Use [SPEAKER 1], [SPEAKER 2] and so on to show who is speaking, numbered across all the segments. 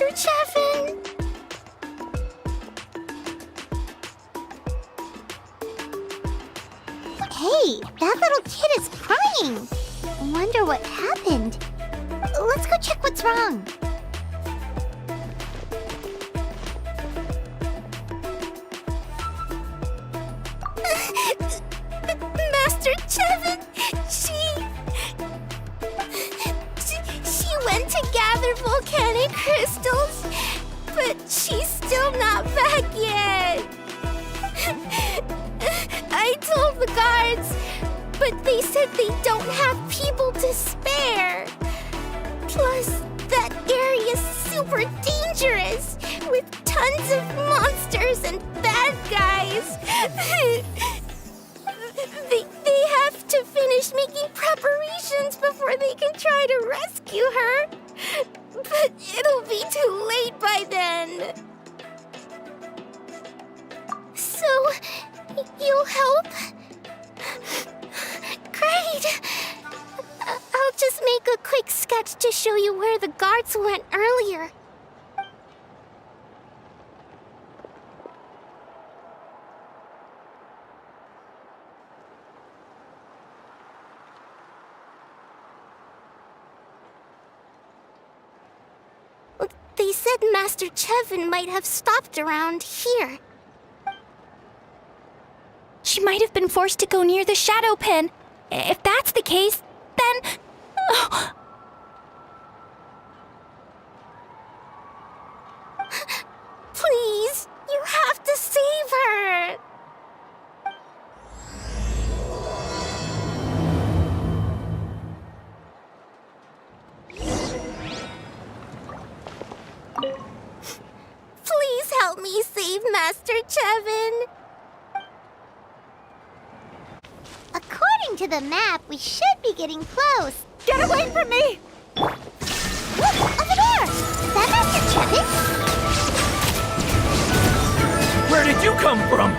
[SPEAKER 1] Master Chevin! Hey, that little kid is crying. Wonder what happened. Let's go check what's wrong. Master Chevin, she went to gather volcanic crystals, but she's still not back yet. I told the guards, but they said they don't have people to spare. Plus, that area's super dangerous, with tons of monsters and bad guys. They have to finish making preparations before they can try to rescue her. But it'll be too late by then. So, you'll help? Great! I'll just make a quick sketch to show you where the guards went earlier. They said Master Chevin might have stopped around here.
[SPEAKER 2] She might have been forced to go near the shadow pen. If that's the case, then... Oh.
[SPEAKER 1] Please, you have to save her! Please help me save Master Chevin. According to the map, we should be getting close.
[SPEAKER 2] Get away from me!
[SPEAKER 1] Look, over there! Is that Master Chevin?
[SPEAKER 3] Where did you come from?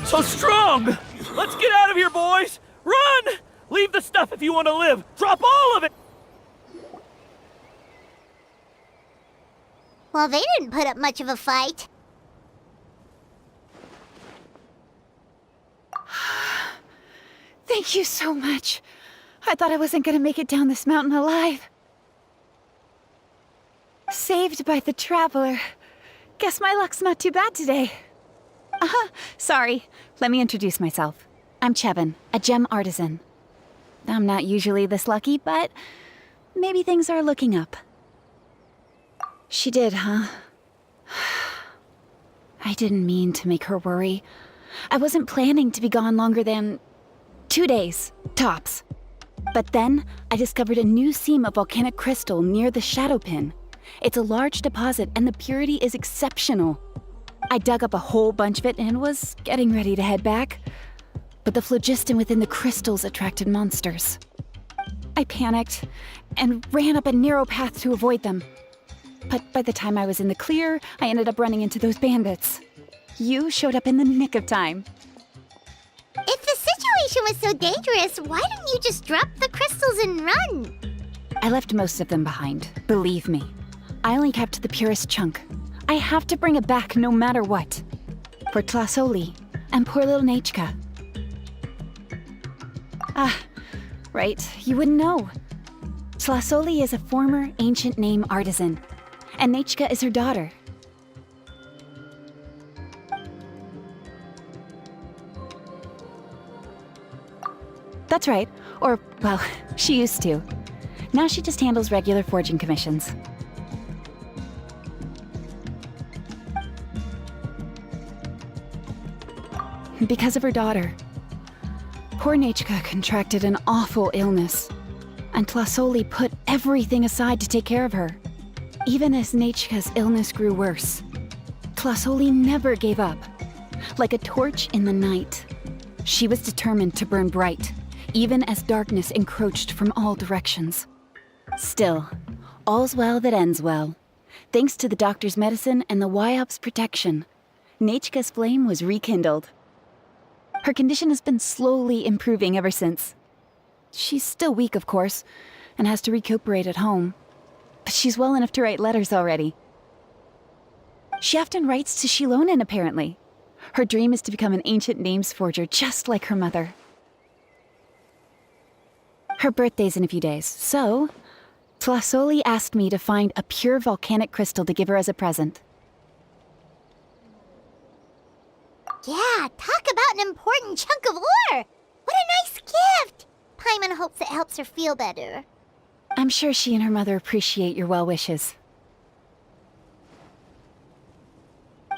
[SPEAKER 3] So strong! Let's get out of here, boys! Run! Leave the stuff if you want to live. Drop all of it!
[SPEAKER 1] Well, they didn't put up much of a fight.
[SPEAKER 2] Thank you so much. I thought I wasn't gonna make it down this mountain alive. Saved by the Traveler. Guess my luck's not too bad today. Sorry. Let me introduce myself. I'm Chevin, a gem artisan. I'm not usually this lucky, but maybe things are looking up. She did, huh? I didn't mean to make her worry. I wasn't planning to be gone longer than 2 days, tops. But then, I discovered a new seam of volcanic crystal near the shadow pin. It's a large deposit and the purity is exceptional. I dug up a whole bunch of it and was getting ready to head back. But the phlogiston within the crystals attracted monsters. I panicked and ran up a narrow path to avoid them. But by the time I was in the clear, I ended up running into those bandits. You showed up in the nick of time.
[SPEAKER 1] If the situation was so dangerous, why didn't you just drop the crystals and run?
[SPEAKER 2] I left most of them behind, believe me. I only kept the purest chunk. I have to bring it back no matter what. For Tlasoli and poor little Nechka. Ah, right, you wouldn't know. Tlasoli is a former ancient name artisan, and Nechka is her daughter. That's right. Or, well, she used to. Now she just handles regular forging commissions. Because of her daughter. Poor Nechka contracted an awful illness, and Tlasoli put everything aside to take care of her. Even as Nechka's illness grew worse, Tlasoli never gave up. Like a torch in the night, she was determined to burn bright, even as darkness encroached from all directions. Still, all's well that ends well. Thanks to the doctor's medicine and the YOP's protection, Nechka's flame was rekindled. Her condition has been slowly improving ever since. She's still weak, of course, and has to recuperate at home. but she's well enough to write letters already. She often writes to Shilonen, apparently. Her dream is to become an ancient names forger, just like her mother. Her birthday's in a few days, so Tlasoli asked me to find a pure volcanic crystal to give her as a present.
[SPEAKER 1] Yeah, talk about an important chunk of ore! What a nice gift! Paimon hopes it helps her feel better.
[SPEAKER 2] I'm sure she and her mother appreciate your well wishes.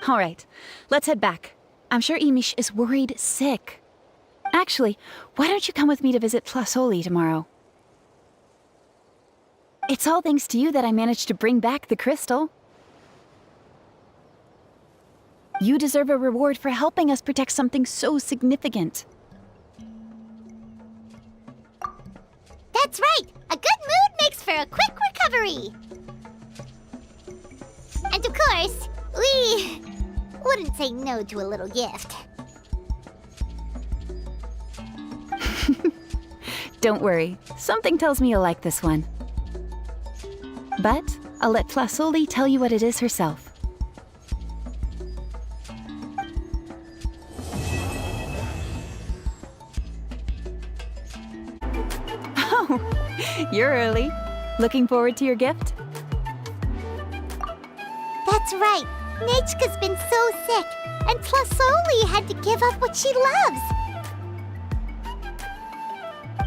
[SPEAKER 2] All right, let's head back. I'm sure Imish is worried sick. Actually, why don't you come with me to visit Tlasoli tomorrow? It's all thanks to you that I managed to bring back the crystal. You deserve a reward for helping us protect something so significant.
[SPEAKER 1] That's right! A good mood makes for a quick recovery! And of course, we wouldn't say no to a little gift.
[SPEAKER 2] Don't worry, something tells me you'll like this one. But I'll let Tlasoli tell you what it is herself. Oh, you're early. Looking forward to your gift?
[SPEAKER 1] That's right. Nechka's been so sick, and Tlasoli had to give up what she loves.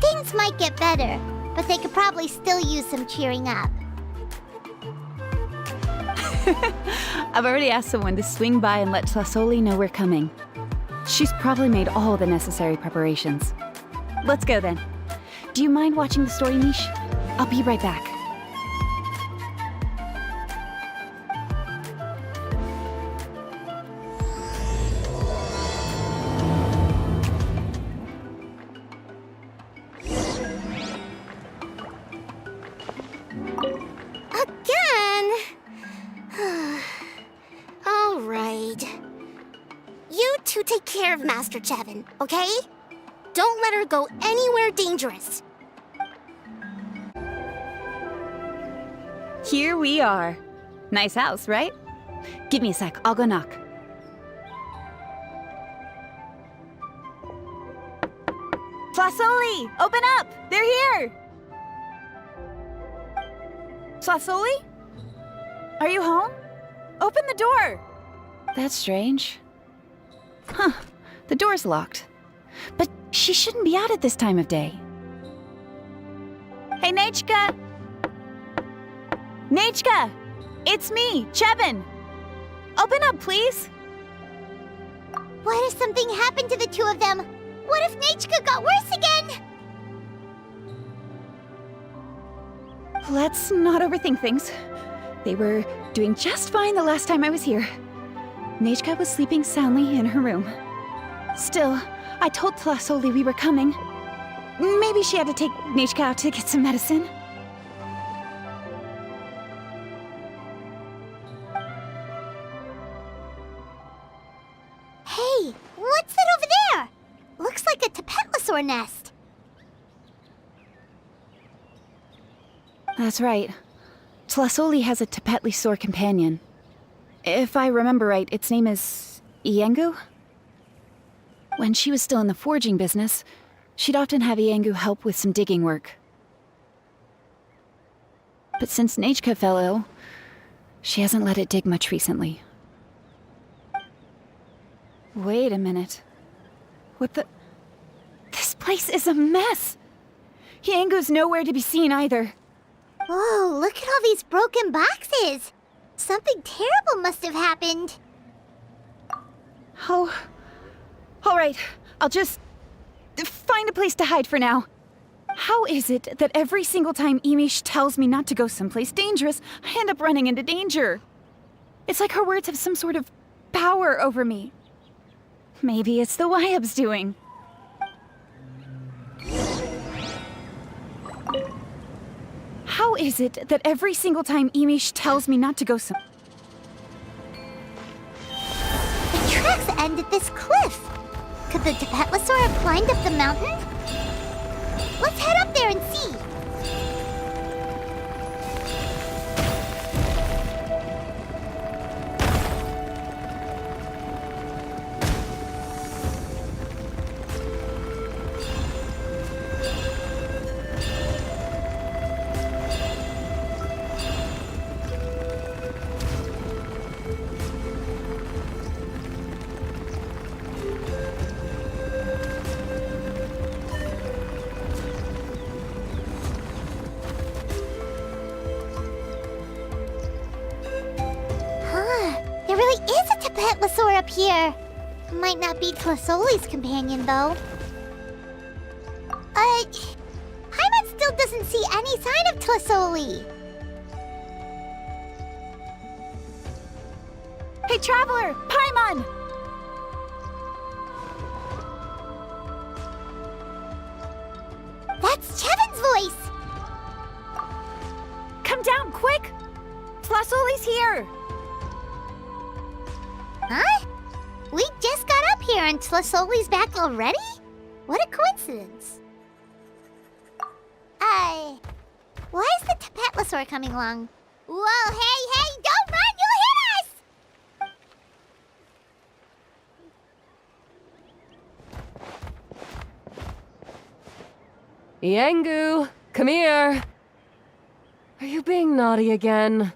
[SPEAKER 1] Things might get better, but they could probably still use some cheering up.
[SPEAKER 2] I've already asked someone to swing by and let Tlasoli know we're coming. She's probably made all the necessary preparations. Let's go then. Do you mind watching the story, Mish? I'll be right back.
[SPEAKER 1] Again? All right. You two take care of Master Chevin, okay? Don't let her go anywhere dangerous.
[SPEAKER 2] Here we are. Nice house, right? Give me a sec, I'll go knock. Tlasoli, open up! They're here! Tlasoli? Are you home? Open the door! That's strange. Huh, the door's locked. But she shouldn't be out at this time of day. Hey, Nechka! Nechka! It's me, Chevin! Open up, please!
[SPEAKER 1] What if something happened to the two of them? What if Nechka got worse again?
[SPEAKER 2] Let's not overthink things. They were doing just fine the last time I was here. Nechka was sleeping soundly in her room. Still, I told Tlasoli we were coming. Maybe she had to take Nechka out to get some medicine.
[SPEAKER 1] Hey, what's that over there? Looks like a Tapetlosaur nest.
[SPEAKER 2] That's right. Tlasoli has a Tapetlosaur companion. If I remember right, its name is Iengu? When she was still in the forging business, she'd often have Iengu help with some digging work. But since Nechka fell ill, she hasn't let it dig much recently. Wait a minute. What the... This place is a mess! Iengu's nowhere to be seen either.
[SPEAKER 1] Whoa, look at all these broken boxes! Something terrible must have happened.
[SPEAKER 2] Oh... Alright, I'll just... find a place to hide for now. How is it that every single time Imish tells me not to go someplace dangerous, I end up running into danger? It's like her words have some sort of power over me. Maybe it's the Wyab's doing. How is it that every single time Imish tells me not to go some...
[SPEAKER 1] The tracks end at this cliff. Could the Tapetlosaur have climbed up the mountain? Let's head up there and see. Tapetlasaur up here. Might not be Tlasoli's companion, though. Paimon still doesn't see any sign of Tlasoli.
[SPEAKER 2] Hey, Traveler! Paimon!
[SPEAKER 1] That's Chevin's voice!
[SPEAKER 2] Come down, quick! Tlasoli's here!
[SPEAKER 1] Huh? We just got up here and Tlasoli's back already? What a coincidence. Why is the Tapetlasaur coming along? Whoa, hey, don't run, you'll hit us!
[SPEAKER 4] Yangu, come here. Are you being naughty again?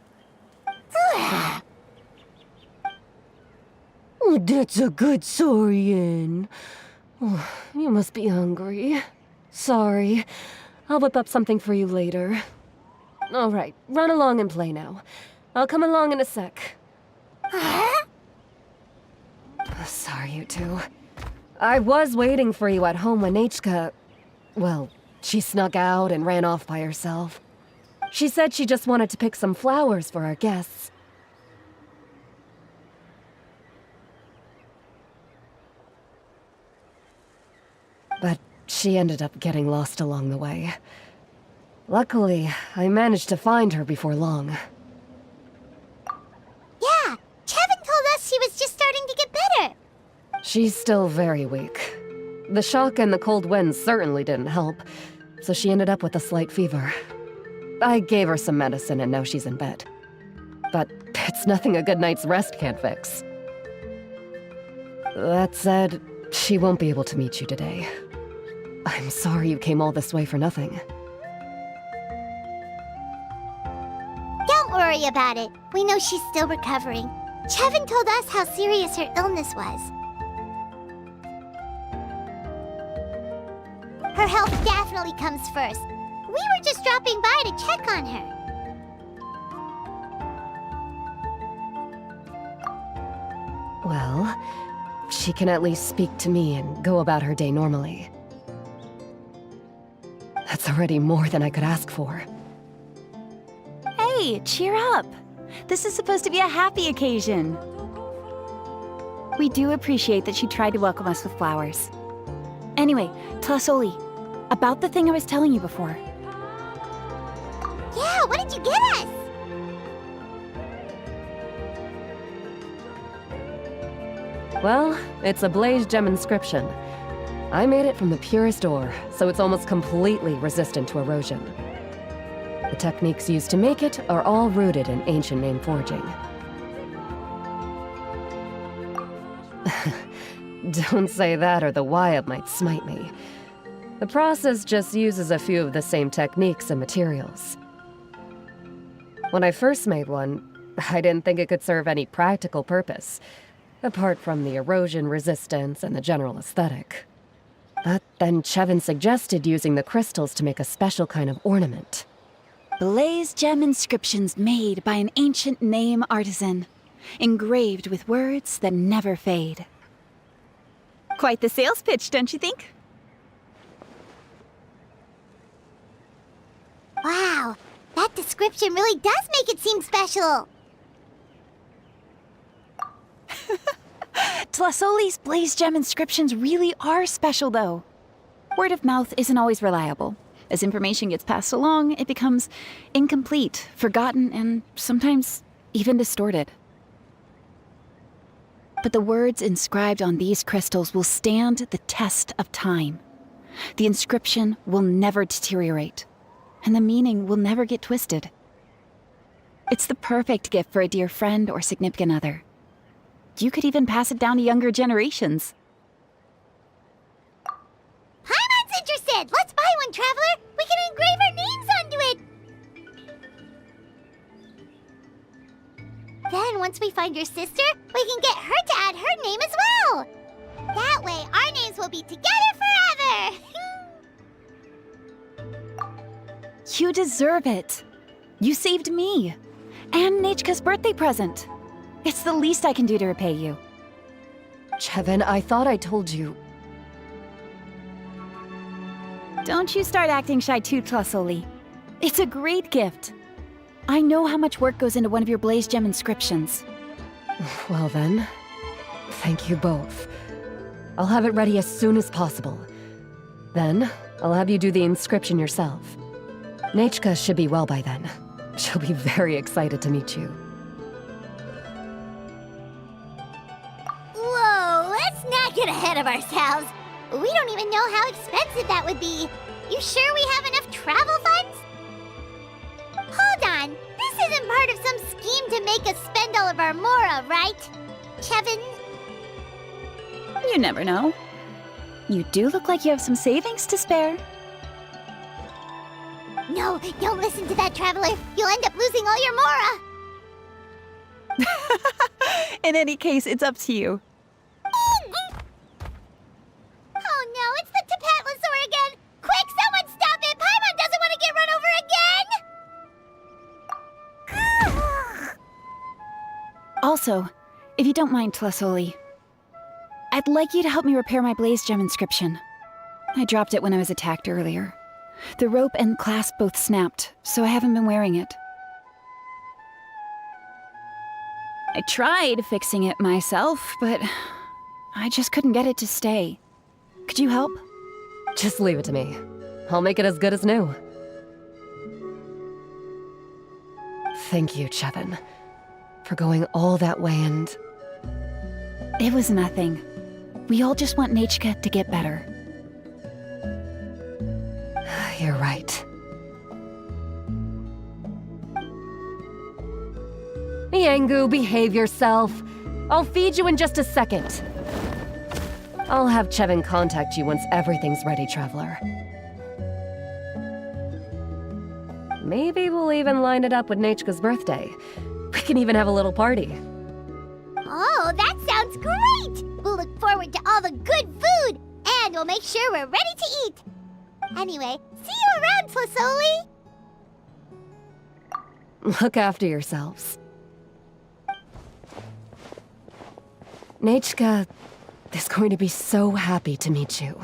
[SPEAKER 4] Oh, that's a good saurian. Oh, you must be hungry. Sorry. I'll whip up something for you later. All right, run along and play now. I'll come along in a sec. Sorry, you two. I was waiting for you at home when Nechka... Well, she snuck out and ran off by herself. She said she just wanted to pick some flowers for our guests. But she ended up getting lost along the way. Luckily, I managed to find her before long.
[SPEAKER 1] Yeah, Chevin told us she was just starting to get better.
[SPEAKER 4] She's still very weak. The shock and the cold winds certainly didn't help, so she ended up with a slight fever. I gave her some medicine and now she's in bed. But it's nothing a good night's rest can't fix. That said, she won't be able to meet you today. I'm sorry you came all this way for nothing.
[SPEAKER 1] Don't worry about it. We know she's still recovering. Chevin told us how serious her illness was. Her health definitely comes first. We were just dropping by to check on her.
[SPEAKER 4] Well, she can at least speak to me and go about her day normally. That's already more than I could ask for.
[SPEAKER 2] Hey, cheer up! This is supposed to be a happy occasion. We do appreciate that she tried to welcome us with flowers. Anyway, Tlasoli, about the thing I was telling you before.
[SPEAKER 1] Yeah, what did you get us?
[SPEAKER 4] Well, it's a blaze gem inscription. I made it from the purest ore, so it's almost completely resistant to erosion. The techniques used to make it are all rooted in ancient name forging. Don't say that or the Wyatt might smite me. The process just uses a few of the same techniques and materials. When I first made one, I didn't think it could serve any practical purpose, apart from the erosion resistance and the general aesthetic. But then Chevin suggested using the crystals to make a special kind of ornament.
[SPEAKER 2] Blaze gem inscriptions made by an ancient name artisan, engraved with words that never fade. Quite the sales pitch, don't you think?
[SPEAKER 1] Wow, that description really does make it seem special.
[SPEAKER 2] Tlasoli's blaze gem inscriptions really are special, though. Word of mouth isn't always reliable. As information gets passed along, it becomes incomplete, forgotten, and sometimes even distorted. But the words inscribed on these crystals will stand the test of time. The inscription will never deteriorate, and the meaning will never get twisted. It's the perfect gift for a dear friend or significant other. You could even pass it down to younger generations.
[SPEAKER 1] Paimon's interested! Let's buy one, Traveler! We can engrave our names onto it! Then, once we find your sister, we can get her to add her name as well! That way, our names will be together forever!
[SPEAKER 2] You deserve it. You saved me. And Nechka's birthday present. It's the least I can do to repay you.
[SPEAKER 4] Chevin, I thought I told you.
[SPEAKER 2] Don't you start acting shy too, Tlasoli. It's a great gift. I know how much work goes into one of your Blaze Gem inscriptions.
[SPEAKER 4] Well then, thank you both. I'll have it ready as soon as possible. Then, I'll have you do the inscription yourself. Nechka should be well by then. She'll be very excited to meet you.
[SPEAKER 1] Whoa, let's not get ahead of ourselves. We don't even know how expensive that would be. You sure we have enough travel funds? Hold on, this isn't part of some scheme to make us spend all of our mora, right? Chevin?
[SPEAKER 2] You never know. You do look like you have some savings to spare.
[SPEAKER 1] No, don't listen to that, Traveler. You'll end up losing all your mora.
[SPEAKER 2] In any case, it's up to you.
[SPEAKER 1] Oh no, it's the Tapatlosaur again! Quick, someone stop it! Paimon doesn't want to get run over again!
[SPEAKER 2] Also, if you don't mind, Tlasoli, I'd like you to help me repair my Blaze Gem inscription. I dropped it when I was attacked earlier. The rope and clasp both snapped, so I haven't been wearing it. I tried fixing it myself, but I just couldn't get it to stay. Could you help?
[SPEAKER 4] Just leave it to me. I'll make it as good as new. Thank you, Chevin, for going all that way and...
[SPEAKER 2] It was nothing. We all just want Nechka to get better.
[SPEAKER 4] You're right. Miangu, behave yourself. I'll feed you in just a second. I'll have Chevin contact you once everything's ready, Traveler. Maybe we'll even line it up with Nechka's birthday. We can even have a little party.
[SPEAKER 1] Oh, that sounds great! We'll look forward to all the good food, and we'll make sure we're ready to eat. Anyway, see you around, Tlasoli!
[SPEAKER 4] Look after yourselves. Nechka is going to be so happy to meet you.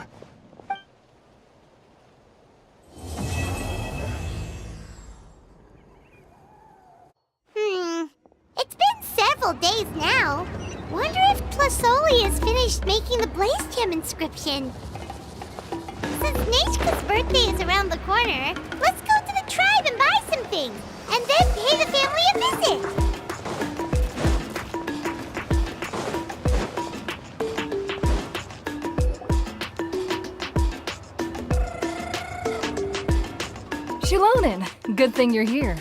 [SPEAKER 1] It's been several days now. Wonder if Tlasoli has finished making the Blaze Gem inscription. Since Nechka's birthday is around the corner, let's go to the tribe and buy some things, and then pay the family a visit.
[SPEAKER 5] Shilonin, good thing you're here.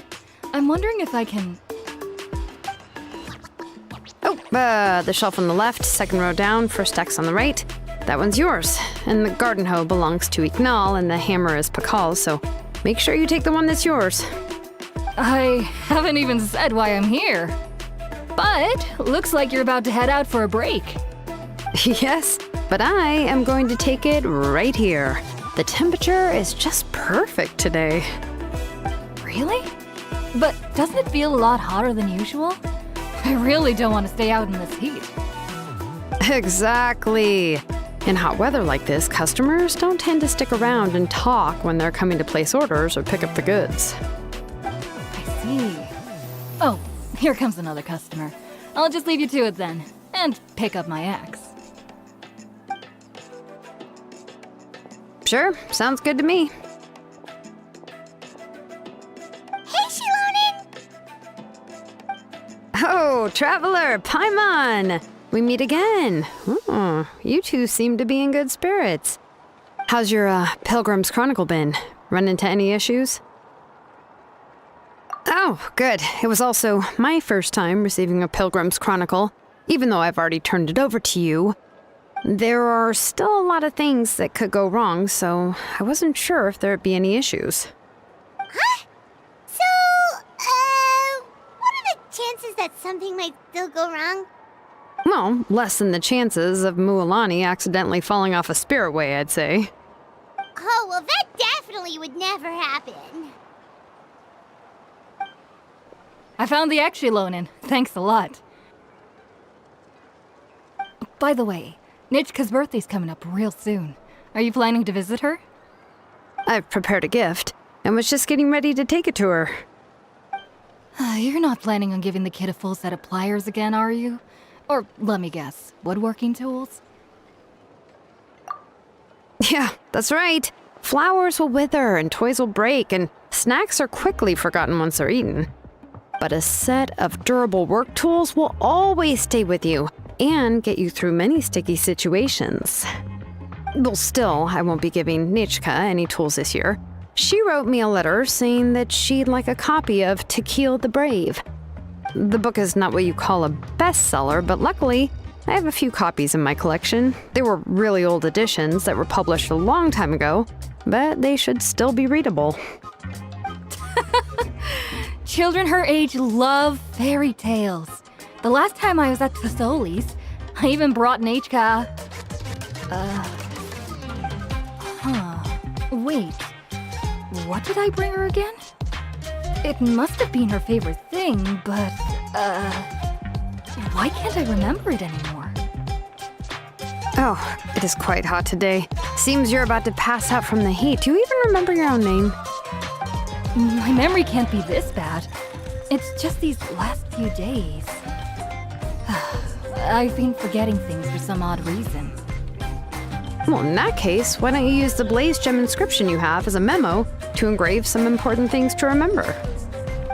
[SPEAKER 5] I'm wondering if I can...
[SPEAKER 6] The shelf on the left, second row down, first X on the right. That one's yours. And the garden hoe belongs to Ignal, and the hammer is Pakal's, so make sure you take the one that's yours.
[SPEAKER 5] I haven't even said why I'm here. But looks like you're about to head out for a break.
[SPEAKER 6] Yes, but I am going to take it right here. The temperature is just perfect today.
[SPEAKER 5] Really? But doesn't it feel a lot hotter than usual? I really don't want to stay out in this heat.
[SPEAKER 6] Exactly. In hot weather like this, customers don't tend to stick around and talk when they're coming to place orders or pick up the goods.
[SPEAKER 5] I see. Oh, here comes another customer. I'll just leave you to it then, and pick up my axe.
[SPEAKER 6] Sure, sounds good to me.
[SPEAKER 1] Hey, Shilonin!
[SPEAKER 6] Oh, Traveler, Paimon! We meet again. Oh, you two seem to be in good spirits. How's your Pilgrim's Chronicle been? Run into any issues? Oh, good. It was also my first time receiving a Pilgrim's Chronicle, even though I've already turned it over to you. There are still a lot of things that could go wrong, so I wasn't sure if there'd be any issues.
[SPEAKER 1] Huh? So, what are the chances that something might still go wrong?
[SPEAKER 6] Well, less than the chances of Mualani accidentally falling off a spiritway, I'd say.
[SPEAKER 1] Oh, well, that definitely would never happen.
[SPEAKER 5] I found the axe, Shilonin. Thanks a lot. by the way, Nichka's birthday's coming up real soon. Are you planning to visit her?
[SPEAKER 6] I've prepared a gift and was just getting ready to take it to her.
[SPEAKER 5] You're not planning on giving the kid a full set of pliers again, are you? Or, let me guess, woodworking tools?
[SPEAKER 6] Yeah, that's right. Flowers will wither and toys will break, and snacks are quickly forgotten once they're eaten. But a set of durable work tools will always stay with you and get you through many sticky situations. Well, still, I won't be giving Nichka any tools this year. She wrote me a letter saying that she'd like a copy of To Kill the Brave. The book is not what you call a bestseller, but luckily, I have a few copies in my collection. They were really old editions that were published a long time ago, but they should still be readable.
[SPEAKER 5] Children her age love fairy tales. The last time I was at Tasoli's, I even brought Nichka. Wait. What did I bring her again? It must have been her favorite thing, but, why can't I remember it anymore?
[SPEAKER 6] Oh, it is quite hot today. Seems you're about to pass out from the heat. Do you even remember your own name?
[SPEAKER 5] My memory can't be this bad. It's just these last few days. I've been forgetting things for some odd reason.
[SPEAKER 6] Well, in that case, why don't you use the Blaze Gem inscription you have as a memo to engrave some important things to remember?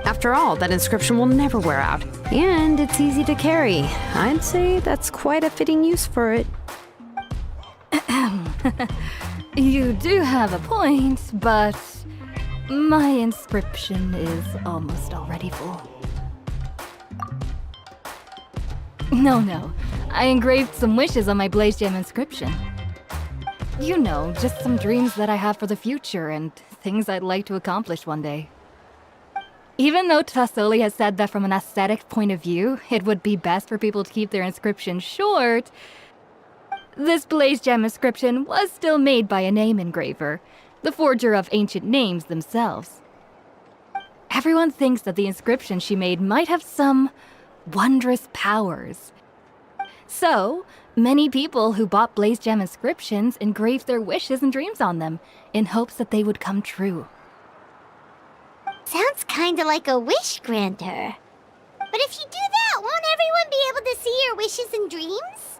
[SPEAKER 6] After all, that inscription will never wear out, and it's easy to carry. I'd say that's quite a fitting use for it.
[SPEAKER 5] You do have a point, but my inscription is almost already full. No. I engraved some wishes on my Blaze Gem inscription. You know, just some dreams that I have for the future and things I'd like to accomplish one day. Even though Tasoli has said that from an aesthetic point of view, it would be best for people to keep their inscription short, this Blaze Gem inscription was still made by a name engraver, the forger of ancient names themselves. Everyone thinks that the inscription she made might have some wondrous powers. So, many people who bought Blaze Gem inscriptions engraved their wishes and dreams on them, in hopes that they would come true.
[SPEAKER 1] Sounds kinda like a wish granter. But if you do that, won't everyone be able to see your wishes and dreams?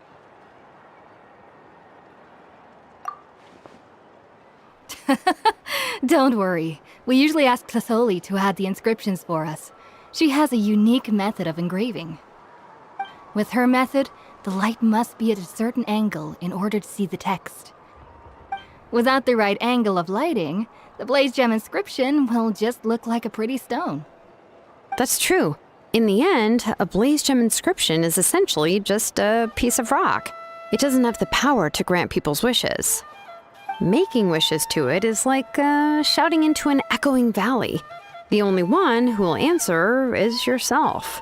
[SPEAKER 5] Don't worry. We usually ask Tasoli to add the inscriptions for us. She has a unique method of engraving. With her method, the light must be at a certain angle in order to see the text. Without the right angle of lighting, the Blaze Gem inscription will just look like a pretty stone.
[SPEAKER 6] That's true. In the end, a Blaze Gem inscription is essentially just a piece of rock. It doesn't have the power to grant people's wishes. Making wishes to it is like shouting into an echoing valley. The only one who will answer is yourself.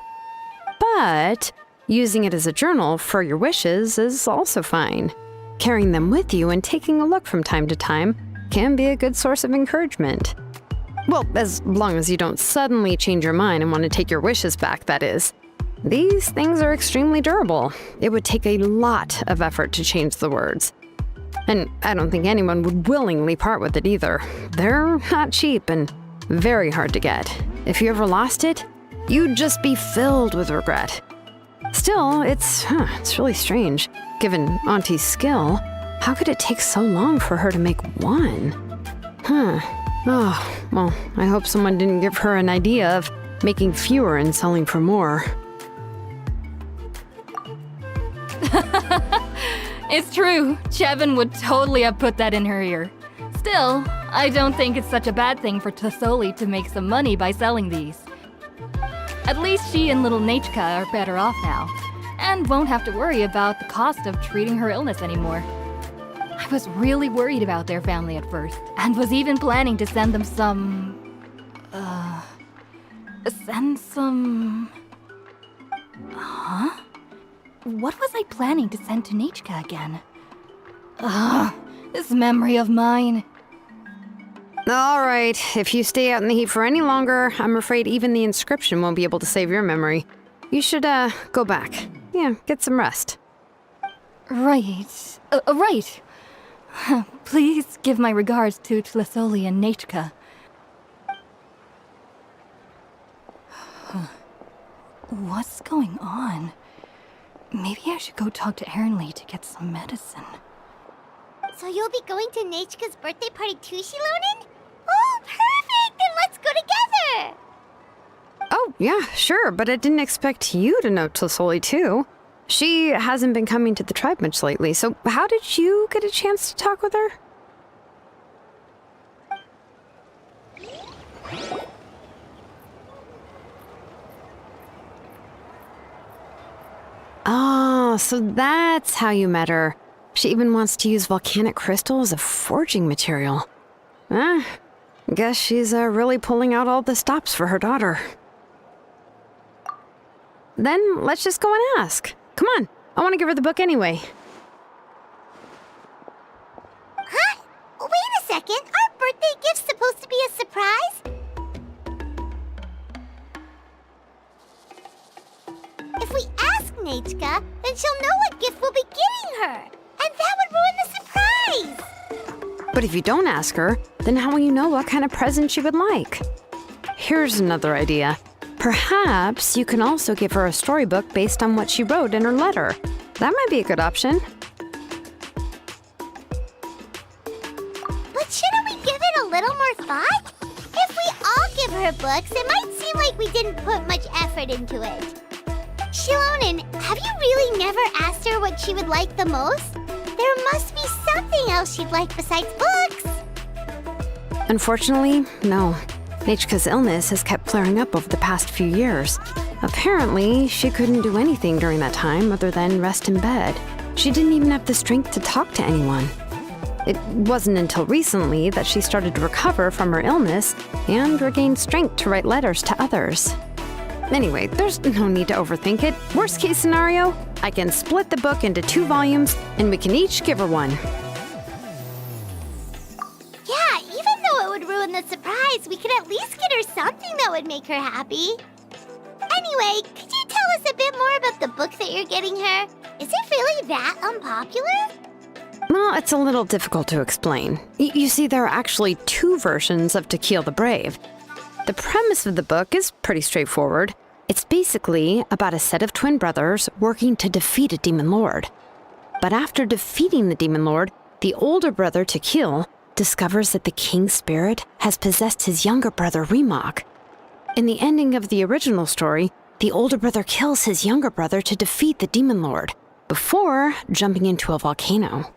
[SPEAKER 6] But using it as a journal for your wishes is also fine. Carrying them with you and taking a look from time to time can be a good source of encouragement. Well, as long as you don't suddenly change your mind and want to take your wishes back, that is. These things are extremely durable. It would take a lot of effort to change the words. And I don't think anyone would willingly part with it either. They're not cheap and very hard to get. If you ever lost it, you'd just be filled with regret. Still, it's really strange. Given Auntie's skill, how could it take so long for her to make one? Oh, well, I hope someone didn't give her an idea of making fewer and selling for more.
[SPEAKER 5] It's true. Chevin would totally have put that in her ear. Still, I don't think it's such a bad thing for Tasoli to make some money by selling these. At least she and little Nachka are better off now, and won't have to worry about the cost of treating her illness anymore. I was really worried about their family at first, and was even planning to send them some... Huh? What was I planning to send to Nachka again? This memory of mine.
[SPEAKER 6] All right, if you stay out in the heat for any longer, I'm afraid even the inscription won't be able to save your memory. You should, go back. Yeah, get some rest.
[SPEAKER 5] Right. Right. Please give my regards to Tlasoli and Nechka. What's going on? Maybe I should go talk to Ernly to get some medicine.
[SPEAKER 1] So you'll be going to Nechka's birthday party too, Shilonen? Oh, perfect! Then let's go together!
[SPEAKER 6] Oh, yeah, sure, but I didn't expect you to know Tlasoli too. She hasn't been coming to the tribe much lately, so how did you get a chance to talk with her? Oh, so that's how you met her. She even wants to use volcanic crystal as a forging material. Guess she's really pulling out all the stops for her daughter. Then let's just go and ask. Come on, I want to give her the book anyway.
[SPEAKER 1] Huh? Wait a second, aren't birthday gifts supposed to be a surprise? If we ask Nechka, then she'll know what gift we'll be getting her. And that would ruin the surprise!
[SPEAKER 6] But if you don't ask her, then how will you know what kind of present she would like? Here's another idea. Perhaps you can also give her a storybook based on what she wrote in her letter. That might be a good option.
[SPEAKER 1] But shouldn't we give it a little more thought? If we all give her books, it might seem like we didn't put much effort into it. Shilonen, have you really never asked her what she would like the most? There must be something else she'd like besides books.
[SPEAKER 6] Unfortunately, no. Nechka's illness has kept flaring up over the past few years. Apparently, she couldn't do anything during that time other than rest in bed. She didn't even have the strength to talk to anyone. It wasn't until recently that she started to recover from her illness and regained strength to write letters to others. Anyway, there's no need to overthink it. Worst case scenario, I can split the book into 2 volumes and we can each give her one.
[SPEAKER 1] Yeah, even though it would ruin the surprise, we could at least get her something that would make her happy. Anyway, could you tell us a bit more about the book that you're getting her? Is it really that unpopular?
[SPEAKER 6] Well, it's a little difficult to explain. You see, there are actually 2 versions of To Kill the Brave. The premise of the book is pretty straightforward. It's basically about a set of twin brothers working to defeat a demon lord. But after defeating the demon lord, the older brother, To Kill, discovers that the king's spirit has possessed his younger brother, Remok. In the ending of the original story, the older brother kills his younger brother to defeat the demon lord, before jumping into a volcano.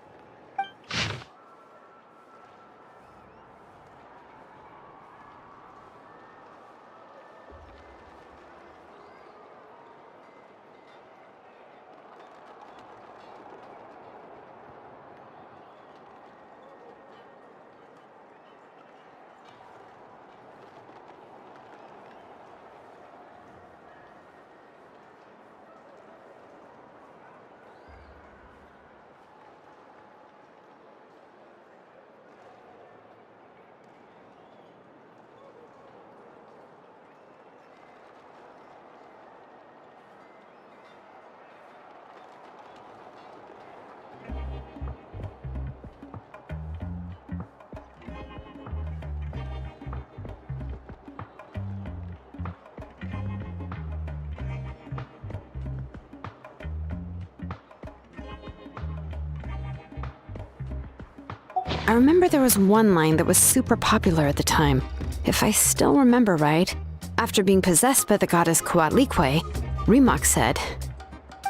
[SPEAKER 6] I remember there was one line that was super popular at the time. If I still remember right, after being possessed by the goddess Coatlicue, Remok said,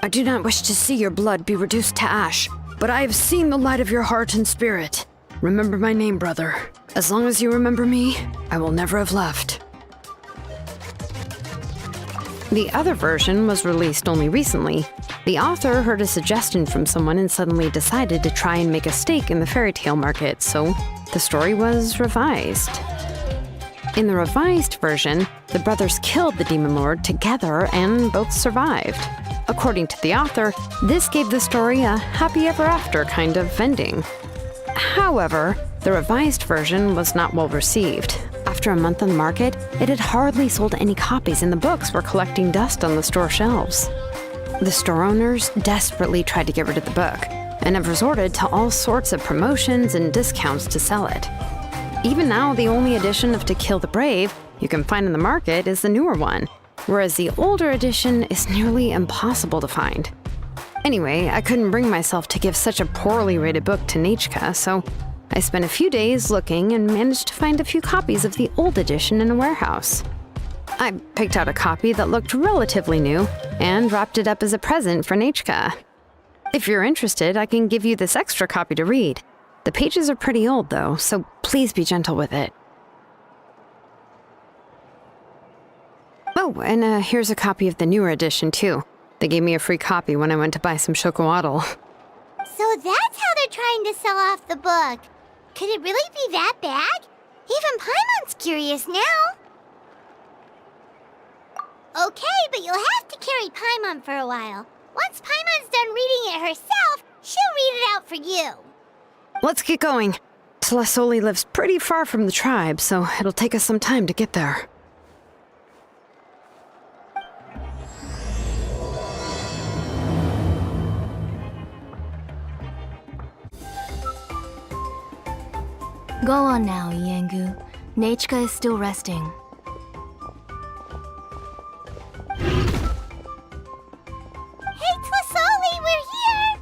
[SPEAKER 6] "I do not wish to see your blood be reduced to ash, but I have seen the light of your heart and spirit. Remember my name, brother. As long as you remember me, I will never have left." The other version was released only recently. The author heard a suggestion from someone and suddenly decided to try and make a stake in the fairy tale market, so the story was revised. In the revised version, the brothers killed the demon lord together and both survived. According to the author, this gave the story a happy ever after kind of ending. However, the revised version was not well received. After a month on the market, it had hardly sold any copies and the books were collecting dust on the store shelves. The store owners desperately tried to get rid of the book, and have resorted to all sorts of promotions and discounts to sell it. Even now, the only edition of To Kill the Brave you can find in the market is the newer one, whereas the older edition is nearly impossible to find. Anyway, I couldn't bring myself to give such a poorly rated book to Nechka, so I spent a few days looking and managed to find a few copies of the old edition in a warehouse. I picked out a copy that looked relatively new and wrapped it up as a present for Nechka. If you're interested, I can give you this extra copy to read. The pages are pretty old though, so please be gentle with it. Oh, and here's a copy of the newer edition too. They gave me a free copy when I went to buy some chocolatl.
[SPEAKER 1] So that's how they're trying to sell off the book. Could it really be that bad? Even Paimon's curious now. Okay, but you'll have to carry Paimon for a while. Once Paimon's done reading it herself, she'll read it out for you.
[SPEAKER 6] Let's get going. Tlasoli lives pretty far from the tribe, so it'll take us some time to get there.
[SPEAKER 5] Go on now, Yengu. Nechka is still resting.
[SPEAKER 1] Hey, Tlasoli, we're here!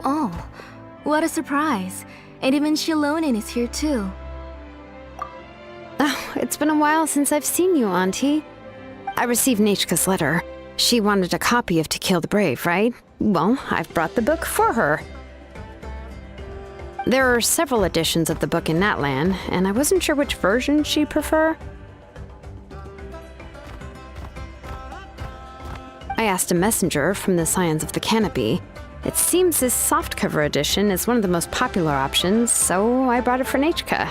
[SPEAKER 5] Oh, what a surprise. And even Shilonin is here too.
[SPEAKER 6] Oh, it's been a while since I've seen you, Auntie. I received Nechka's letter. She wanted a copy of To Kill the Brave, right? Well, I've brought the book for her. There are several editions of the book in Natlan, and I wasn't sure which version she'd prefer. I asked a messenger from the Scions of the Canopy. It seems this softcover edition is one of the most popular options, so I brought it for Nechka.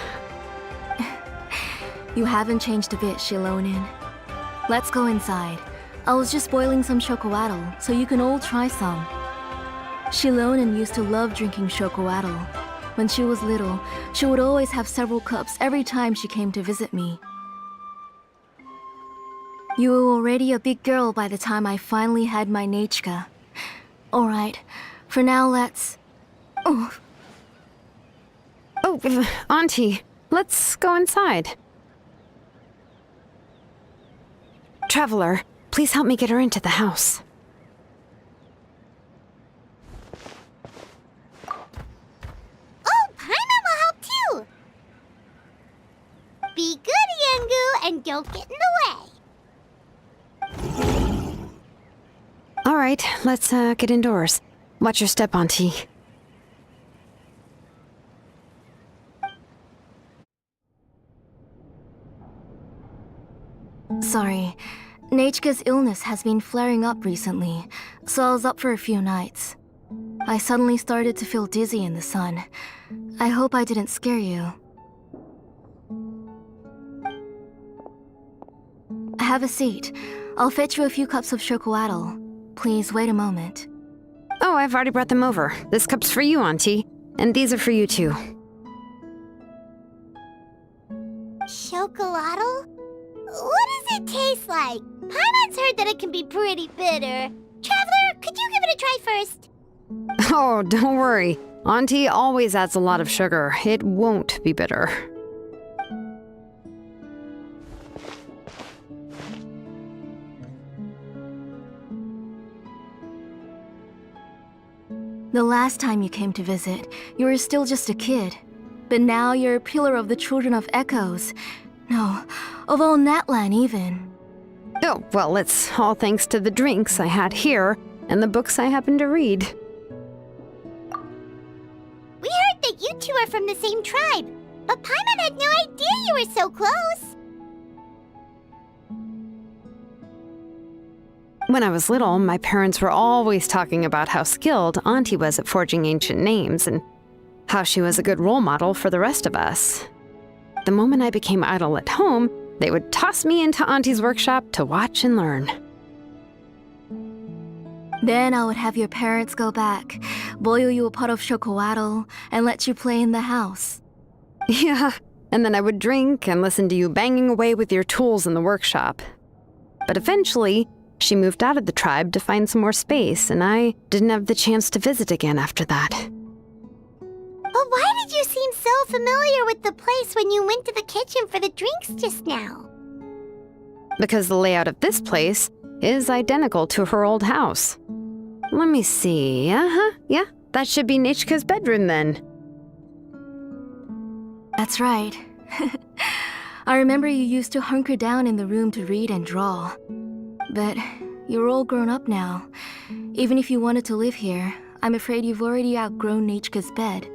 [SPEAKER 5] You haven't changed a bit, Shilonin. Let's go inside. I was just boiling some chocolatl, so you can all try some. Shilonin used to love drinking chocolatl. When she was little, she would always have several cups every time she came to visit me. You were already a big girl by the time I finally had my Nechka. Alright, for now let's... Oh,
[SPEAKER 6] Auntie, let's go inside. Traveler, please help me get her into the house.
[SPEAKER 1] Oh, Paimon will help too! Be good, Yengu, and don't get in the way.
[SPEAKER 6] All right, let's get indoors. Watch your step, Auntie.
[SPEAKER 5] sorry. Nechka's illness has been flaring up recently, so I was up for a few nights. I suddenly started to feel dizzy in the sun. I hope I didn't scare you. Have a seat. I'll fetch you a few cups of chocolatl. Please wait a moment.
[SPEAKER 6] Oh, I've already brought them over. This cup's for you, Auntie. And these are for you, too.
[SPEAKER 1] Chocolatl? What does it taste like? Paimon's heard that it can be pretty bitter. Traveler, could you give it a try first?
[SPEAKER 6] Oh, don't worry. Auntie always adds a lot of sugar. It won't be bitter.
[SPEAKER 5] The last time you came to visit, you were still just a kid. But now you're a pillar of the Children of Echoes. No, of all Natlan even.
[SPEAKER 6] Oh, well, it's all thanks to the drinks I had here and the books I happened to read.
[SPEAKER 1] We heard that you two are from the same tribe, but Paimon had no idea you were so close.
[SPEAKER 6] When I was little, my parents were always talking about how skilled Auntie was at forging ancient names and how she was a good role model for the rest of us. The moment I became idle at home, they would toss me into Auntie's workshop to watch and learn.
[SPEAKER 5] Then I would have your parents go back, boil you a pot of chocolatl, and let you play in the house.
[SPEAKER 6] Yeah, and then I would drink and listen to you banging away with your tools in the workshop. But eventually, she moved out of the tribe to find some more space, and I didn't have the chance to visit again after that.
[SPEAKER 1] But why did you seem so familiar with the place when you went to the kitchen for the drinks just now?
[SPEAKER 6] Because the layout of this place is identical to her old house. Let me see. Yeah, that should be Nechka's bedroom then.
[SPEAKER 5] That's right. I remember you used to hunker down in the room to read and draw. But you're all grown up now. Even if you wanted to live here, I'm afraid you've already outgrown Nechka's bed.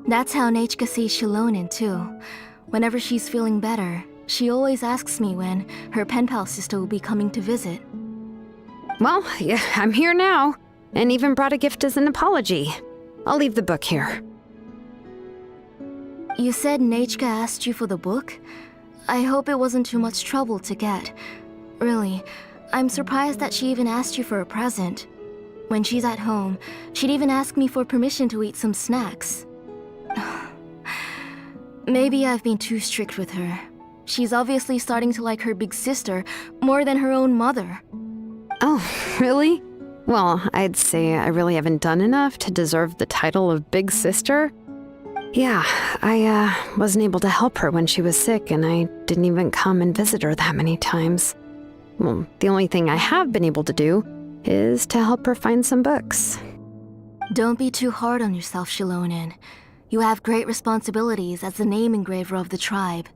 [SPEAKER 5] That's how Nechka sees Shilonen too. Whenever she's feeling better, she always asks me when her pen pal sister will be coming to visit.
[SPEAKER 6] Well, yeah, I'm here now, and even brought a gift as an apology. I'll leave the book here.
[SPEAKER 5] You said Nechka asked you for the book? I hope it wasn't too much trouble to get. Really, I'm surprised that she even asked you for a present. When she's at home, she'd even ask me for permission to eat some snacks. Maybe I've been too strict with her. She's obviously starting to like her big sister more than her own mother.
[SPEAKER 6] Oh, really? Well, I'd say I really haven't done enough to deserve the title of Big Sister. Yeah, I wasn't able to help her when she was sick, and I didn't even come and visit her that many times. Well, the only thing I have been able to do is to help her find some books.
[SPEAKER 5] Don't be too hard on yourself, Shilonen. You have great responsibilities as the name engraver of the tribe.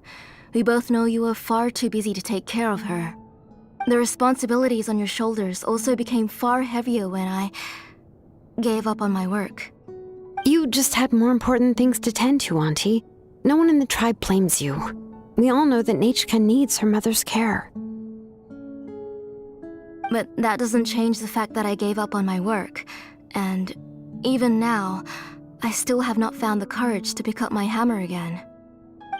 [SPEAKER 5] We both know you are far too busy to take care of her. The responsibilities on your shoulders also became far heavier when I gave up on my work.
[SPEAKER 6] You just had more important things to tend to, Auntie. No one in the tribe blames you. We all know that Nechka needs her mother's care.
[SPEAKER 5] But that doesn't change the fact that I gave up on my work. And even now, I still have not found the courage to pick up my hammer again.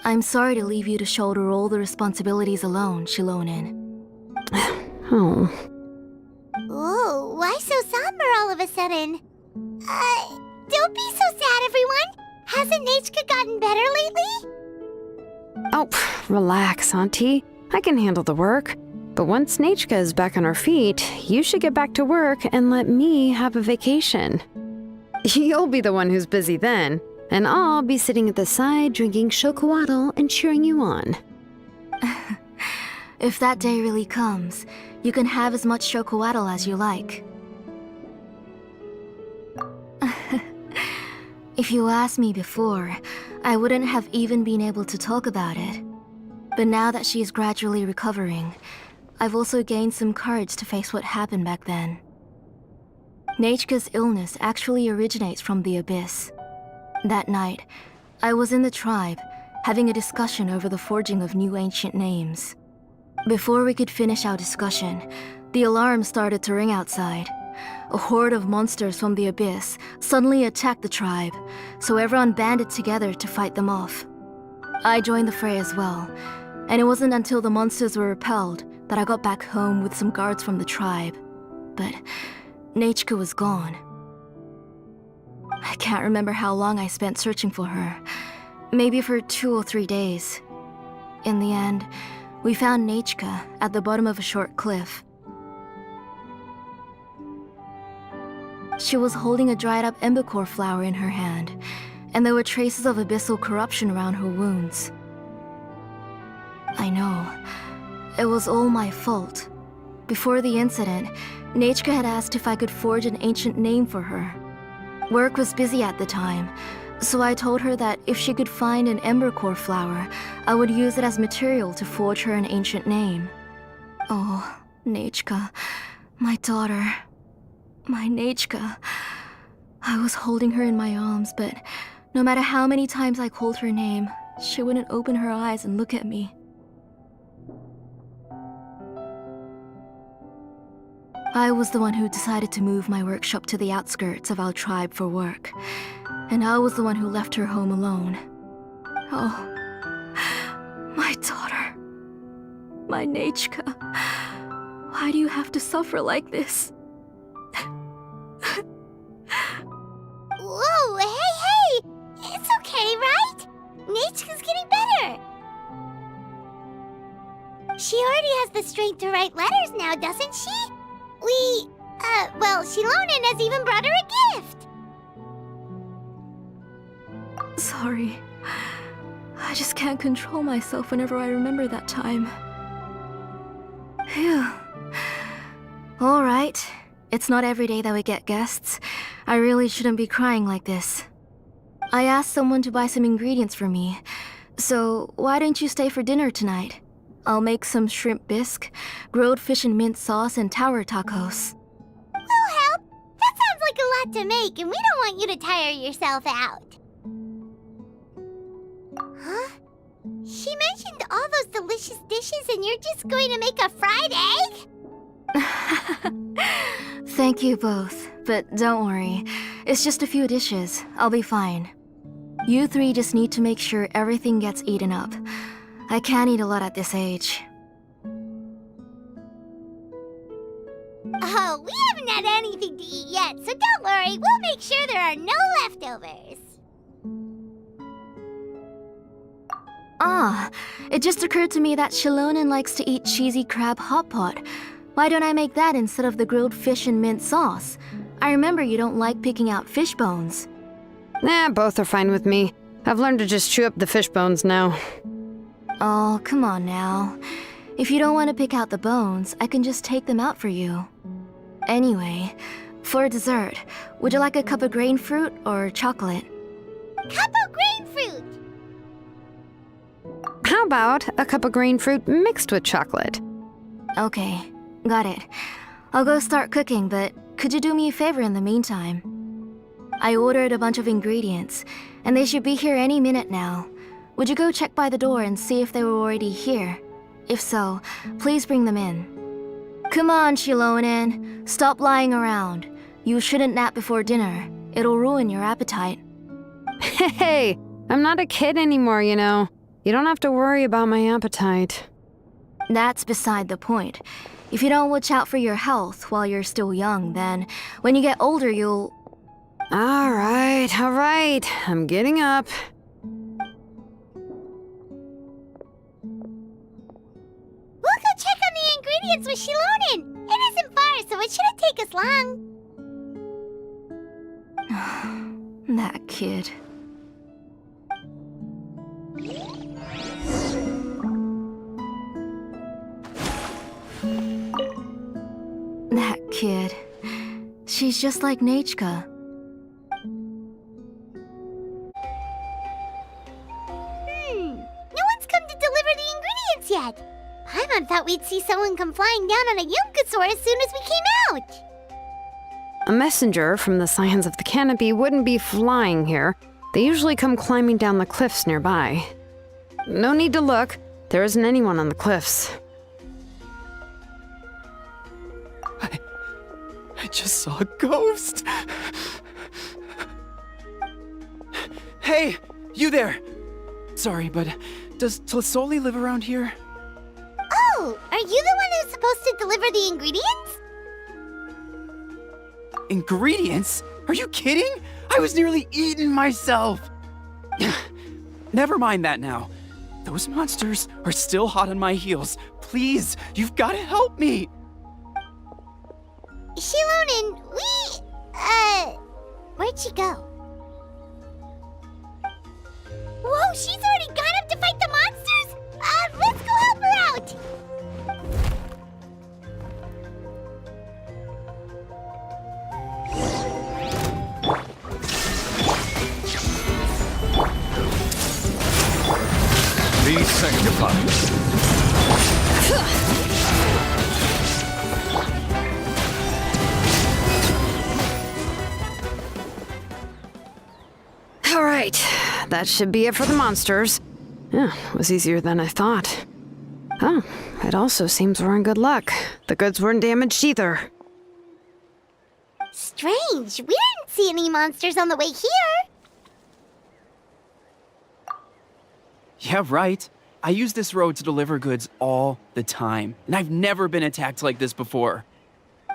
[SPEAKER 5] I'm sorry to leave you to shoulder all the responsibilities alone, Shilonen.
[SPEAKER 6] Oh.
[SPEAKER 1] Ooh, why so somber all of a sudden? Don't be so sad, everyone. Hasn't Nechka gotten better lately?
[SPEAKER 6] Oh, relax, Auntie. I can handle the work. But once Nechka is back on her feet, you should get back to work and let me have a vacation. You'll be the one who's busy then, and I'll be sitting at the side drinking chocolatl and cheering you on.
[SPEAKER 5] If that day really comes, you can have as much chocolatl as you like. If you asked me before, I wouldn't have even been able to talk about it. But now that she is gradually recovering, I've also gained some courage to face what happened back then. Nechka's illness actually originates from the Abyss. That night, I was in the tribe, having a discussion over the forging of new ancient names. Before we could finish our discussion, the alarm started to ring outside. A horde of monsters from the Abyss suddenly attacked the tribe, so everyone banded together to fight them off. I joined the fray as well, and it wasn't until the monsters were repelled that I got back home with some guards from the tribe. But Nechka was gone. I can't remember how long I spent searching for her. Maybe for 2 or 3 days. In the end, we found Nechka at the bottom of a short cliff. She was holding a dried-up embercore flower in her hand, and there were traces of abyssal corruption around her wounds. I know. It was all my fault. Before the incident, Nechka had asked if I could forge an ancient name for her. Work was busy at the time, so I told her that if she could find an embercore flower, I would use it as material to forge her an ancient name. Oh, Nechka, my daughter. My Nechka. I was holding her in my arms, but no matter how many times I called her name, she wouldn't open her eyes and look at me. I was the one who decided to move my workshop to the outskirts of our tribe for work, and I was the one who left her home alone. Oh, my daughter. My Nechka. Why do you have to suffer like this?
[SPEAKER 1] has the strength to write letters now, doesn't she? Well, Shilonen has even brought her a gift.
[SPEAKER 7] Sorry. I just can't control myself whenever I remember that time.
[SPEAKER 5] Phew. Alright. It's not every day that we get guests. I really shouldn't be crying like this. I asked someone to buy some ingredients for me. So, why don't you stay for dinner tonight? I'll make some shrimp bisque, grilled fish and mint sauce, and tower tacos.
[SPEAKER 1] We'll help. That sounds like a lot to make, and we don't want you to tire yourself out. Huh? She mentioned all those delicious dishes, and you're just going to make a fried egg?
[SPEAKER 5] Thank you both, but don't worry. It's just a few dishes. I'll be fine. You three just need to make sure everything gets eaten up. I can't eat a lot at this age.
[SPEAKER 1] Oh, we haven't had anything to eat yet, so don't worry. We'll make sure there are no leftovers.
[SPEAKER 5] Ah, it just occurred to me that Shilonen likes to eat cheesy crab hot pot. Why don't I make that instead of the grilled fish and mint sauce? I remember you don't like picking out fish bones.
[SPEAKER 6] Both are fine with me. I've learned to just chew up the fish bones now.
[SPEAKER 5] Oh, come on now. If you don't want to pick out the bones, I can just take them out for you. Anyway, for dessert, would you like a cup of grain fruit or chocolate?
[SPEAKER 1] Cup of grain fruit!
[SPEAKER 6] How about a cup of green fruit mixed with chocolate?
[SPEAKER 5] Okay, got it. I'll go start cooking, but could you do me a favor in the meantime? I ordered a bunch of ingredients, and they should be here any minute now. Would you go check by the door and see if they were already here? If so, please bring them in. Come on, Shilonen. Stop lying around. You shouldn't nap before dinner. It'll ruin your appetite.
[SPEAKER 6] Hey, I'm not a kid anymore, you know. You don't have to worry about my appetite.
[SPEAKER 5] That's beside the point. If you don't watch out for your health while you're still young, then when you get older, you'll...
[SPEAKER 6] All right. I'm getting up.
[SPEAKER 1] We'll go check on the ingredients with Shilonen. It isn't far, so it shouldn't take us long.
[SPEAKER 5] That kid. That kid. She's just like Nachka.
[SPEAKER 1] No one's come to deliver the ingredients yet. Paimon thought we'd see someone come flying down on a Yunkasaur as soon as we came out.
[SPEAKER 6] A messenger from the Scions of the Canopy wouldn't be flying here. They usually come climbing down the cliffs nearby. No need to look. There isn't anyone on the cliffs.
[SPEAKER 8] I just saw a ghost. Hey, you there! Sorry, but does Tlasoli live around here?
[SPEAKER 1] Oh, are you the one who's supposed to deliver the ingredients?
[SPEAKER 8] Ingredients? Are you kidding? I was nearly eaten myself. Never mind that now. Those monsters are still hot on my heels. Please, you've got to help me.
[SPEAKER 1] Shilonen, where'd she go? Whoa, she's already gone up to fight the monsters? Let's go help her out!
[SPEAKER 9] Be sanctified.
[SPEAKER 6] All right, that should be it for the monsters. Yeah, it was easier than I thought. Oh, it also seems we're in good luck. The goods weren't damaged either.
[SPEAKER 1] Strange, we didn't see any monsters on the way here.
[SPEAKER 8] Yeah, right. I use this road to deliver goods all the time, and I've never been attacked like this before.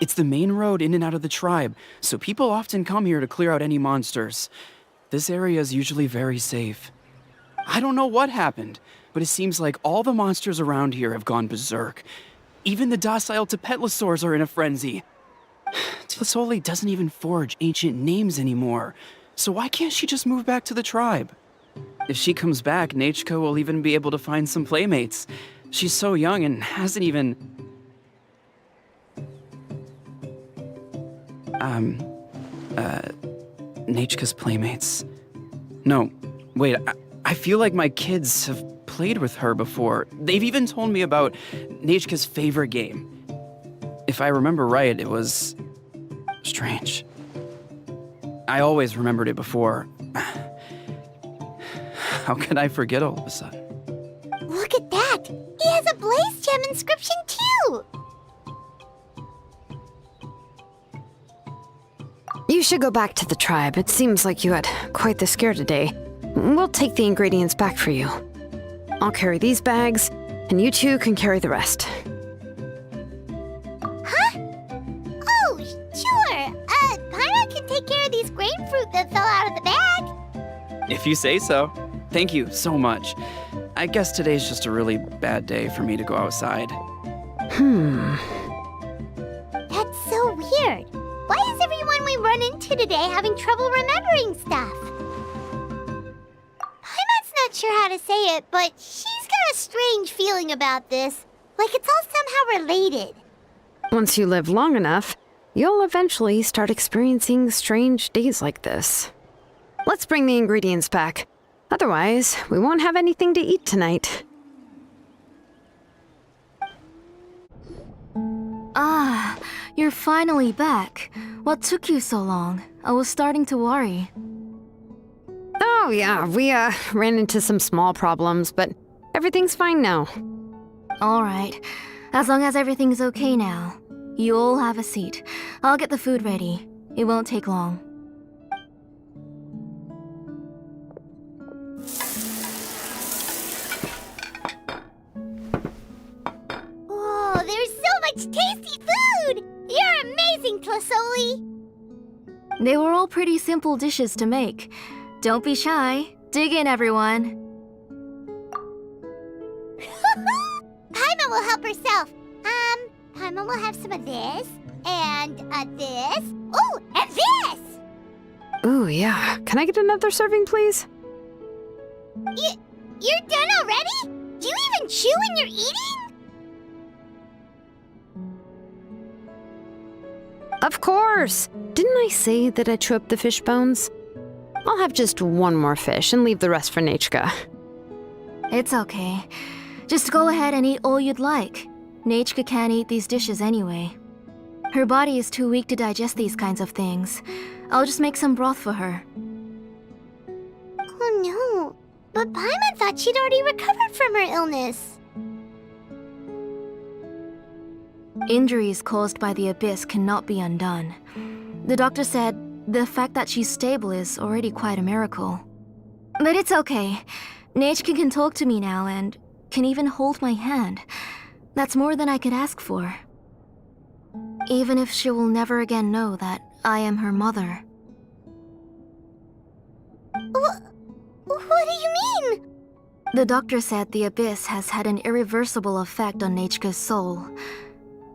[SPEAKER 8] It's the main road in and out of the tribe, so people often come here to clear out any monsters. This area is usually very safe. I don't know what happened, but it seems like all the monsters around here have gone berserk. Even the docile Tepetlosaurs are in a frenzy. Tlasoli doesn't even forge ancient names anymore, so why can't she just move back to the tribe? If she comes back, Nachka will even be able to find some playmates. She's so young and hasn't even... Nachka's playmates. No, wait, I feel like my kids have played with her before. They've even told me about Nachka's favorite game. If I remember right, it was... strange. I always remembered it before. How could I forget all of a sudden?
[SPEAKER 1] Look at that! He has a Blaze Gem inscription too!
[SPEAKER 6] You should go back to the tribe. It seems like you had quite the scare today. We'll take the ingredients back for you. I'll carry these bags, and you two can carry the rest.
[SPEAKER 1] Huh? Oh, sure. Paimon can take care of these grapefruit that fell out of the bag.
[SPEAKER 8] If you say so. Thank you so much. I guess today's just a really bad day for me to go outside.
[SPEAKER 1] That's so weird. Why is everyone we run into today having trouble remembering stuff? Paimon's not sure how to say it, but she's got a strange feeling about this. Like it's all somehow related.
[SPEAKER 6] Once you live long enough, you'll eventually start experiencing strange days like this. Let's bring the ingredients back. Otherwise, we won't have anything to eat tonight.
[SPEAKER 7] Ah, you're finally back. What took you so long? I was starting to worry.
[SPEAKER 6] Oh yeah, we ran into some small problems, but everything's fine now.
[SPEAKER 7] Alright, as long as everything's okay now. You all have a seat. I'll get the food ready. It won't take long.
[SPEAKER 1] Whoa, there's so much tasty food! You're amazing, Tlasoli!
[SPEAKER 7] They were all pretty simple dishes to make. Don't be shy. Dig in, everyone.
[SPEAKER 1] Paimon will help herself. Paimon will have some of this, and this. Oh, and this!
[SPEAKER 6] Ooh, yeah. Can I get another serving, please?
[SPEAKER 1] You're done already? Do you even chew when you're eating?
[SPEAKER 6] Of course! Didn't I say that I chew up the fish bones? I'll have just one more fish and leave the rest for Nachka.
[SPEAKER 7] It's okay. Just go ahead and eat all you'd like. Nachka can't eat these dishes anyway. Her body is too weak to digest these kinds of things. I'll just make some broth for her.
[SPEAKER 1] Oh no, but Paimon thought she'd already recovered from her illness.
[SPEAKER 7] Injuries caused by the abyss cannot be undone. The doctor said the fact that she's stable is already quite a miracle. But it's okay. Nachka can talk to me now and can even hold my hand. That's more than I could ask for. Even if she will never again know that I am her mother.
[SPEAKER 1] What do you mean?
[SPEAKER 7] The doctor said the abyss has had an irreversible effect on Nachka's soul.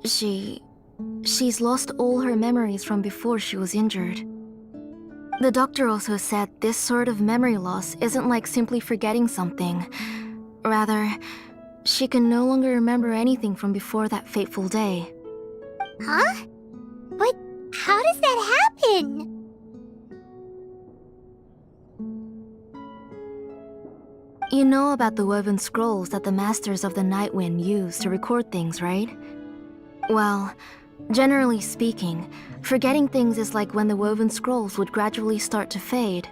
[SPEAKER 7] She's lost all her memories from before she was injured. The doctor also said this sort of memory loss isn't like simply forgetting something. Rather, she can no longer remember anything from before that fateful day.
[SPEAKER 1] Huh? But how does that happen?
[SPEAKER 7] You know about the woven scrolls that the Masters of the Night Wind use to record things, right? Well, generally speaking, forgetting things is like when the woven scrolls would gradually start to fade.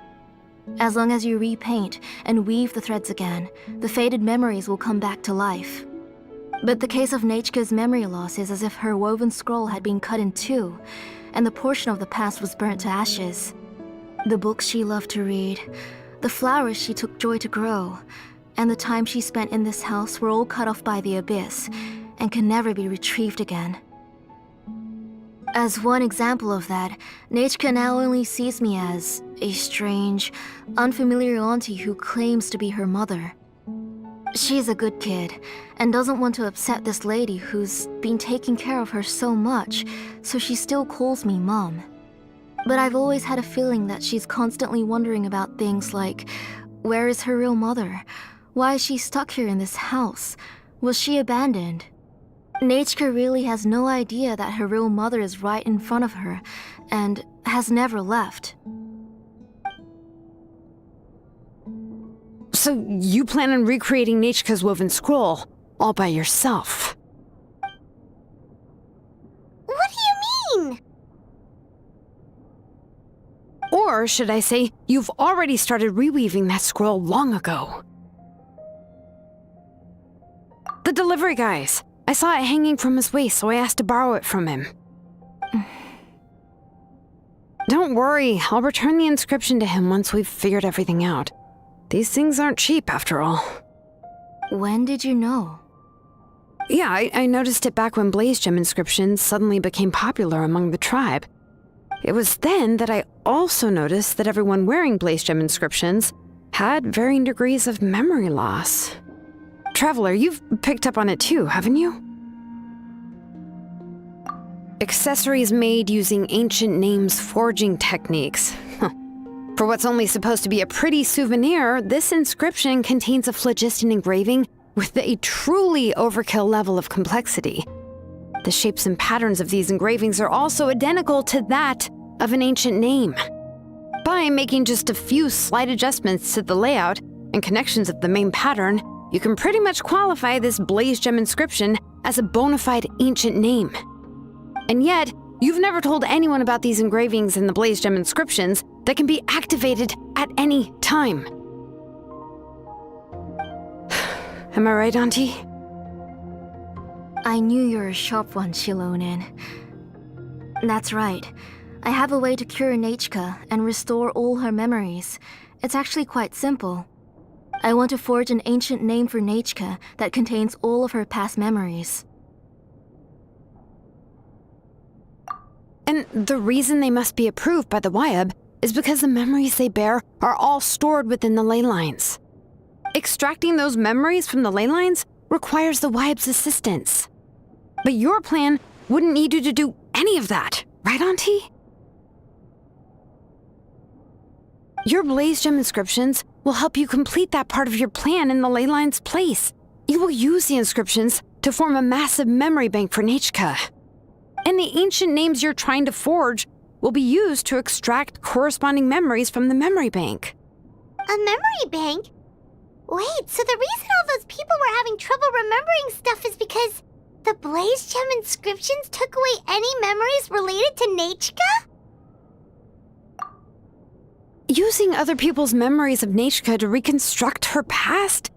[SPEAKER 7] As long as you repaint and weave the threads again, the faded memories will come back to life. But the case of Nachka's memory loss is as if her woven scroll had been cut in two, and the portion of the past was burnt to ashes. The books she loved to read, the flowers she took joy to grow, and the time she spent in this house were all cut off by the abyss, and can never be retrieved again. As one example of that, Nachka now only sees me as a strange, unfamiliar auntie who claims to be her mother. She's a good kid, and doesn't want to upset this lady who's been taking care of her so much, so she still calls me Mom. But I've always had a feeling that she's constantly wondering about things like, where is her real mother? Why is she stuck here in this house? Was she abandoned? Nechka really has no idea that her real mother is right in front of her, and has never left.
[SPEAKER 6] So you plan on recreating Nechka's woven scroll all by yourself?
[SPEAKER 1] What do you mean?
[SPEAKER 6] Or should I say, you've already started reweaving that scroll long ago? The delivery guys. I saw it hanging from his waist, so I asked to borrow it from him. Don't worry, I'll return the inscription to him once we've figured everything out. These things aren't cheap, after all.
[SPEAKER 7] When did you know?
[SPEAKER 6] Yeah, I noticed it back when blaze gem inscriptions suddenly became popular among the tribe. It was then that I also noticed that everyone wearing blaze gem inscriptions had varying degrees of memory loss. Traveler, you've picked up on it too, haven't you? Accessories made using ancient names forging techniques. For what's only supposed to be a pretty souvenir, this inscription contains a phlogiston engraving with a truly overkill level of complexity. The shapes and patterns of these engravings are also identical to that of an ancient name. By making just a few slight adjustments to the layout and connections of the main pattern, you can pretty much qualify this blaze gem inscription as a bona fide ancient name. And yet, you've never told anyone about these engravings in the blaze gem inscriptions that can be activated at any time. Am I right, Auntie?
[SPEAKER 7] I knew you're a sharp one, Shilonin. That's right. I have a way to cure Nechka and restore all her memories. It's actually quite simple. I want to forge an ancient name for Nechka that contains all of her past memories.
[SPEAKER 6] And the reason they must be approved by the Wyab is because the memories they bear are all stored within the ley lines. Extracting those memories from the ley lines requires the Wyab's assistance. But your plan wouldn't need you to do any of that, right, Auntie? Your blaze gem inscriptions will help you complete that part of your plan in the ley line's place. You will use the inscriptions to form a massive memory bank for Nechka. And the ancient names you're trying to forge will be used to extract corresponding memories from the memory bank.
[SPEAKER 1] A memory bank? Wait, so the reason all those people were having trouble remembering stuff is because the blaze gem inscriptions took away any memories related to Nechka?
[SPEAKER 6] Using other people's memories of Nechka to reconstruct her past?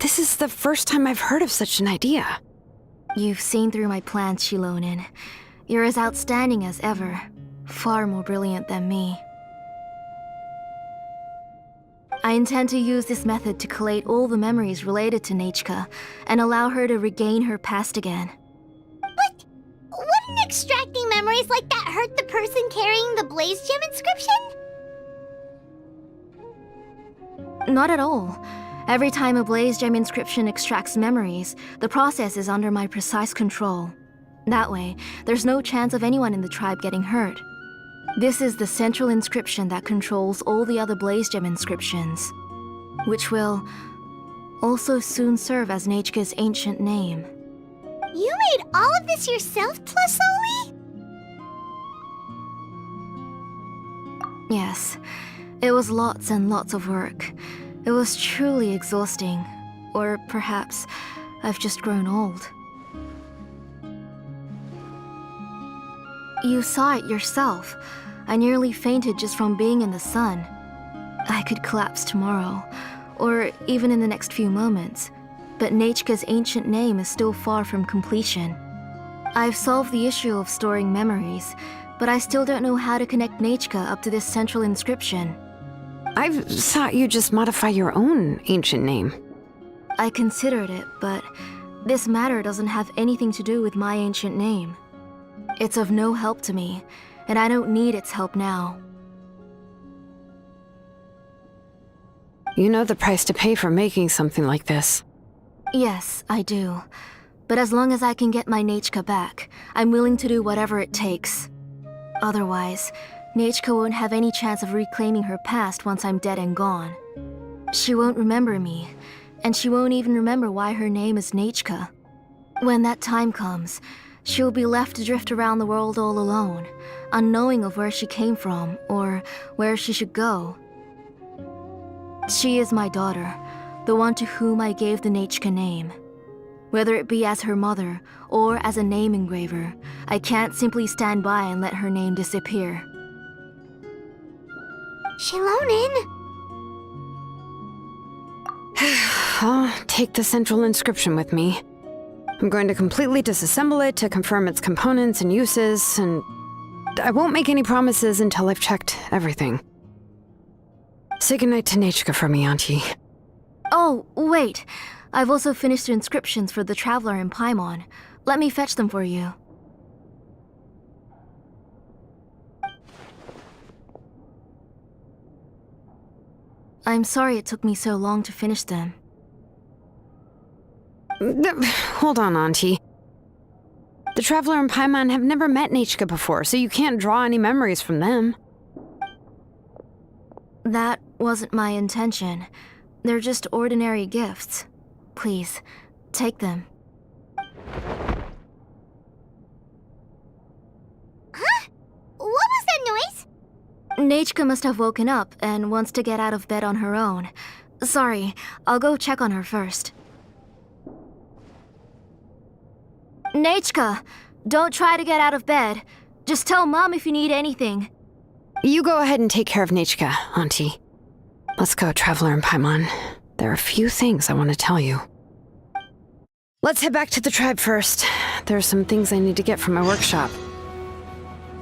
[SPEAKER 6] This is the first time I've heard of such an idea.
[SPEAKER 7] You've seen through my plans, Shilonin. You're as outstanding as ever. Far more brilliant than me. I intend to use this method to collate all the memories related to Nechka and allow her to regain her past again.
[SPEAKER 1] But wouldn't extracting memories like that hurt the person carrying the blaze gem inscription?
[SPEAKER 7] Not at all. Every time a blaze gem inscription extracts memories, the process is under my precise control. That way, there's no chance of anyone in the tribe getting hurt. This is the central inscription that controls all the other blaze gem inscriptions, which will also soon serve as Nechka's ancient name.
[SPEAKER 1] You made all of this yourself, Tlasoli?
[SPEAKER 7] Yes, it was lots and lots of work. It was truly exhausting. Or perhaps I've just grown old. You saw it yourself. I nearly fainted just from being in the sun. I could collapse tomorrow, or even in the next few moments. But Nechka's ancient name is still far from completion. I've solved the issue of storing memories, but I still don't know how to connect Nechka up to this central inscription.
[SPEAKER 6] I've thought you just modify your own ancient name.
[SPEAKER 7] I considered it, but this matter doesn't have anything to do with my ancient name. It's of no help to me, and I don't need its help now.
[SPEAKER 6] You know the price to pay for making something like this.
[SPEAKER 7] Yes, I do. But as long as I can get my Nechka back, I'm willing to do whatever it takes. Otherwise, Nechka won't have any chance of reclaiming her past once I'm dead and gone. She won't remember me, and she won't even remember why her name is Nechka. When that time comes, she'll be left to drift around the world all alone, unknowing of where she came from or where she should go. She is my daughter, the one to whom I gave the Nechka name. Whether it be as her mother or as a name engraver, I can't simply stand by and let her name disappear.
[SPEAKER 1] Shilonin!
[SPEAKER 6] I'll take the central inscription with me. I'm going to completely disassemble it to confirm its components and uses, and I won't make any promises until I've checked everything. Say goodnight to Nechka for me, Auntie.
[SPEAKER 7] Oh, wait. I've also finished the inscriptions for the Traveler in Paimon. Let me fetch them for you. I'm sorry it took me so long to finish them.
[SPEAKER 6] Hold on, Auntie. The Traveler and Paimon have never met Nechka before, so you can't draw any memories from them.
[SPEAKER 7] That wasn't my intention. They're just ordinary gifts. Please, take them.
[SPEAKER 1] Huh? What was that noise?
[SPEAKER 7] Nechka must have woken up and wants to get out of bed on her own. Sorry, I'll go check on her first. Nechka, don't try to get out of bed. Just tell Mom if you need anything.
[SPEAKER 6] You go ahead and take care of Nechka, Auntie. Let's go, Traveler and Paimon. There are a few things I want to tell you. Let's head back to the tribe first. There are some things I need to get from my workshop.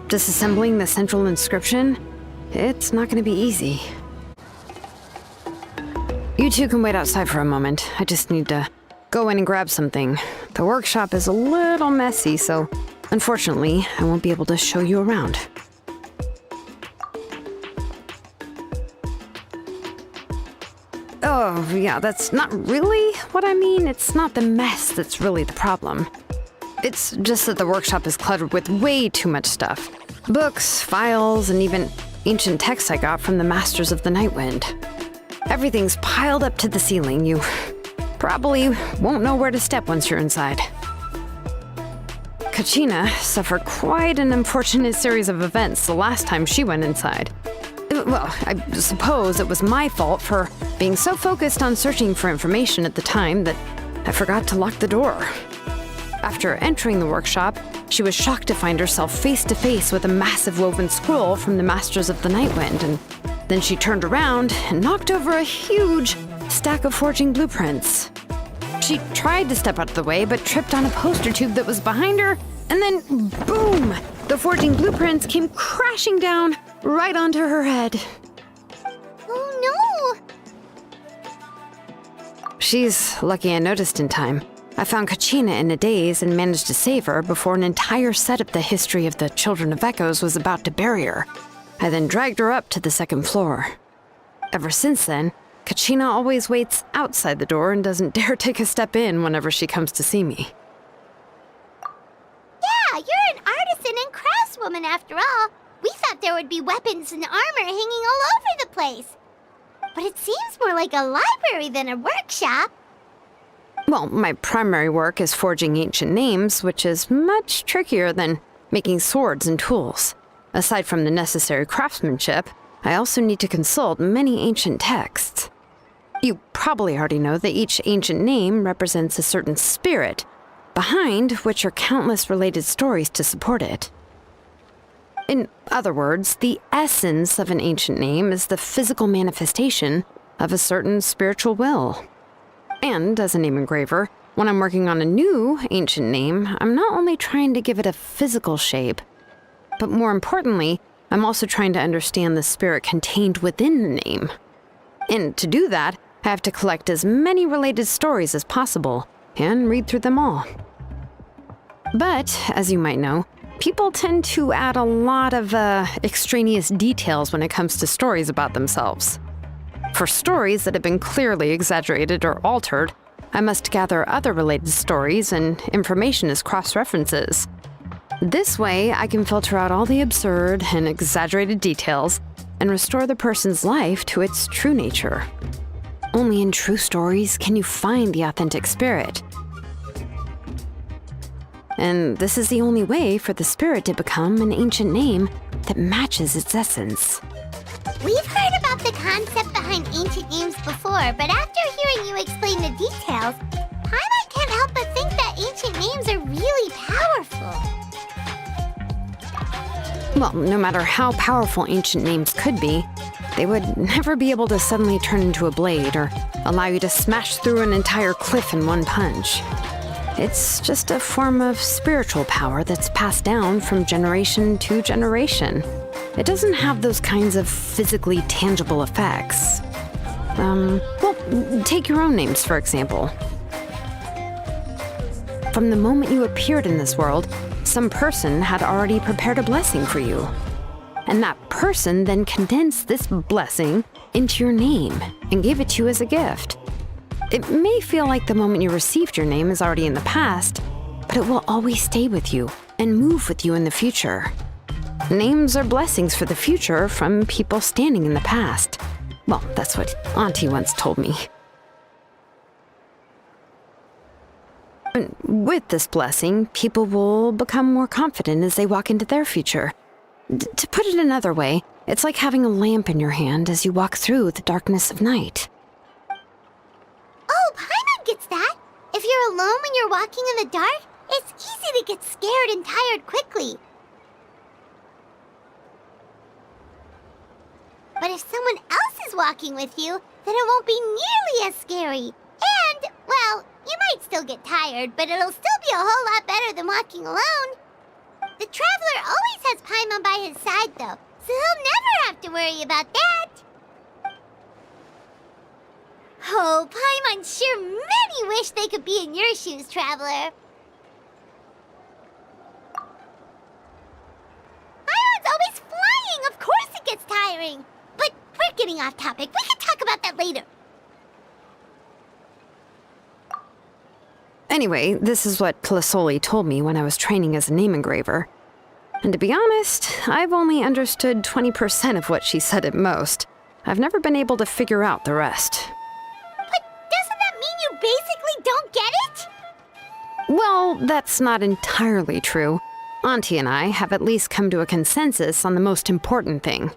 [SPEAKER 6] Disassembling the central inscription? It's not going to be easy. You two can wait outside for a moment. I just need to go in and grab something. The workshop is a little messy, so unfortunately, I won't be able to show you around. Oh, yeah, that's not really what I mean. It's not the mess that's really the problem. It's just that the workshop is cluttered with way too much stuff. Books, files, and even ancient texts I got from the Masters of the Nightwind. Everything's piled up to the ceiling. You probably won't know where to step once you're inside. Kachina suffered quite an unfortunate series of events the last time she went inside. Well, I suppose it was my fault for being so focused on searching for information at the time that I forgot to lock the door. After entering the workshop, she was shocked to find herself face to face with a massive woven scroll from the Masters of the Nightwind, and then she turned around and knocked over a huge stack of forging blueprints. She tried to step out of the way, but tripped on a poster tube that was behind her, and then boom! The forging blueprints came crashing down right onto her head.
[SPEAKER 1] Oh no!
[SPEAKER 6] She's lucky I noticed in time. I found Kachina in a daze and managed to save her before an entire set of the history of the Children of Echoes was about to bury her. I then dragged her up to the second floor. Ever since then, Kachina always waits outside the door and doesn't dare take a step in whenever she comes to see me.
[SPEAKER 1] Yeah, you're an artisan and craftswoman after all. We thought there would be weapons and armor hanging all over the place. But it seems more like a library than a workshop.
[SPEAKER 6] Well, my primary work is forging ancient names, which is much trickier than making swords and tools. Aside from the necessary craftsmanship, I also need to consult many ancient texts. You probably already know that each ancient name represents a certain spirit, behind which are countless related stories to support it. In other words, the essence of an ancient name is the physical manifestation of a certain spiritual will. And as a name engraver, when I'm working on a new ancient name, I'm not only trying to give it a physical shape, but more importantly, I'm also trying to understand the spirit contained within the name. And to do that, I have to collect as many related stories as possible and read through them all. But, as you might know, people tend to add a lot of extraneous details when it comes to stories about themselves. For stories that have been clearly exaggerated or altered, I must gather other related stories and information as cross-references. This way, I can filter out all the absurd and exaggerated details and restore the person's life to its true nature. Only in true stories can you find the authentic spirit. And this is the only way for the spirit to become an ancient name that matches its essence.
[SPEAKER 1] We've heard about the concept behind ancient names before, but after hearing you explain the details, Paimon can't help but think that ancient names are really powerful.
[SPEAKER 6] Well, no matter how powerful ancient names could be, they would never be able to suddenly turn into a blade or allow you to smash through an entire cliff in one punch. It's just a form of spiritual power that's passed down from generation to generation. It doesn't have those kinds of physically tangible effects. Well, take your own names, for example. From the moment you appeared in this world, some person had already prepared a blessing for you. And that person then condensed this blessing into your name and gave it to you as a gift. It may feel like the moment you received your name is already in the past, but it will always stay with you and move with you in the future. Names are blessings for the future from people standing in the past. Well, that's what Auntie once told me. And with this blessing, people will become more confident as they walk into their future. To put it another way, it's like having a lamp in your hand as you walk through the darkness of night.
[SPEAKER 1] Oh, Paimon gets that. If you're alone when you're walking in the dark, it's easy to get scared and tired quickly. But if someone else is walking with you, then it won't be nearly as scary. And, well, you might still get tired, but it'll still be a whole lot better than walking alone. The Traveler always has Paimon by his side, though, so he'll never have to worry about that. Oh, Paimon sure many wish they could be in your shoes, Traveler. Paimon's always flying. Of course it gets tiring. But we're getting off topic. We can talk about that later.
[SPEAKER 6] Anyway, this is what Plisoli told me when I was training as a name engraver. And to be honest, I've only understood 20% of what she said at most. I've never been able to figure out the rest.
[SPEAKER 1] But doesn't that mean you basically don't get it?
[SPEAKER 6] Well, that's not entirely true. Auntie and I have at least come to a consensus on the most important thing.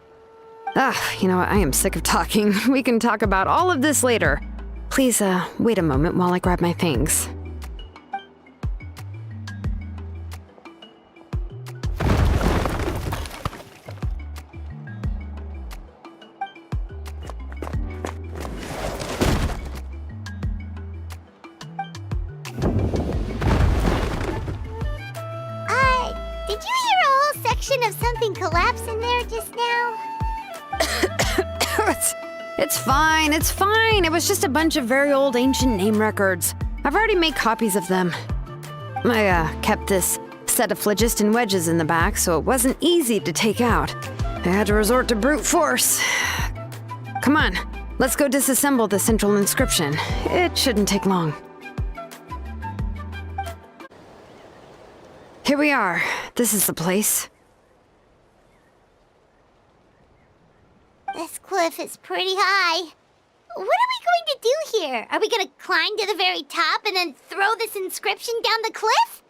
[SPEAKER 6] You know what? I am sick of talking. We can talk about all of this later. Please, wait a moment while I grab my things.
[SPEAKER 1] Did you hear a whole section of something collapse in there just now?
[SPEAKER 6] It's fine, it's fine. It was just a bunch of very old ancient name records. I've already made copies of them. I kept this set of phlogiston wedges in the back, so it wasn't easy to take out. I had to resort to brute force. Come on, let's go disassemble the central inscription. It shouldn't take long. Here we are. This is the place.
[SPEAKER 1] This cliff is pretty high. What are we going to do here? Are we going to climb to the very top and then throw this inscription down the cliff?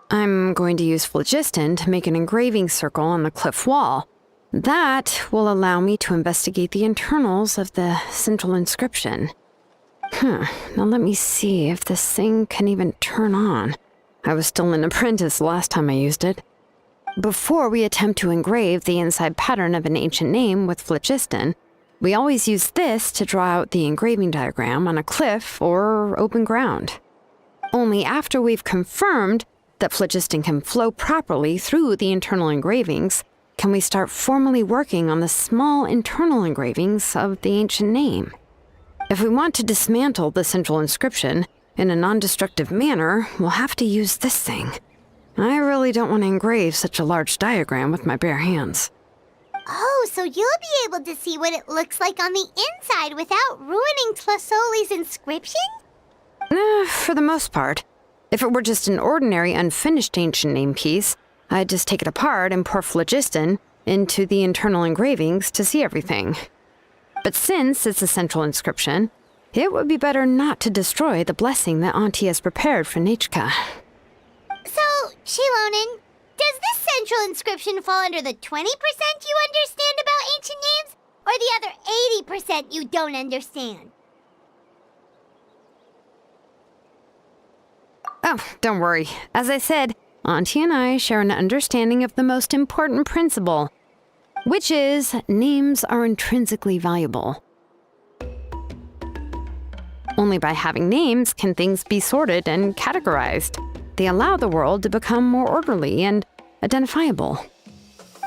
[SPEAKER 6] I'm going to use phlogiston to make an engraving circle on the cliff wall. That will allow me to investigate the internals of the central inscription. Now let me see if this thing can even turn on. I was still an apprentice last time I used it. Before we attempt to engrave the inside pattern of an ancient name with phlogiston, we always use this to draw out the engraving diagram on a cliff or open ground. Only after we've confirmed that phlogiston can flow properly through the internal engravings can we start formally working on the small internal engravings of the ancient name. If we want to dismantle the central inscription in a non-destructive manner, we'll have to use this thing. I really don't want to engrave such a large diagram with my bare hands.
[SPEAKER 1] Oh, so you'll be able to see what it looks like on the inside without ruining Tlasoli's inscription?
[SPEAKER 6] For the most part. If it were just an ordinary unfinished ancient name piece, I'd just take it apart and pour phlogiston into the internal engravings to see everything. But since it's a central inscription, it would be better not to destroy the blessing that Auntie has prepared for Nechka.
[SPEAKER 1] So, Shilonen, does this central inscription fall under the 20% you understand about ancient names, or the other 80% you don't understand?
[SPEAKER 6] Oh, don't worry. As I said, Auntie and I share an understanding of the most important principle, which is names are intrinsically valuable. Only by having names can things be sorted and categorized. They allow the world to become more orderly and identifiable.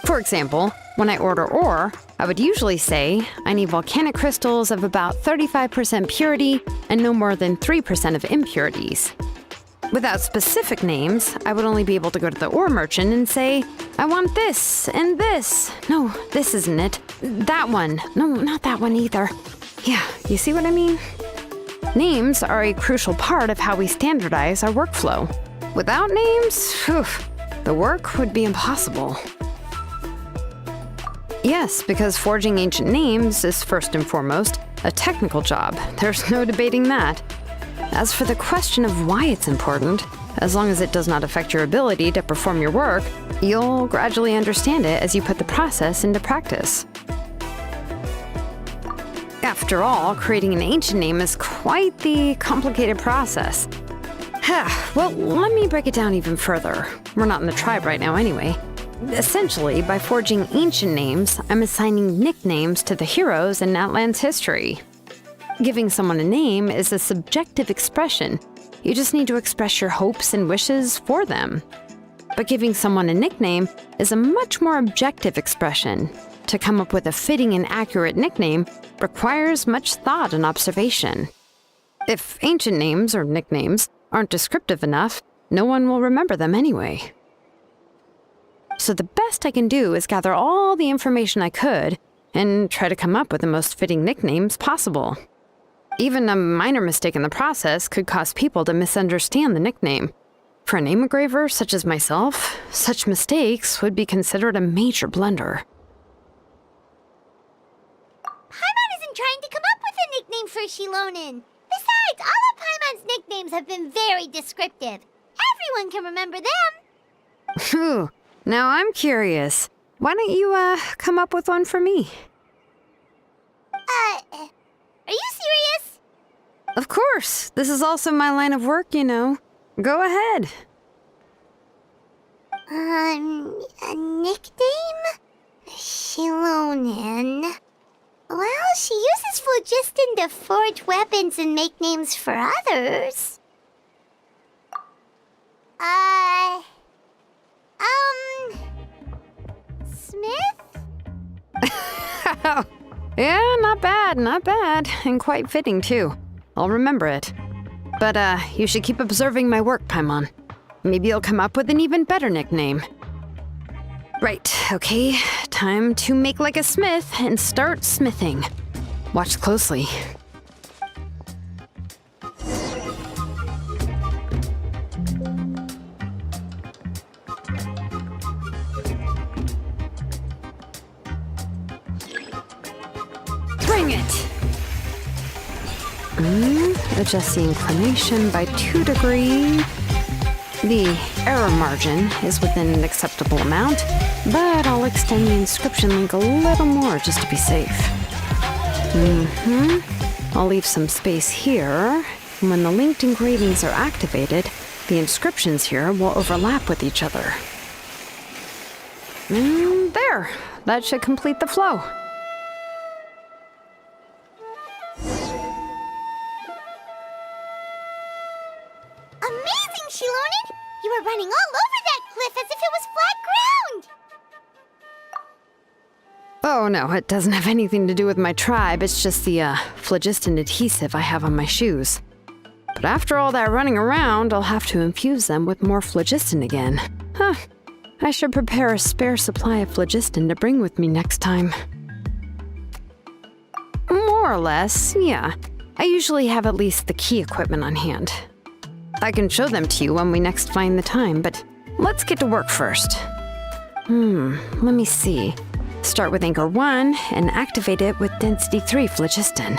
[SPEAKER 6] For example, when I order ore, I would usually say I need volcanic crystals of about 35% purity and no more than 3% of impurities. Without specific names, I would only be able to go to the ore merchant and say, I want this and this. No, this isn't it. That one. No, not that one either. Yeah, you see what I mean? Names are a crucial part of how we standardize our workflow. Without names, the work would be impossible. Yes, because forging ancient names is first and foremost a technical job. There's no debating that. As for the question of why it's important, as long as it does not affect your ability to perform your work, you'll gradually understand it as you put the process into practice. After all, creating an ancient name is quite the complicated process. Well, let me break it down even further. We're not in the tribe right now anyway. Essentially, by forging ancient names, I'm assigning nicknames to the heroes in Natlan's history. Giving someone a name is a subjective expression. You just need to express your hopes and wishes for them. But giving someone a nickname is a much more objective expression. To come up with a fitting and accurate nickname requires much thought and observation. If ancient names or nicknames aren't descriptive enough, no one will remember them anyway. So the best I can do is gather all the information I could and try to come up with the most fitting nicknames possible. Even a minor mistake in the process could cause people to misunderstand the nickname. For a name engraver such as myself, such mistakes would be considered a major blunder.
[SPEAKER 1] Paimon isn't trying to come up with a nickname for Shilonen. Besides, all of Paimon's nicknames have been very descriptive. Everyone can remember them.
[SPEAKER 6] Phew, now I'm curious. Why don't you, come up with one for me?
[SPEAKER 1] Are you serious?
[SPEAKER 6] Of course. This is also my line of work, you know. Go ahead.
[SPEAKER 1] A nickname? Shilonen. Well, she uses phlogiston to forge weapons and make names for others. Smith?
[SPEAKER 6] Yeah, not bad, and quite fitting too. I'll remember it. But, you should keep observing my work, Paimon. Maybe you'll come up with an even better nickname. Right, okay, time to make like a smith and start smithing. Watch closely. Bring it! Adjust the inclination by 2 degrees. The error margin is within an acceptable amount, but I'll extend the inscription link a little more just to be safe. I'll leave some space here. And when the linked engravings are activated, the inscriptions here will overlap with each other. There! That should complete the flow.
[SPEAKER 1] Amazing, Shilonen! You were running all over that cliff as if it was flat ground!
[SPEAKER 6] Oh no, it doesn't have anything to do with my tribe. It's just the, phlogiston adhesive I have on my shoes. But after all that running around, I'll have to infuse them with more phlogiston again. I should prepare a spare supply of phlogiston to bring with me next time. More or less, yeah. I usually have at least the key equipment on hand. I can show them to you when we next find the time, but let's get to work first. Let me see. Start with Anchor 1 and activate it with Density 3 phlogiston.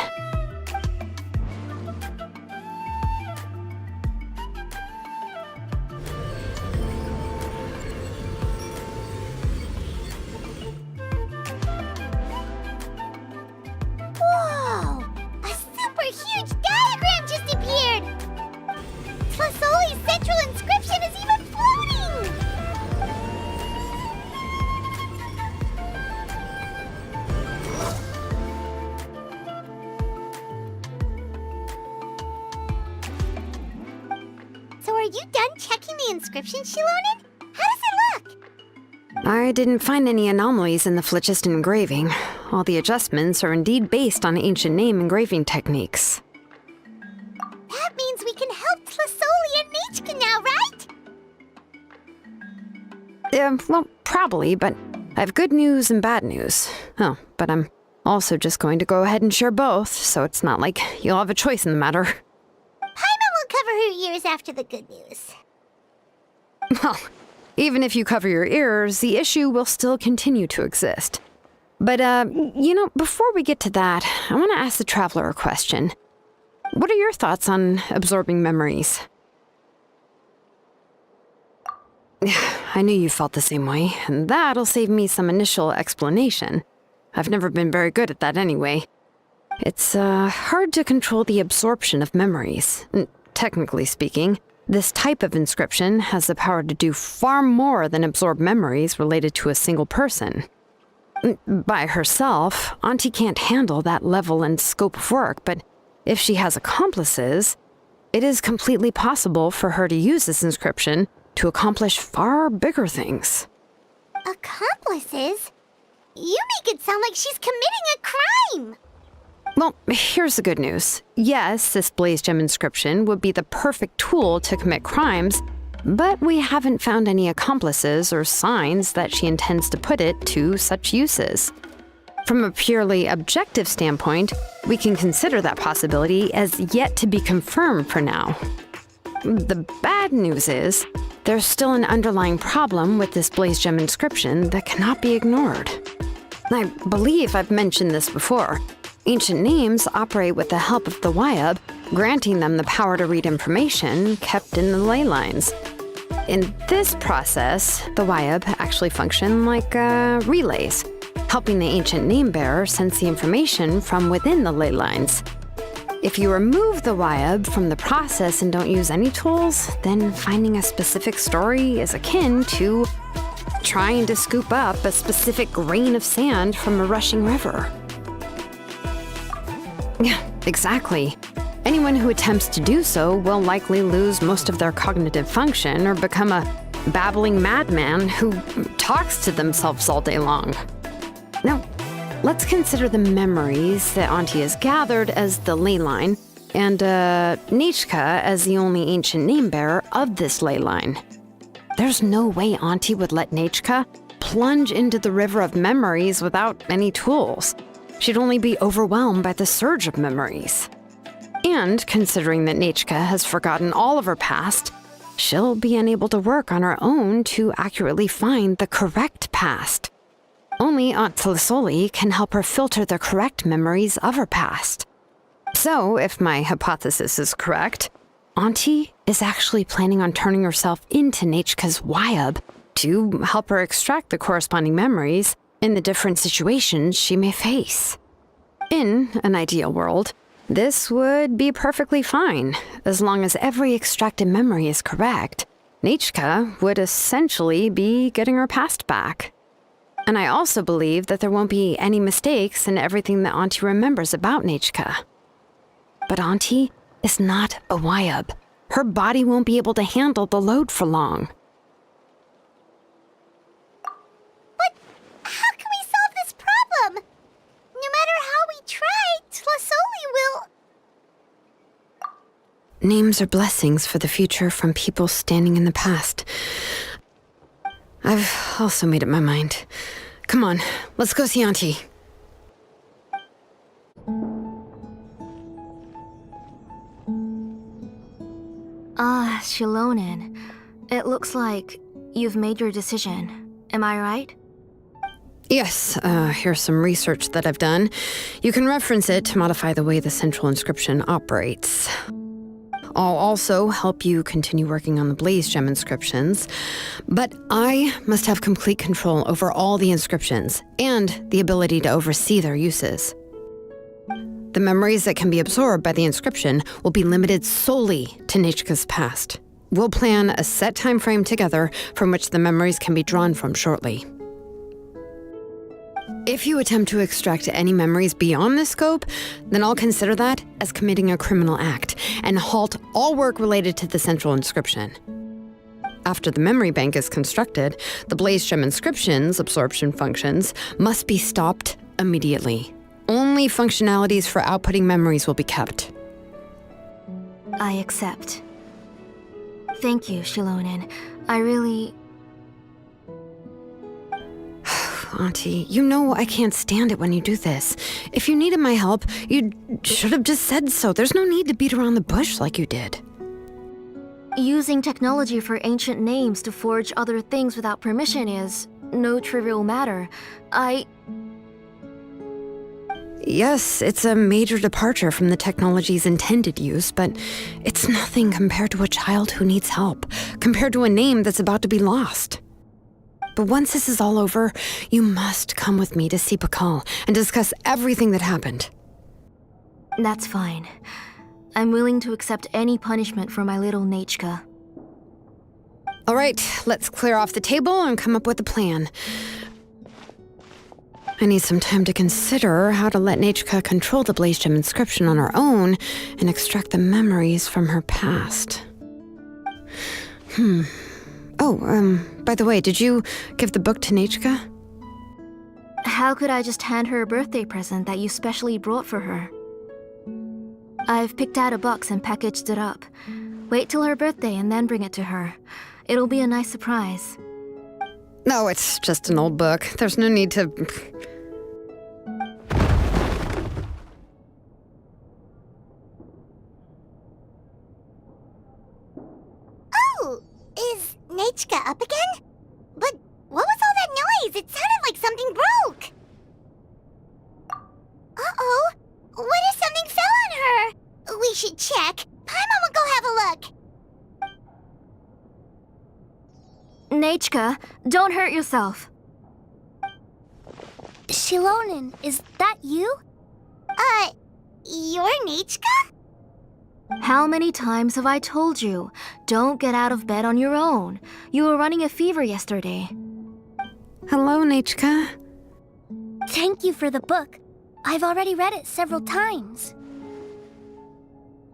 [SPEAKER 1] Whoa! A super huge diagram just appeared! Tlasoli's central inscription is even floating! So are you done checking the inscription she loaned? How does it look?
[SPEAKER 6] I didn't find any anomalies in the phlogiston engraving. All the adjustments are indeed based on ancient name engraving techniques.
[SPEAKER 1] That means we can help Tlasoli and Nichka now, right?
[SPEAKER 6] Well, probably, but I have good news and bad news. Oh, but I'm also just going to go ahead and share both, so it's not like you'll have a choice in the matter.
[SPEAKER 1] Paimon will cover her ears after the good news.
[SPEAKER 6] Well, even if you cover your ears, the issue will still continue to exist. But, before we get to that, I want to ask the Traveler a question. What are your thoughts on absorbing memories? I knew you felt the same way, and that'll save me some initial explanation. I've never been very good at that anyway. It's, hard to control the absorption of memories. Technically speaking, this type of inscription has the power to do far more than absorb memories related to a single person. By herself, Auntie can't handle that level and scope of work, but if she has accomplices, it is completely possible for her to use this inscription to accomplish far bigger things.
[SPEAKER 1] Accomplices? You make it sound like she's committing a crime!
[SPEAKER 6] Well, here's the good news. Yes, this blaze gem inscription would be the perfect tool to commit crimes, but we haven't found any accomplices or signs that she intends to put it to such uses. From a purely objective standpoint, we can consider that possibility as yet to be confirmed for now. The bad news is, there's still an underlying problem with this blaze gem inscription that cannot be ignored. I believe I've mentioned this before. Ancient names operate with the help of the Wyab, granting them the power to read information kept in the ley lines. In this process, the Wyab actually function like relays, helping the ancient name bearer sense the information from within the ley lines. If you remove the Wyab from the process and don't use any tools, then finding a specific story is akin to trying to scoop up a specific grain of sand from a rushing river. Yeah, exactly. Anyone who attempts to do so will likely lose most of their cognitive function or become a babbling madman who talks to themselves all day long. Now, let's consider the memories that Auntie has gathered as the ley line, and Nichka as the only ancient name bearer of this ley line. There's no way Auntie would let Nichka plunge into the river of memories without any tools. She'd only be overwhelmed by the surge of memories. And considering that Nichka has forgotten all of her past, she'll be unable to work on her own to accurately find the correct past. Only Aunt Tlasoli can help her filter the correct memories of her past. So, if my hypothesis is correct, Auntie is actually planning on turning herself into Nichka's Wyab to help her extract the corresponding memories in the different situations she may face. In an ideal world, this would be perfectly fine, as long as every extracted memory is correct. Nichka would essentially be getting her past back. And I also believe that there won't be any mistakes in everything that Auntie remembers about Nichka. But Auntie is not a Wyab. Her body won't be able to handle the load for long.
[SPEAKER 1] But how can we solve this problem? No matter how we try, Tlasoli will...
[SPEAKER 6] Names are blessings for the future from people standing in the past. I've also made up my mind. Come on, let's go see Auntie.
[SPEAKER 7] Ah, Shilonen. It looks like you've made your decision. Am I right?
[SPEAKER 6] Yes, here's some research that I've done. You can reference it to modify the way the central inscription operates. I'll also help you continue working on the Blaze Gem inscriptions, but I must have complete control over all the inscriptions and the ability to oversee their uses. The memories that can be absorbed by the inscription will be limited solely to Nichka's past. We'll plan a set time frame together from which the memories can be drawn from shortly. If you attempt to extract any memories beyond this scope, then I'll consider that as committing a criminal act and halt all work related to the central inscription. After the memory bank is constructed, the Blaze Gem inscription's absorption functions must be stopped immediately. Only functionalities for outputting memories will be kept.
[SPEAKER 7] I accept. Thank you, Shilonen. I really...
[SPEAKER 6] Auntie, you know I can't stand it when you do this. If you needed my help, you should have just said so. There's no need to beat around the bush like you did.
[SPEAKER 7] Using technology for ancient names to forge other things without permission is no trivial matter.
[SPEAKER 6] Yes, it's a major departure from the technology's intended use, but it's nothing compared to a child who needs help, compared to a name that's about to be lost. But once this is all over, you must come with me to see Pakal and discuss everything that happened.
[SPEAKER 7] That's fine. I'm willing to accept any punishment for my little Nechka.
[SPEAKER 6] All right, let's clear off the table and come up with a plan. I need some time to consider how to let Nechka control the Blaze Gem inscription on her own and extract the memories from her past. By the way, did you give the book to Nechka?
[SPEAKER 7] How could I just hand her a birthday present that you specially brought for her? I've picked out a box and packaged it up. Wait till her birthday and then bring it to her. It'll be a nice surprise.
[SPEAKER 6] No, it's just an old book. There's no need to...
[SPEAKER 1] Oh! Is Nechka up again? But what was all that noise? It sounded like something broke! Uh-oh! What if something fell on her? We should check. Paimon will go have a look.
[SPEAKER 7] Nechka, don't hurt yourself.
[SPEAKER 1] Shilonen, is that you? You're Nechka?
[SPEAKER 7] How many times have I told you? Don't get out of bed on your own. You were running a fever yesterday.
[SPEAKER 6] Hello, Nechka.
[SPEAKER 1] Thank you for the book. I've already read it several times.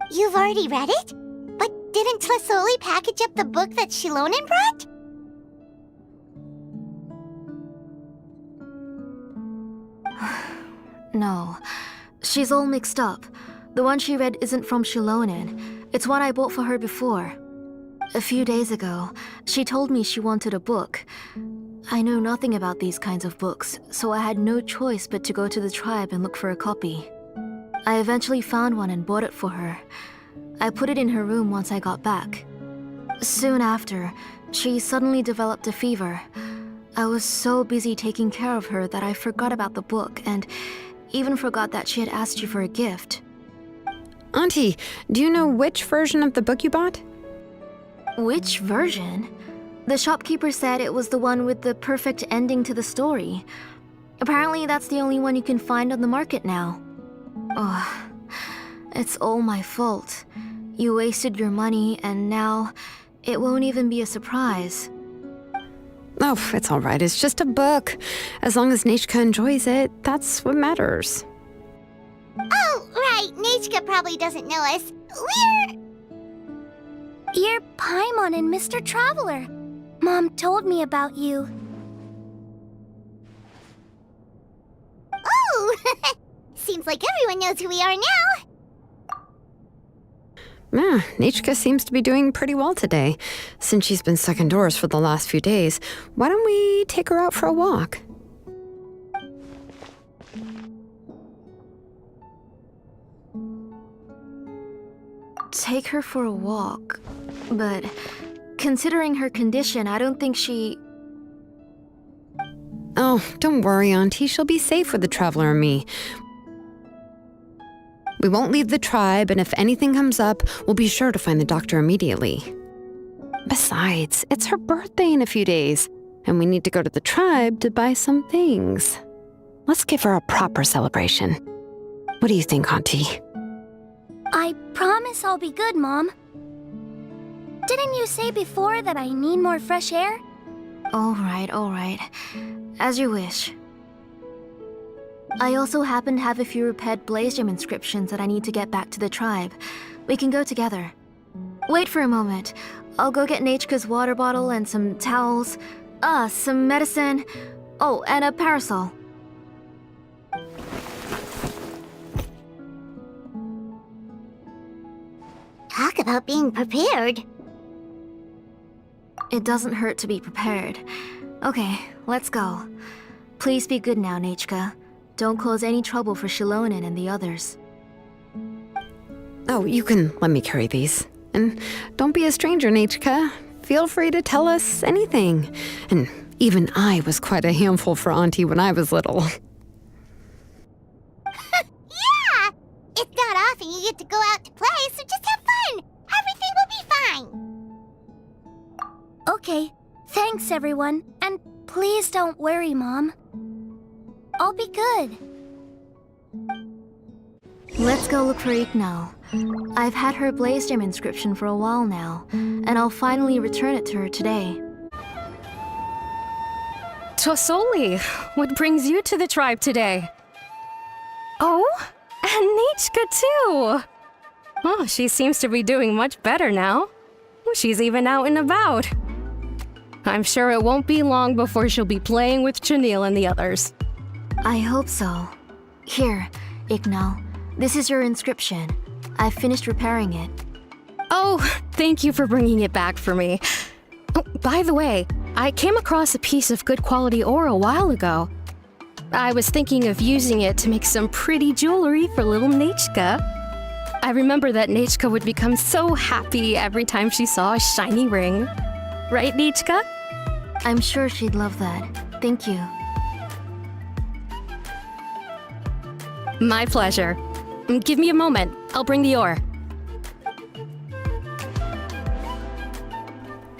[SPEAKER 1] You've already read it? But didn't Tlasoli package up the book that Shilonen brought?
[SPEAKER 7] No, she's all mixed up. The one she read isn't from Shilonen. It's one I bought for her before. A few days ago, she told me she wanted a book. I know nothing about these kinds of books, so I had no choice but to go to the tribe and look for a copy. I eventually found one and bought it for her. I put it in her room once I got back. Soon after, she suddenly developed a fever. I was so busy taking care of her that I forgot about the book and even forgot that she had asked you for a gift.
[SPEAKER 6] Auntie, do you know which version of the book you bought?
[SPEAKER 7] Which version? The shopkeeper said it was the one with the perfect ending to the story. Apparently that's the only one you can find on the market now. Oh, it's all my fault. You wasted your money and now it won't even be a surprise.
[SPEAKER 6] Oh, it's all right. It's just a book. As long as Nechka enjoys it, that's what matters.
[SPEAKER 1] Oh, right. Nechka probably doesn't know us. You're Paimon and Mr. Traveler. Mom told me about you. Oh! Seems like everyone knows who we are now.
[SPEAKER 6] Nichka seems to be doing pretty well today. Since she's been stuck indoors for the last few days, why don't we take her out for a walk?
[SPEAKER 7] Take her for a walk. But considering her condition, I don't think she...
[SPEAKER 6] Oh, don't worry, Auntie. She'll be safe with the Traveler and me. We won't leave the tribe, and if anything comes up, we'll be sure to find the doctor immediately. Besides, it's her birthday in a few days, and we need to go to the tribe to buy some things. Let's give her a proper celebration. What do you think, Auntie?
[SPEAKER 1] I promise I'll be good, Mom. Didn't you say before that I need more fresh air?
[SPEAKER 7] All right. As you wish. I also happen to have a few repaired Blaze Gem inscriptions that I need to get back to the tribe. We can go together. Wait for a moment. I'll go get Nachka's water bottle and some towels. Some medicine. Oh, and a parasol.
[SPEAKER 1] Talk about being prepared.
[SPEAKER 7] It doesn't hurt to be prepared. Okay, let's go. Please be good now, Nachka. Don't cause any trouble for Shilonen and the others.
[SPEAKER 6] Oh, you can let me carry these. And don't be a stranger, Nachka. Feel free to tell us anything. And even I was quite a handful for Auntie when I was little.
[SPEAKER 1] Yeah! It's not often you get to go out to play, so just have fun! Everything will be fine! Okay, thanks everyone. And please don't worry, Mom. I'll be good.
[SPEAKER 7] Let's go look for Ignal. I've had her Blaze Gem inscription for a while now, and I'll finally return it to her today.
[SPEAKER 4] Tosoli, what brings you to the tribe today? Oh, and Nichka too! Oh, she seems to be doing much better now. She's even out and about. I'm sure it won't be long before she'll be playing with Chanil and the others.
[SPEAKER 7] I hope so. Here, Ignal. This is your inscription. I've finished repairing it.
[SPEAKER 4] Oh, thank you for bringing it back for me. Oh, by the way, I came across a piece of good quality ore a while ago. I was thinking of using it to make some pretty jewelry for little Nachka. I remember that Nachka would become so happy every time she saw a shiny ring. Right, Nachka?
[SPEAKER 7] I'm sure she'd love that. Thank you.
[SPEAKER 4] My pleasure. Give me a moment. I'll bring the ore.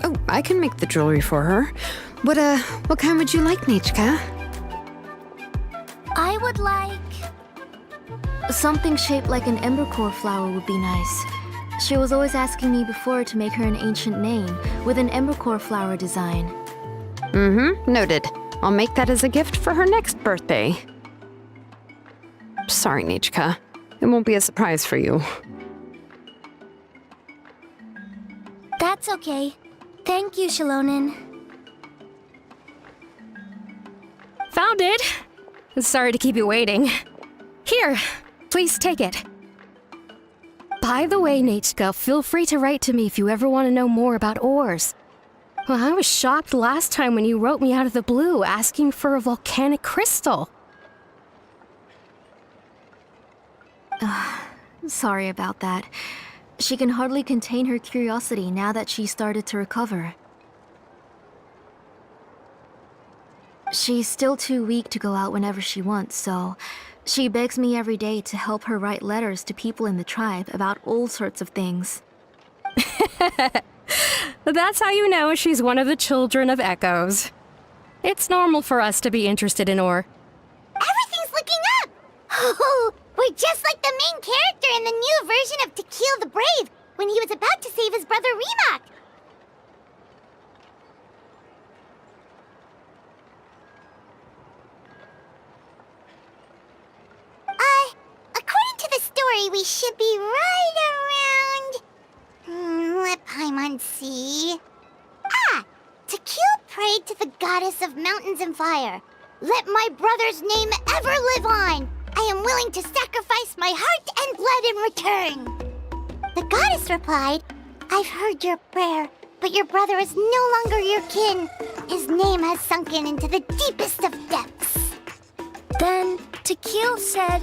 [SPEAKER 6] Oh, I can make the jewelry for her. What kind would you like, Nachka?
[SPEAKER 1] I would like...
[SPEAKER 7] Something shaped like an embercore flower would be nice. She was always asking me before to make her an ancient name with an embercore flower design.
[SPEAKER 6] Noted. I'll make that as a gift for her next birthday. Sorry, Nachka. It won't be a surprise for you.
[SPEAKER 1] That's okay. Thank you, Shilonen.
[SPEAKER 4] Found it! Sorry to keep you waiting. Here, please take it. By the way, Nachka, feel free to write to me if you ever want to know more about ores. Well, I was shocked last time when you wrote me out of the blue asking for a volcanic crystal.
[SPEAKER 7] Sorry about that. She can hardly contain her curiosity now that she's started to recover. She's still too weak to go out whenever she wants, so she begs me every day to help her write letters to people in the tribe about all sorts of things.
[SPEAKER 4] That's how you know she's one of the children of Echoes. It's normal for us to be interested in ore.
[SPEAKER 1] Everything's looking up! Oh, we're just like the main character in the new version of To Kill the Brave, when he was about to save his brother Rimac. According to the story, we should be right around... let Paimon see... To Kill prayed to the goddess of mountains and fire. Let my brother's name ever live on! I am willing to sacrifice my heart and blood in return! The goddess replied, "I've heard your prayer, but your brother is no longer your kin. His name has sunken into the deepest of depths."
[SPEAKER 10] Then Tequil said,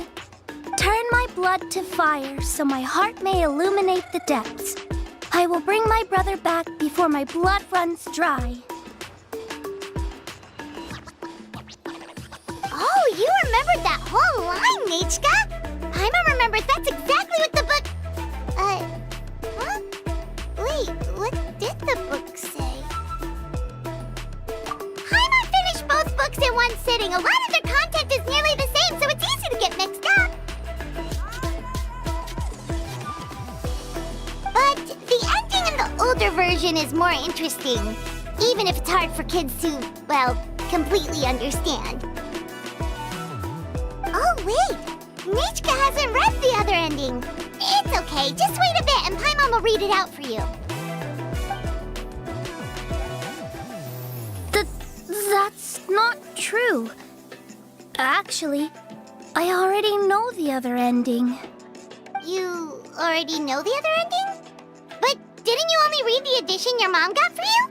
[SPEAKER 10] "Turn my blood to fire so my heart may illuminate the depths. I will bring my brother back before my blood runs dry."
[SPEAKER 1] Oh, you remembered that whole line, Nichka! Paimon remembered that's exactly what the book... Huh? Wait, what did the book say? Paimon finished both books in one sitting. A lot of their content is nearly the same, so it's easy to get mixed up. But the ending in the older version is more interesting, even if it's hard for kids to, well, completely understand. Oh, wait! Nichka hasn't read the other ending. It's okay, just wait a bit and Paimon will read it out for you.
[SPEAKER 10] That's not true. Actually, I already know the other ending.
[SPEAKER 1] You already know the other ending? But didn't you only read the edition your mom got for you?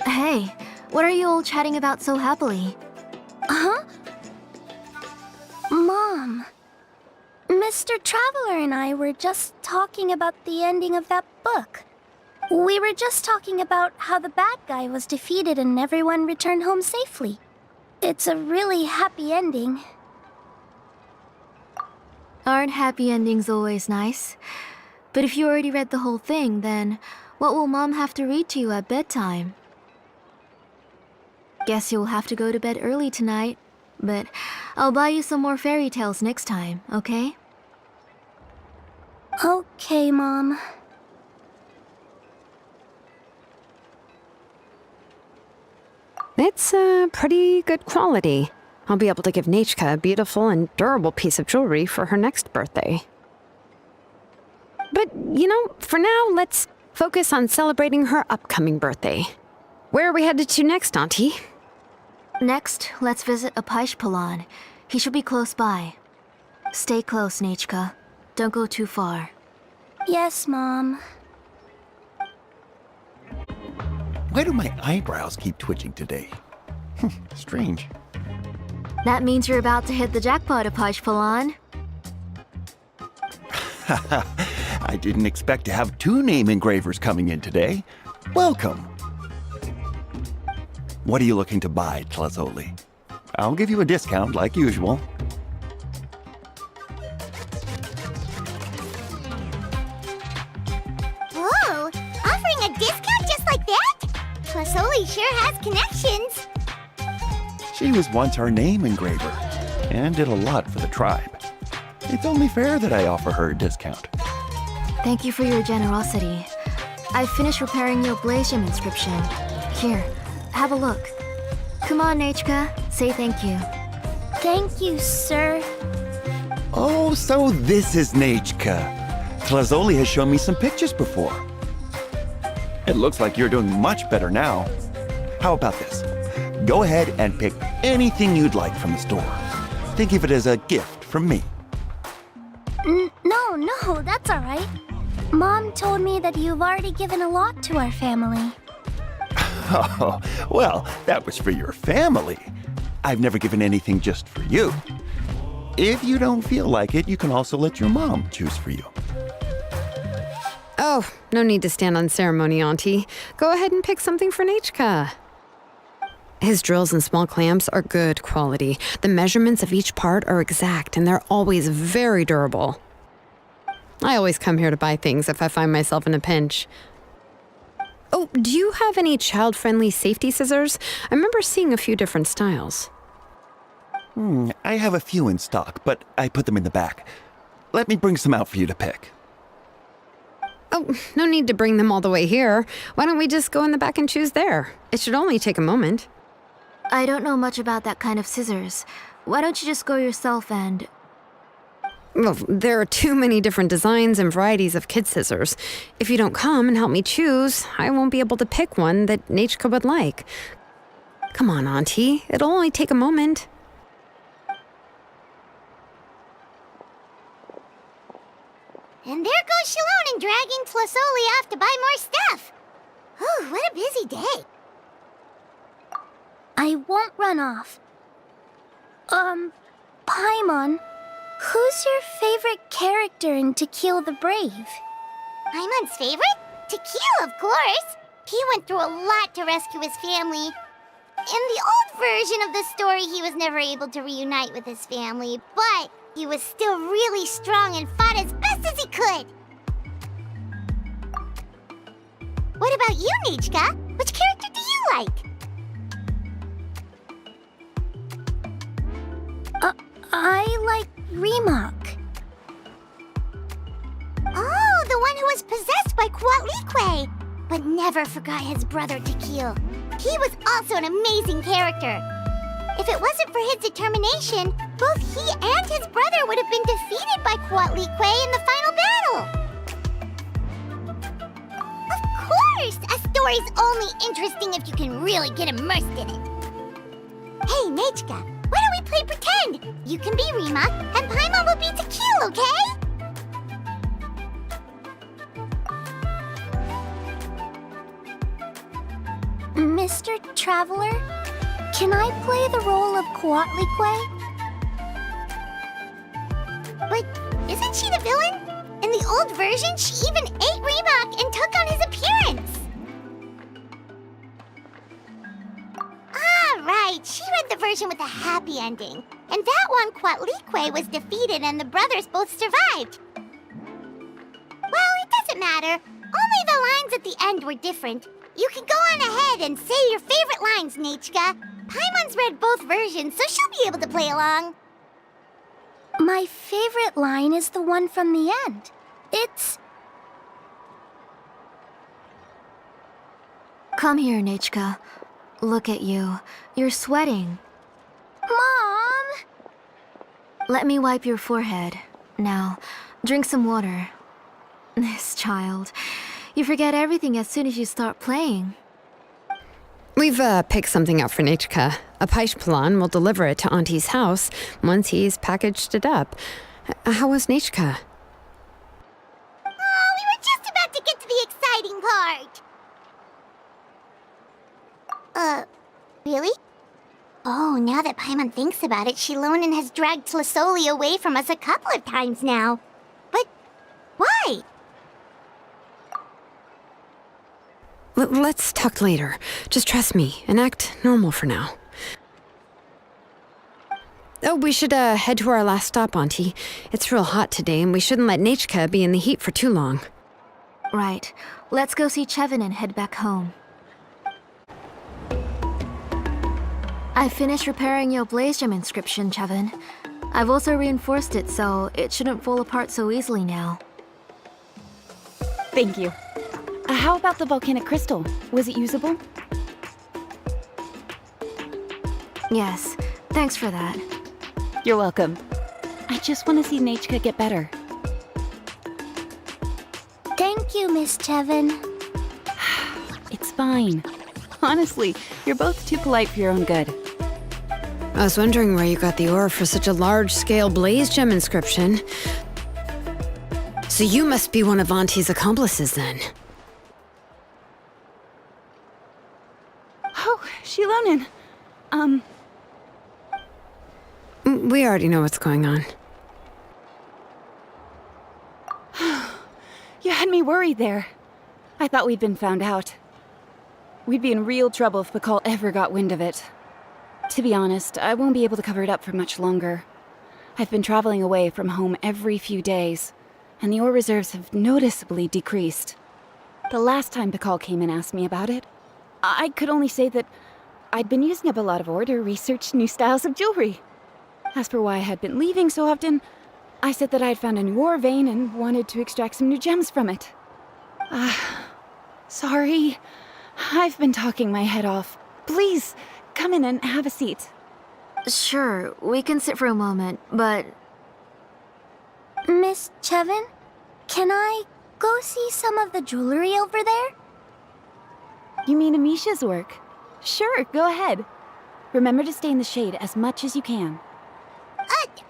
[SPEAKER 7] Hey, what are you all chatting about so happily?
[SPEAKER 10] Huh? Mom, Mr. Traveler and I were just talking about the ending of that book. We were just talking about how the bad guy was defeated and everyone returned home safely. It's a really happy ending.
[SPEAKER 7] Aren't happy endings always nice? But if you already read the whole thing, then what will Mom have to read to you at bedtime? Guess you'll have to go to bed early tonight, but I'll buy you some more fairy tales next time, okay?
[SPEAKER 10] Okay, Mom.
[SPEAKER 6] It's pretty good quality. I'll be able to give Nichka a beautiful and durable piece of jewelry for her next birthday. But, for now, let's focus on celebrating her upcoming birthday. Where are we headed to next, Auntie?
[SPEAKER 7] Next, let's visit Apaish. He should be close by. Stay close, Nichka. Don't go too far.
[SPEAKER 10] Yes, Mom.
[SPEAKER 9] Why do my eyebrows keep twitching today? Strange.
[SPEAKER 7] That means you're about to hit the jackpot, Apaish.
[SPEAKER 9] I didn't expect to have 2 name engravers coming in today. Welcome. What are you looking to buy, Tlazoli? I'll give you a discount like usual.
[SPEAKER 1] Whoa! Offering a discount just like that? Tlazoli sure has connections.
[SPEAKER 9] She was once our name engraver and did a lot for the tribe. It's only fair that I offer her a discount.
[SPEAKER 7] Thank you for your generosity. I finished repairing your blaze gem inscription. Here, have a look. Come on, Nichka, say thank you.
[SPEAKER 10] Thank you, sir.
[SPEAKER 9] Oh, so this is Nichka. Tlazoli has shown me some pictures before. It looks like you're doing much better now. How about this? Go ahead and pick anything you'd like from the store. Think of it as a gift from me.
[SPEAKER 10] No, that's all right. Mom told me that you've already given a lot to our family.
[SPEAKER 9] Oh, well, that was for your family. I've never given anything just for you. If you don't feel like it, you can also let your mom choose for you.
[SPEAKER 6] Oh, no need to stand on ceremony, Auntie. Go ahead and pick something for Nichka. His drills and small clamps are good quality. The measurements of each part are exact, and they're always very durable. I always come here to buy things if I find myself in a pinch. Oh, do you have any child-friendly safety scissors? I remember seeing a few different styles.
[SPEAKER 9] I have a few in stock, but I put them in the back. Let me bring some out for you to pick.
[SPEAKER 6] Oh, no need to bring them all the way here. Why don't we just go in the back and choose there? It should only take a moment.
[SPEAKER 7] I don't know much about that kind of scissors. Why don't you just go yourself and...
[SPEAKER 6] Well, there are too many different designs and varieties of kid scissors. If you don't come and help me choose, I won't be able to pick one that Nichka would like. Come on, Auntie. It'll only take a moment.
[SPEAKER 1] And there goes Shalone dragging Tlasoli off to buy more stuff. Oh, what a busy day.
[SPEAKER 10] I won't run off. Paimon, who's your favorite character in To Kill the Brave?
[SPEAKER 1] Paimon's favorite? To Kill, of course. He went through a lot to rescue his family. In the old version of the story, he was never able to reunite with his family, but he was still really strong and fought as best as he could. What about you, Nichka? Which character do you like?
[SPEAKER 10] I like Remak.
[SPEAKER 1] Oh, the one who was possessed by Kuatlique, but never forgot his brother Tequil. He was also an amazing character. If it wasn't for his determination, both he and his brother would have been defeated by Kuatlique in the final battle. Of course! A story's only interesting if you can really get immersed in it. Hey, Nechka, why don't we play pretend? You can be Rima, and Paimon will be Tequil, okay?
[SPEAKER 10] Mr. Traveler, can I play the role of Kuatlique?
[SPEAKER 1] But isn't she the villain? In the old version, she even ate Reebok and took on his appearance. Ah, right. She read the version with a happy ending. And that one, Kuatlique was defeated and the brothers both survived. Well, it doesn't matter. Only the lines at the end were different. You can go on ahead and say your favorite lines, Nechka. Paimon's read both versions, so she'll be able to play along.
[SPEAKER 10] My favorite line is the one from the end. It's...
[SPEAKER 7] Come here, Nechka. Look at you. You're sweating.
[SPEAKER 10] Mom!
[SPEAKER 7] Let me wipe your forehead. Now, drink some water. This child. You forget everything as soon as you start playing.
[SPEAKER 6] We've picked something out for Nechka. A Paishpalan will deliver it to Auntie's house once he's packaged it up. How was Nechka?
[SPEAKER 1] Oh, we were just about to get to the exciting part. Really? Oh, now that Paimon thinks about it, Shilonen has dragged Tlasoli away from us a couple of times now. But why?
[SPEAKER 6] Let's talk later. Just trust me and act normal for now. Oh, we should head to our last stop, Auntie. It's real hot today, and we shouldn't let Nechka be in the heat for too long.
[SPEAKER 7] Right. Let's go see Chevin and head back home. I finished repairing your Blaze Gem inscription, Chevin. I've also reinforced it, so it shouldn't fall apart so easily now.
[SPEAKER 2] Thank you. How about the volcanic crystal? Was it usable?
[SPEAKER 7] Yes. Thanks for that.
[SPEAKER 2] You're welcome. I just want to see Nechka get better.
[SPEAKER 10] Thank you, Miss Chevin.
[SPEAKER 2] It's fine. Honestly, you're both too polite for your own good.
[SPEAKER 6] I was wondering where you got the ore for such a large-scale Blaze Gem inscription. So you must be one of Auntie's accomplices, then.
[SPEAKER 2] Oh, Shilonen.
[SPEAKER 6] We already know what's going on.
[SPEAKER 2] You had me worried there. I thought we'd been found out. We'd be in real trouble if Bakal ever got wind of it. To be honest, I won't be able to cover it up for much longer. I've been traveling away from home every few days, and the ore reserves have noticeably decreased. The last time Bakal came and asked me about it, I could only say that I'd been using up a lot of ore to research new styles of jewelry. As for why I had been leaving so often, I said that I'd found a new ore vein and wanted to extract some new gems from it. Sorry. I've been talking my head off. Please, come in and have a seat.
[SPEAKER 7] Sure, we can sit for a moment, but...
[SPEAKER 10] Miss Chevin, can I go see some of the jewelry over there?
[SPEAKER 2] You mean Amisha's work? Sure, go ahead. Remember to stay in the shade as much as you can.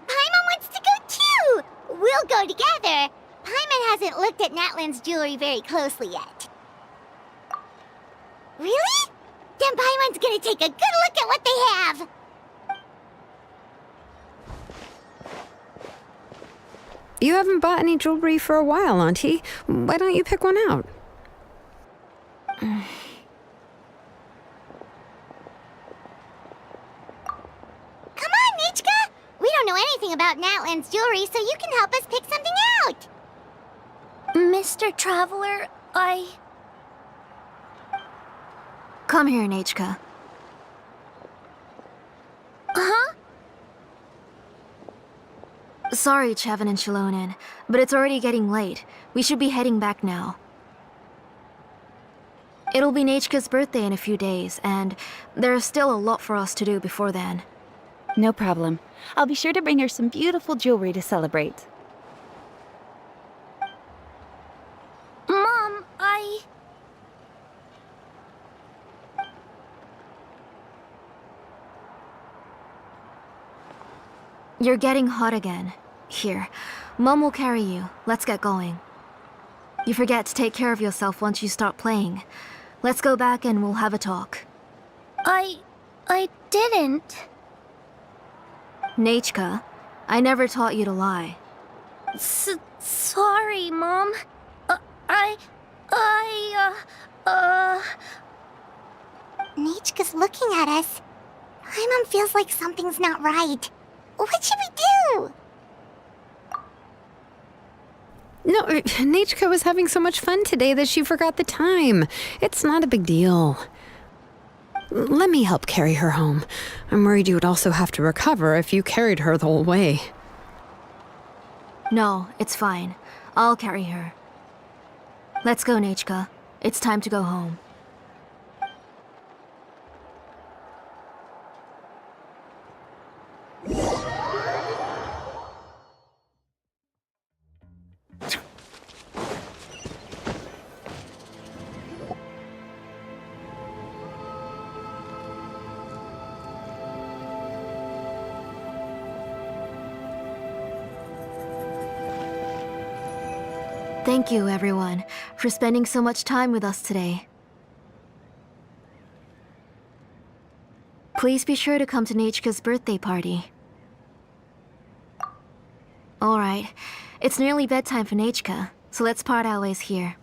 [SPEAKER 1] Paimon wants to go too! We'll go together. Paimon hasn't looked at Natlan's jewelry very closely yet. Really? Then Paimon's gonna take a good look at what they have!
[SPEAKER 6] You haven't bought any jewelry for a while, Auntie. Why don't you pick one out?
[SPEAKER 1] Come on, Nichka! We don't know anything about Natlan's jewelry, so you can help us pick something out!
[SPEAKER 10] Mr. Traveler,
[SPEAKER 7] Come here, Nichka.
[SPEAKER 10] Huh?
[SPEAKER 7] Sorry, Chevin and Shilonen, but it's already getting late. We should be heading back now. It'll be Nichka's birthday in a few days, and there's still a lot for us to do before then.
[SPEAKER 2] No problem. I'll be sure to bring her some beautiful jewelry to celebrate.
[SPEAKER 10] Mom,
[SPEAKER 7] You're getting hot again. Here, Mom will carry you. Let's get going. You forget to take care of yourself once you start playing. Let's go back and we'll have a talk.
[SPEAKER 10] I didn't.
[SPEAKER 7] Nichka, I never taught you to lie.
[SPEAKER 10] Sorry, Mom.
[SPEAKER 1] Nichka's looking at us. Paimon feels like something's not right. What should we do?
[SPEAKER 6] No, Nichka was having so much fun today that she forgot the time. It's not a big deal. Let me help carry her home. I'm worried you would also have to recover if you carried her the whole way.
[SPEAKER 7] No, it's fine. I'll carry her. Let's go, Nichka. It's time to go home. Thank you, everyone, for spending so much time with us today. Please be sure to come to Nichka's birthday party. Alright, it's nearly bedtime for Nichka, so let's part our ways here.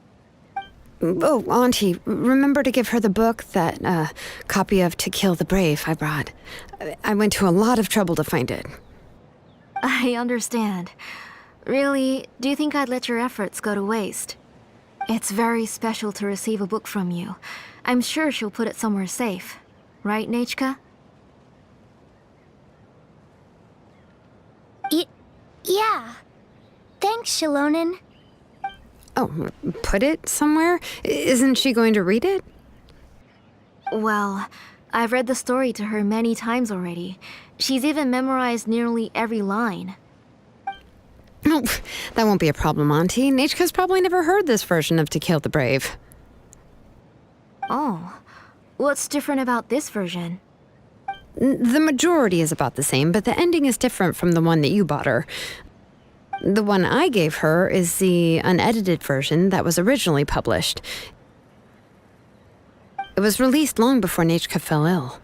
[SPEAKER 6] Oh, Auntie, remember to give her the book, that copy of To Kill the Brave I brought. I went to a lot of trouble to find it.
[SPEAKER 7] I understand. Really, do you think I'd let your efforts go to waste? It's very special to receive a book from you. I'm sure she'll put it somewhere safe. Right, Nichka?
[SPEAKER 10] Yeah. Thanks, Shilonen.
[SPEAKER 6] Oh, put it somewhere? Isn't she going to read it?
[SPEAKER 7] Well, I've read the story to her many times already. She's even memorized nearly every line.
[SPEAKER 6] Oh, that won't be a problem, Auntie. Nichka's probably never heard this version of To Kill the Brave.
[SPEAKER 7] Oh, what's different about this version?
[SPEAKER 6] The majority is about the same, but the ending is different from the one that you bought her. The one I gave her is the unedited version that was originally published. It was released long before Nichka fell ill.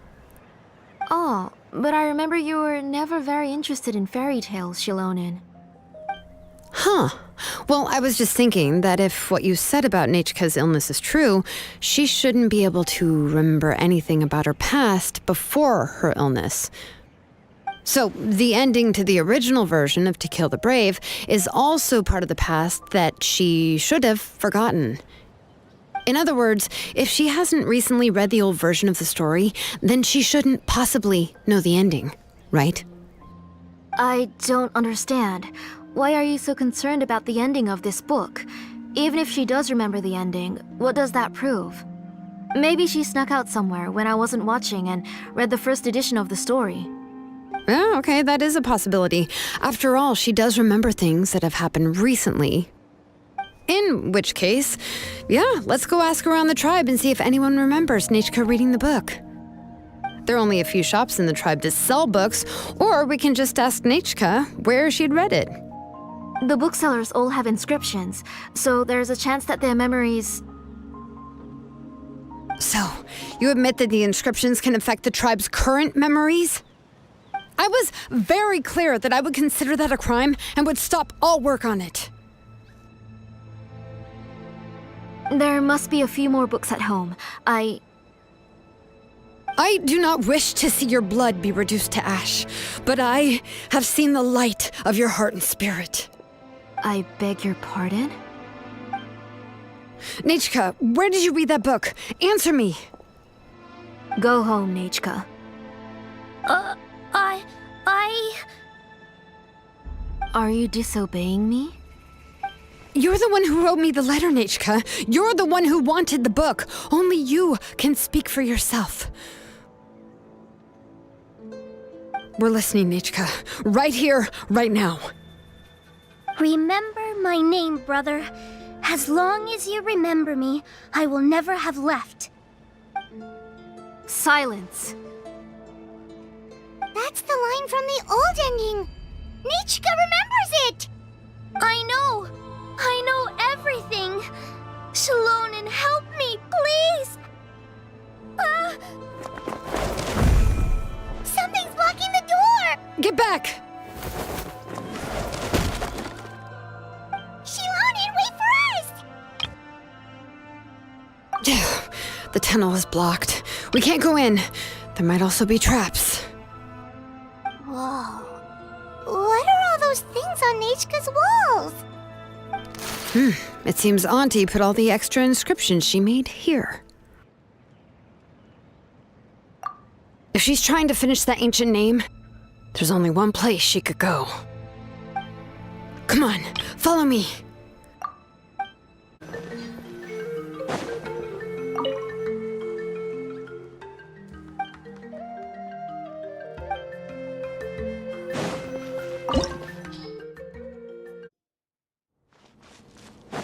[SPEAKER 7] Oh, but I remember you were never very interested in fairy tales, Shilonen.
[SPEAKER 6] Huh. Well, I was just thinking that if what you said about Nichka's illness is true, she shouldn't be able to remember anything about her past before her illness. So, the ending to the original version of To Kill the Brave is also part of the past that she should have forgotten. In other words, if she hasn't recently read the old version of the story, then she shouldn't possibly know the ending, right?
[SPEAKER 7] I don't understand. Why are you so concerned about the ending of this book? Even if she does remember the ending, what does that prove? Maybe she snuck out somewhere when I wasn't watching and read the first edition of the story.
[SPEAKER 6] Yeah, okay, that is a possibility. After all, she does remember things that have happened recently. In which case, yeah, let's go ask around the tribe and see if anyone remembers Nichka reading the book. There are only a few shops in the tribe that sell books, or we can just ask Nichka where she'd read it.
[SPEAKER 7] The booksellers all have inscriptions, so there's a chance that their memories...
[SPEAKER 6] So, you admit that the inscriptions can affect the tribe's current memories? I was very clear that I would consider that a crime and would stop all work on it.
[SPEAKER 7] There must be a few more books at home. I
[SPEAKER 6] do not wish to see your blood be reduced to ash, but I have seen the light of your heart and spirit.
[SPEAKER 7] I beg your pardon?
[SPEAKER 6] Nechka, where did you read that book? Answer me.
[SPEAKER 7] Go home, Nechka. Are you disobeying me?
[SPEAKER 6] You're the one who wrote me the letter, Nechka. You're the one who wanted the book. Only you can speak for yourself. We're listening, Nechka. Right here, right now.
[SPEAKER 10] Remember my name, brother. As long as you remember me, I will never have left.
[SPEAKER 7] Silence.
[SPEAKER 1] That's the line from the old ending. Nichika remembers it.
[SPEAKER 10] I know everything. Shalonen, help me, please.
[SPEAKER 1] Something's blocking the door.
[SPEAKER 6] Get back!
[SPEAKER 1] Shalonen, wait for us.
[SPEAKER 6] The tunnel is blocked. We can't go in. There might also be traps.
[SPEAKER 1] Whoa. What are all those things on Nichika's walls?
[SPEAKER 6] It seems Auntie put all the extra inscriptions she made here. If she's trying to finish that ancient name, there's only one place she could go. Come on, follow me.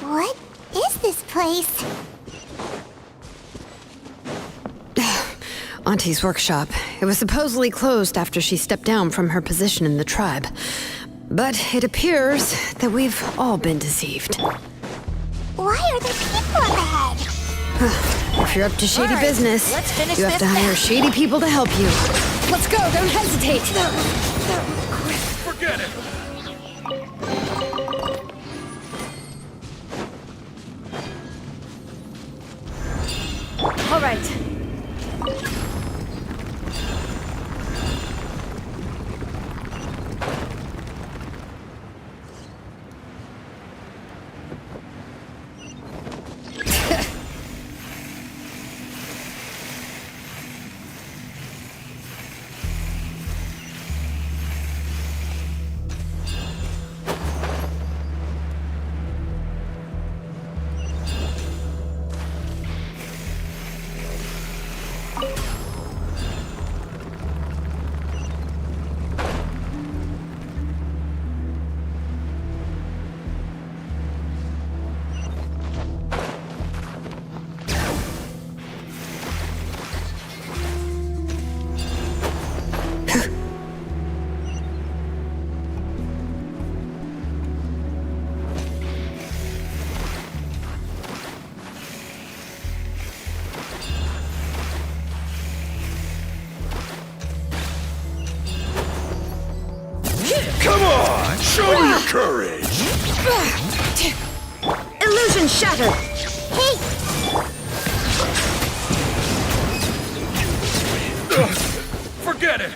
[SPEAKER 1] What is this place?
[SPEAKER 6] Auntie's workshop. It was supposedly closed after she stepped down from her position in the tribe. But it appears that we've all been deceived.
[SPEAKER 1] Why are there people up ahead?
[SPEAKER 6] If you're up to shady business,
[SPEAKER 1] let's finish
[SPEAKER 6] you have to
[SPEAKER 1] this
[SPEAKER 6] hire
[SPEAKER 1] now.
[SPEAKER 6] shady people to help you. Let's go, don't hesitate!
[SPEAKER 3] Forget it!
[SPEAKER 6] All right.
[SPEAKER 11] Come on, show me your courage.
[SPEAKER 6] Illusion shattered!
[SPEAKER 1] Hey,
[SPEAKER 3] Forget it!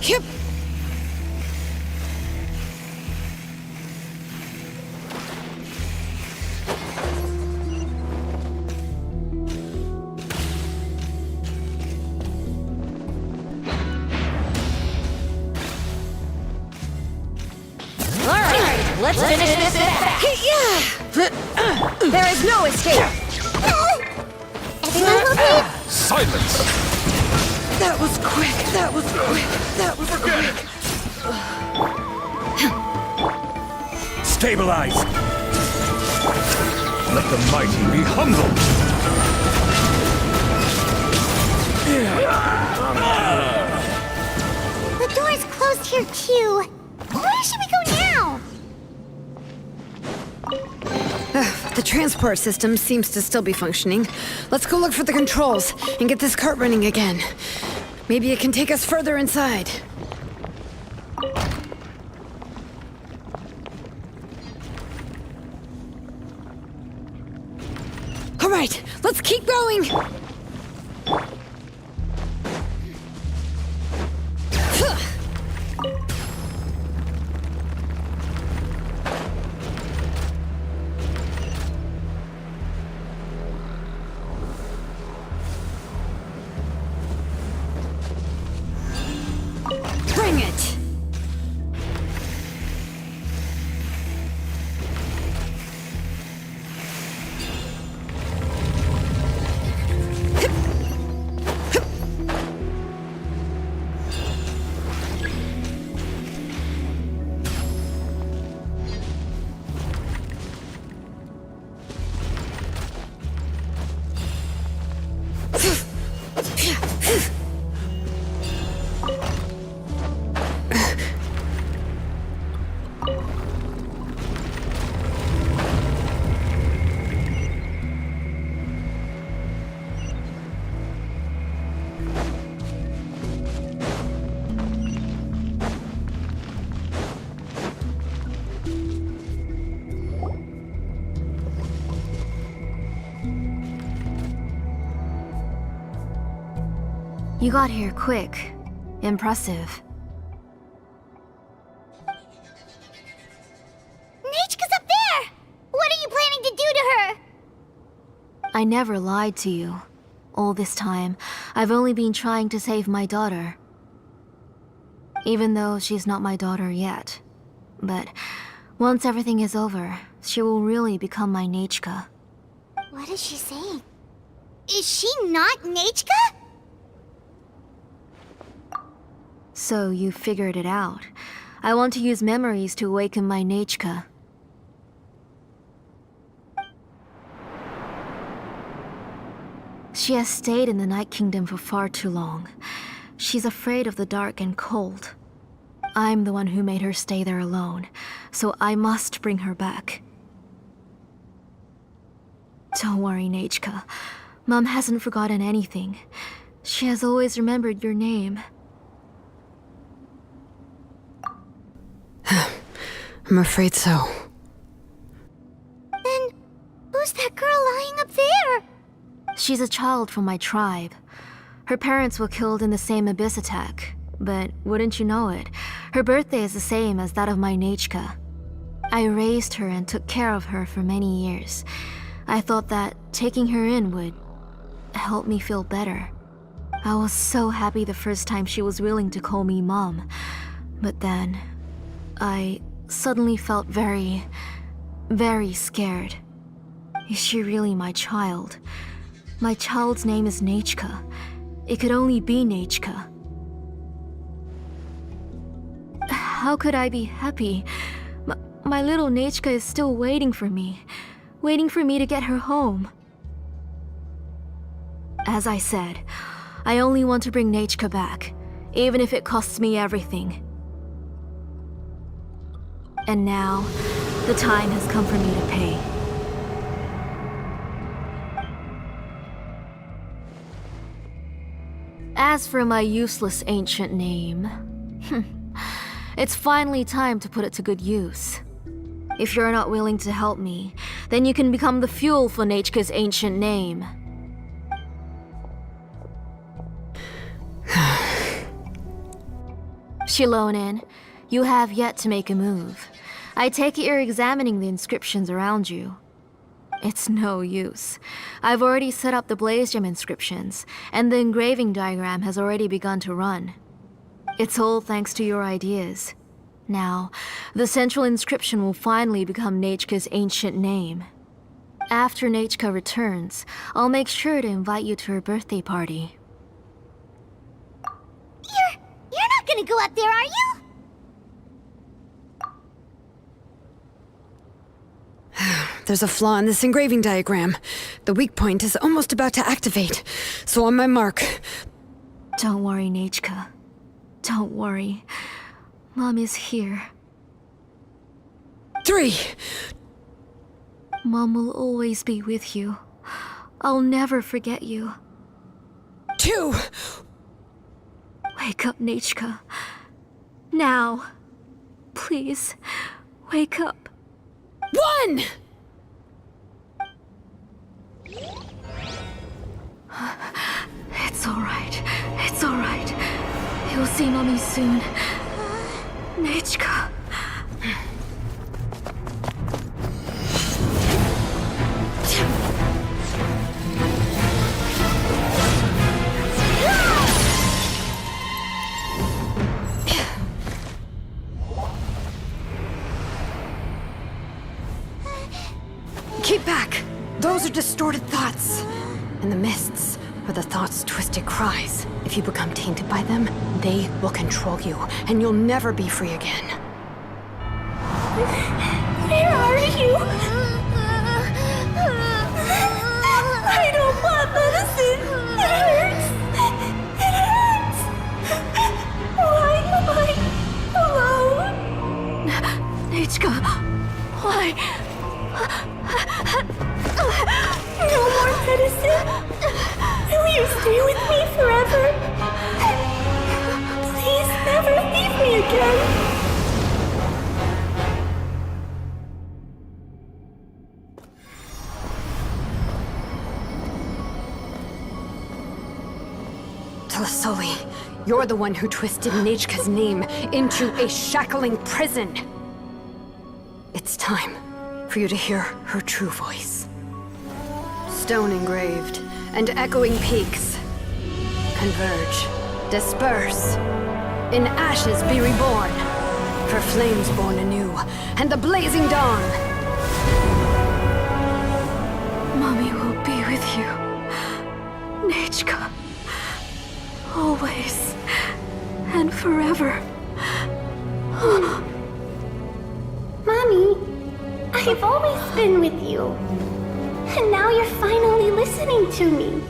[SPEAKER 6] Yep.
[SPEAKER 5] Let's finish this fast!
[SPEAKER 4] There is no escape!
[SPEAKER 1] Everyone hold it!
[SPEAKER 11] Silence!
[SPEAKER 5] That was quick! That was quick! That was quick!
[SPEAKER 11] Stabilize! Let the mighty be humbled!
[SPEAKER 1] The door's closed here too. Where should we go now?
[SPEAKER 6] The transport system seems to still be functioning. Let's go look for the controls and get this cart running again. Maybe it can take us further inside. All right, let's keep going! Bring it!
[SPEAKER 7] You got here quick. Impressive.
[SPEAKER 1] Nechka's up there! What are you planning to do to her?
[SPEAKER 7] I never lied to you. All this time, I've only been trying to save my daughter. Even though she's not my daughter yet. But once everything is over, she will really become my Nechka.
[SPEAKER 1] What is she saying? Is she not Nechka?
[SPEAKER 7] So you figured it out. I want to use memories to awaken my Nechka. She has stayed in the Night Kingdom for far too long. She's afraid of the dark and cold. I'm the one who made her stay there alone, so I must bring her back. Don't worry, Nechka. Mom hasn't forgotten anything. She has always remembered your name.
[SPEAKER 6] I'm afraid so.
[SPEAKER 1] Then, who's that girl lying up there?
[SPEAKER 7] She's a child from my tribe. Her parents were killed in the same abyss attack. But wouldn't you know it, her birthday is the same as that of my Nechka. I raised her and took care of her for many years. I thought that taking her in would help me feel better. I was so happy the first time she was willing to call me Mom. But then, I suddenly felt very, very scared. Is she really my child? My child's name is Nechka. It could only be Nechka. How could I be happy? My little Nechka is still waiting for me to get her home. As I said, I only want to bring Nechka back, even if it costs me everything. And now, the time has come for me to pay. As for my useless ancient name, it's finally time to put it to good use. If you're not willing to help me, then you can become the fuel for Nechka's ancient name. Shilonin, you have yet to make a move. I take it you're examining the inscriptions around you. It's no use. I've already set up the blaze gem inscriptions, and the engraving diagram has already begun to run. It's all thanks to your ideas. Now, the central inscription will finally become Nechka's ancient name. After Nechka returns, I'll make sure to invite you to her birthday party.
[SPEAKER 1] You're not gonna go up there, are you?
[SPEAKER 6] There's a flaw in this engraving diagram. The weak point is almost about to activate. So on my mark.
[SPEAKER 7] Don't worry, Nechka. Don't worry. Mom is here.
[SPEAKER 6] 3.
[SPEAKER 7] Mom will always be with you. I'll never forget you.
[SPEAKER 6] 2.
[SPEAKER 7] Wake up, Nechka. Now. Please, wake up.
[SPEAKER 6] 1!
[SPEAKER 7] It's alright. It's alright. You'll see Mommy soon. Nechka.
[SPEAKER 6] Keep back! Those are distorted thoughts. And the mists are the thoughts' twisted cries. If you become tainted by them, they will control you, and you'll never be free again.
[SPEAKER 1] Where are you? I don't want medicine. It hurts. It hurts. Why am I alone?
[SPEAKER 7] Nechka, why?
[SPEAKER 1] No more medicine. Will you stay with me forever? Please never leave me again.
[SPEAKER 6] Tlasoli, you're the one who twisted Nechka's name into a shackling prison. It's time for you to hear her true voice. Stone engraved and echoing peaks converge, disperse, in ashes be reborn, for flames born anew, and the blazing dawn.
[SPEAKER 7] Mommy will be with you. Nechka. Always. And forever.
[SPEAKER 1] Mommy, I've always been with you. And now you're finally listening to me.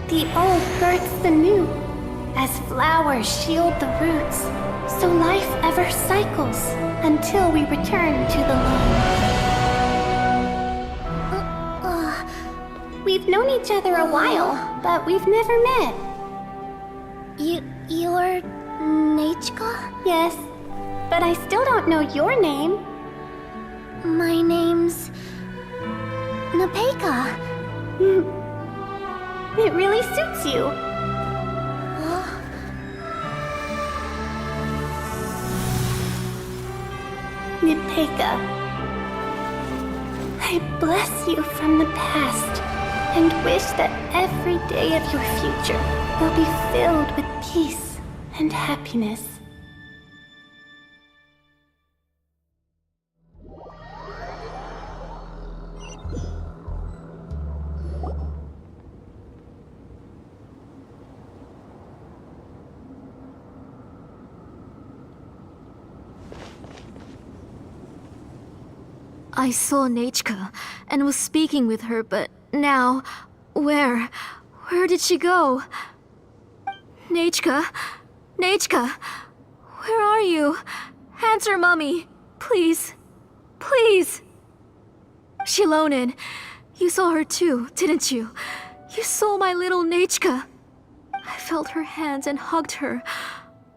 [SPEAKER 1] The old births the new, as flowers shield the roots, so life ever cycles until we return to the loam. We've known each other a while, but we've never met.
[SPEAKER 10] You're Nechka?
[SPEAKER 1] Yes, but I still don't know your name.
[SPEAKER 10] My name's Nepeka.
[SPEAKER 1] It really suits you. Nepeka, I bless you from the past and wish that every day of your future will be filled with peace and happiness.
[SPEAKER 7] I saw Nechka and was speaking with her, but now, where? Where did she go? Nechka? Nechka? Where are you? Answer, Mommy. Please. Please. Shilonen, you saw her too, didn't you? You saw my little Nechka. I felt her hands and hugged her.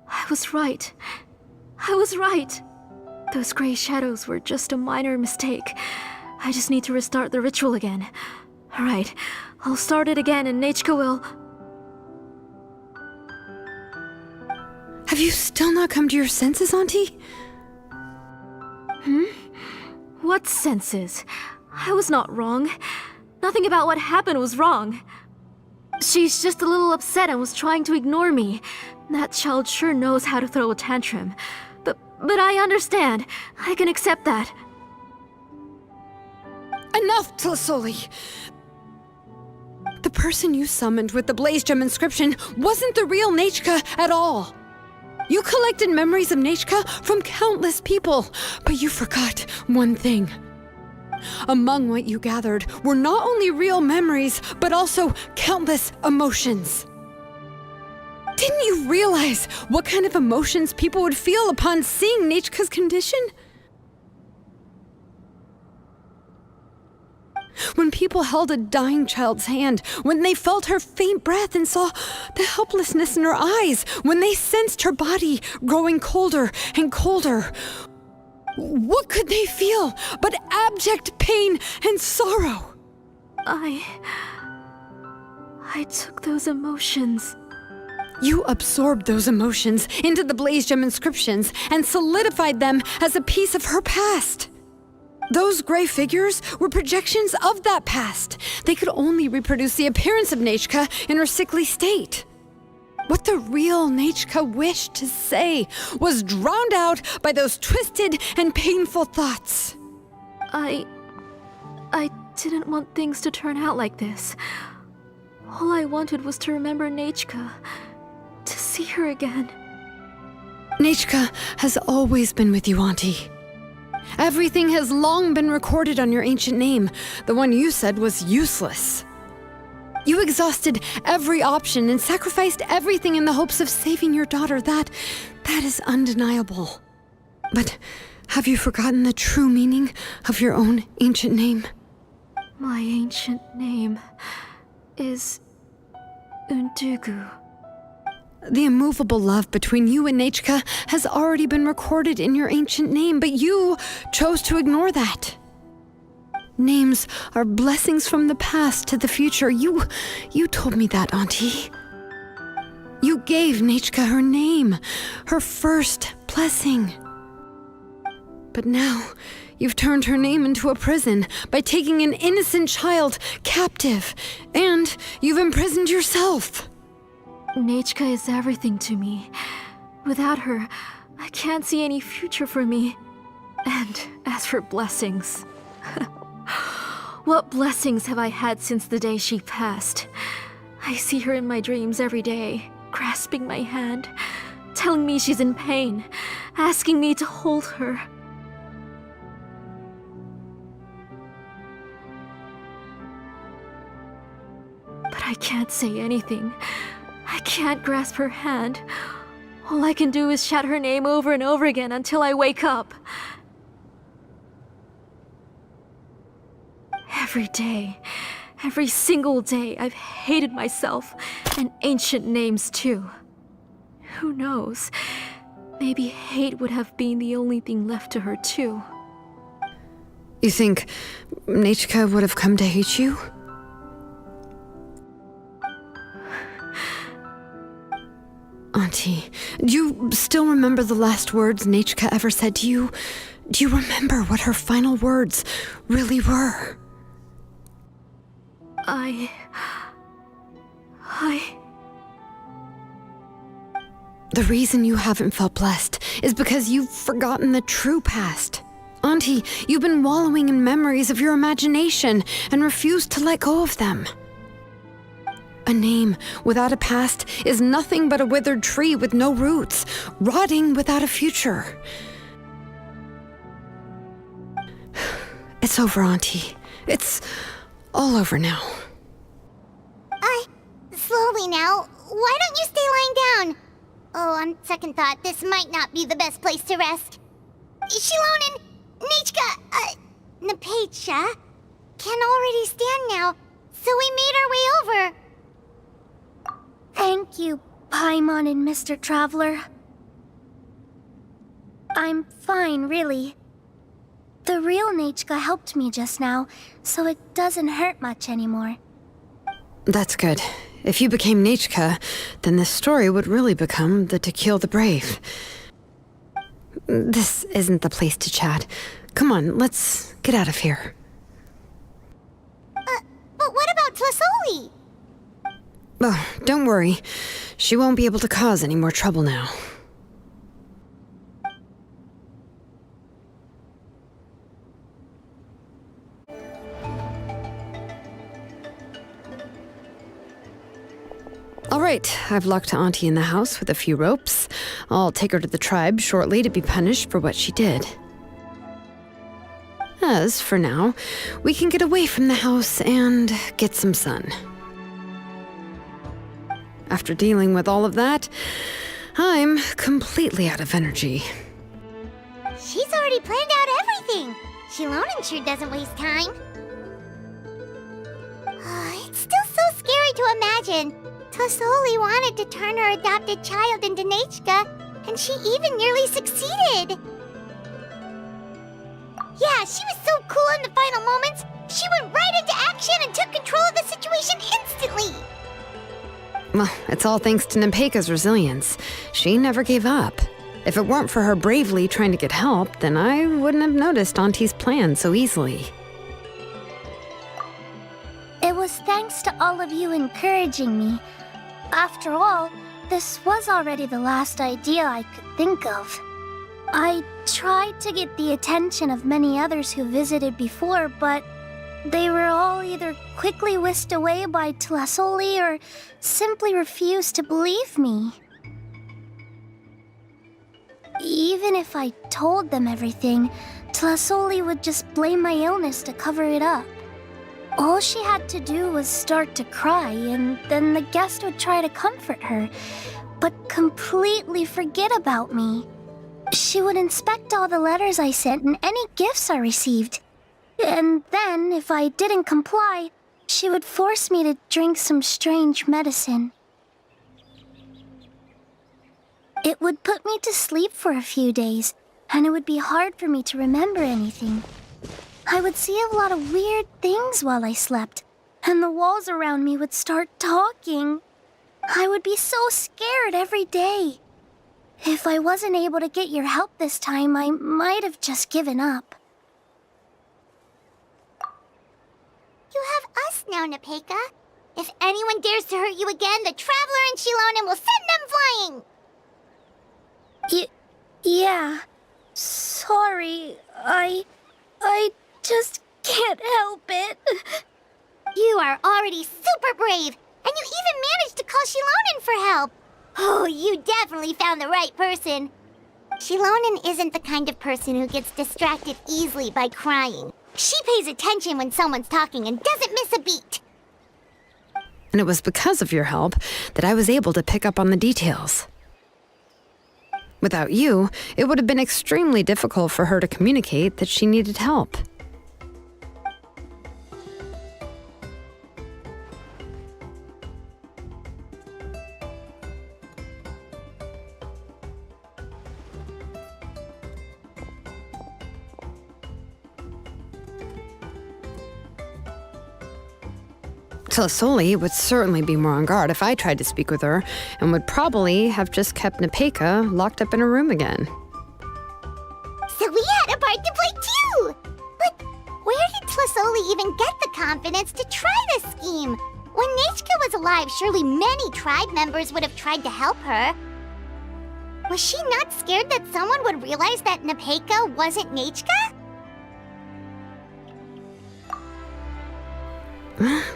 [SPEAKER 7] I was right. I was right. Those gray shadows were just a minor mistake. I just need to restart the ritual again. Alright, I'll start it again and Nechka will...
[SPEAKER 6] Have you still not come to your senses, Auntie?
[SPEAKER 7] What senses? I was not wrong. Nothing about what happened was wrong. She's just a little upset and was trying to ignore me. That child sure knows how to throw a tantrum. But I understand. I can accept that.
[SPEAKER 6] Enough, Tlasoli! The person you summoned with the Blaze Gem inscription wasn't the real Nechka at all. You collected memories of Nechka from countless people, but you forgot one thing. Among what you gathered were not only real memories, but also countless emotions. Didn't you realize what kind of emotions people would feel upon seeing Nechka's condition? When people held a dying child's hand, when they felt her faint breath and saw the helplessness in her eyes, when they sensed her body growing colder and colder, what could they feel but abject pain and sorrow?
[SPEAKER 7] I took those emotions.
[SPEAKER 6] You absorbed those emotions into the Blaze Gem inscriptions and solidified them as a piece of her past. Those gray figures were projections of that past. They could only reproduce the appearance of Nechka in her sickly state. What the real Nechka wished to say was drowned out by those twisted and painful thoughts.
[SPEAKER 7] I didn't want things to turn out like this. All I wanted was to remember Nechka, to see her again.
[SPEAKER 6] Nechka has always been with you, Auntie. Everything has long been recorded on your ancient name. The one you said was useless. You exhausted every option and sacrificed everything in the hopes of saving your daughter. That is undeniable. But have you forgotten the true meaning of your own ancient name?
[SPEAKER 7] My ancient name is Undugu.
[SPEAKER 6] The immovable love between you and Nechka has already been recorded in your ancient name, but you chose to ignore that. Names are blessings from the past to the future. You told me that, Auntie. You gave Nechka her name, her first blessing. But now, you've turned her name into a prison by taking an innocent child captive, and you've imprisoned yourself.
[SPEAKER 7] Nechka is everything to me. Without her, I can't see any future for me. And as for blessings... what blessings have I had since the day she passed? I see her in my dreams every day, grasping my hand, telling me she's in pain, asking me to hold her. But I can't say anything. I can't grasp her hand. All I can do is shout her name over and over again until I wake up. Every day, every single day, I've hated myself, and ancient names too. Who knows? Maybe hate would have been the only thing left to her too.
[SPEAKER 6] You think Nechka would have come to hate you? Auntie, do you still remember the last words Nechka ever said to you? Do you remember what her final words really were? The reason you haven't felt blessed is because you've forgotten the true past. Auntie, you've been wallowing in memories of your imagination and refused to let go of them. A name without a past is nothing but a withered tree with no roots, rotting without a future. It's over, Auntie. It's all over now.
[SPEAKER 10] Slowly now. Why don't you stay lying down? Oh, on second thought, this might not be the best place to rest. Shilonen, Nechka, Napecha can already stand now, so we made our way over.
[SPEAKER 1] Thank you, Paimon and Mr. Traveler. I'm fine, really. The real Nechka helped me just now, so it doesn't hurt much anymore.
[SPEAKER 6] That's good. If you became Nechka, then this story would really become the To Kill the Brave. This isn't the place to chat. Come on, let's get out of here.
[SPEAKER 10] But what about Tlasoli?
[SPEAKER 6] Oh, don't worry. She won't be able to cause any more trouble now. All right, I've locked Auntie in the house with a few ropes. I'll take her to the tribe shortly to be punished for what she did. As for now, we can get away from the house and get some sun. After dealing with all of that, I'm completely out of energy.
[SPEAKER 1] She's already planned out everything. Shilonen sure doesn't waste time. It's still so scary to imagine. Tasoli wanted to turn her adopted child into Nechka, and she even nearly succeeded. Yeah, she was so cool in the final moments. She went right into action and took control of the situation instantly.
[SPEAKER 6] Well, it's all thanks to Nepeka's resilience. She never gave up. If it weren't for her bravely trying to get help, then I wouldn't have noticed Auntie's plan so easily.
[SPEAKER 10] It was thanks to all of you encouraging me. After all, this was already the last idea I could think of. I tried to get the attention of many others who visited before, but they were all either quickly whisked away by Tlasoli or simply refused to believe me. Even if I told them everything, Tlasoli would just blame my illness to cover it up. All she had to do was start to cry, and then the guest would try to comfort her, but completely forget about me. She would inspect all the letters I sent and any gifts I received. And then, if I didn't comply, she would force me to drink some strange medicine. It would put me to sleep for a few days, and it would be hard for me to remember anything. I would see a lot of weird things while I slept, and the walls around me would start talking. I would be so scared every day. If I wasn't able to get your help this time, I might have just given up.
[SPEAKER 1] You have us now, Nepeka. If anyone dares to hurt you again, the Traveler and Shilonen will send them flying!
[SPEAKER 10] Yeah. Sorry, I just can't help it.
[SPEAKER 1] You are already super brave, and you even managed to call Shilonen for help. Oh, you definitely found the right person. Shilonen isn't the kind of person who gets distracted easily by crying. She pays attention when someone's talking and doesn't miss a beat.
[SPEAKER 6] And it was because of your help that I was able to pick up on the details. Without you, it would have been extremely difficult for her to communicate that she needed help. Tlasoli would certainly be more on guard if I tried to speak with her, and would probably have just kept Nepeka locked up in her room again.
[SPEAKER 1] So we had a part to play too! But where did Tlasoli even get the confidence to try this scheme? When Nechka was alive, surely many tribe members would have tried to help her. Was she not scared that someone would realize that Nepeka wasn't Nechka?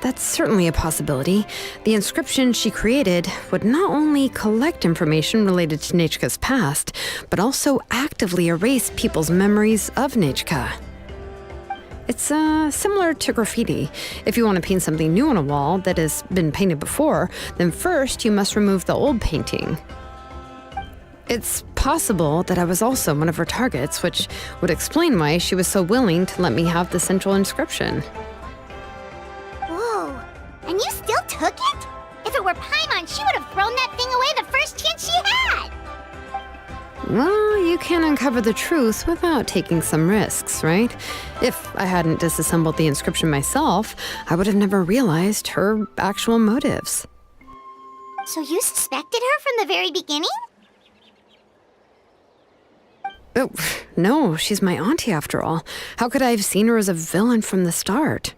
[SPEAKER 6] That's certainly a possibility. The inscription she created would not only collect information related to Nechka's past, but also actively erase people's memories of Nechka. It's similar to graffiti. If you want to paint something new on a wall that has been painted before, then first you must remove the old painting. It's possible that I was also one of her targets, which would explain why she was so willing to let me have the central inscription.
[SPEAKER 1] And you still took it? If it were Paimon, she would have thrown that thing away the first chance she had!
[SPEAKER 6] Well, you can't uncover the truth without taking some risks, right? If I hadn't disassembled the inscription myself, I would have never realized her actual motives.
[SPEAKER 1] So you suspected her from the very beginning?
[SPEAKER 6] Oh, no, she's my auntie after all. How could I have seen her as a villain from the start?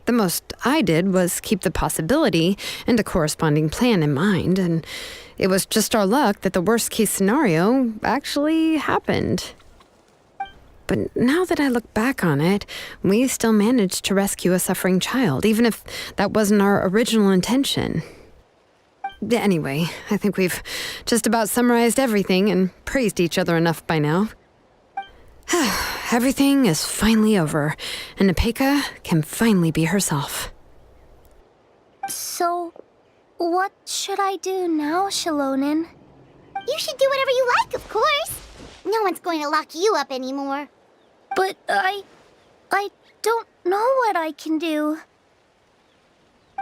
[SPEAKER 6] The most I did was keep the possibility and a corresponding plan in mind, and it was just our luck that the worst-case scenario actually happened. But now that I look back on it, we still managed to rescue a suffering child, even if that wasn't our original intention. Anyway, I think we've just about summarized everything and praised each other enough by now. Everything is finally over, and Nepeka can finally be herself.
[SPEAKER 10] So, what should I do now, Shalonen?
[SPEAKER 1] You should do whatever you like, of course. No one's going to lock you up anymore.
[SPEAKER 10] But I don't know what I can do.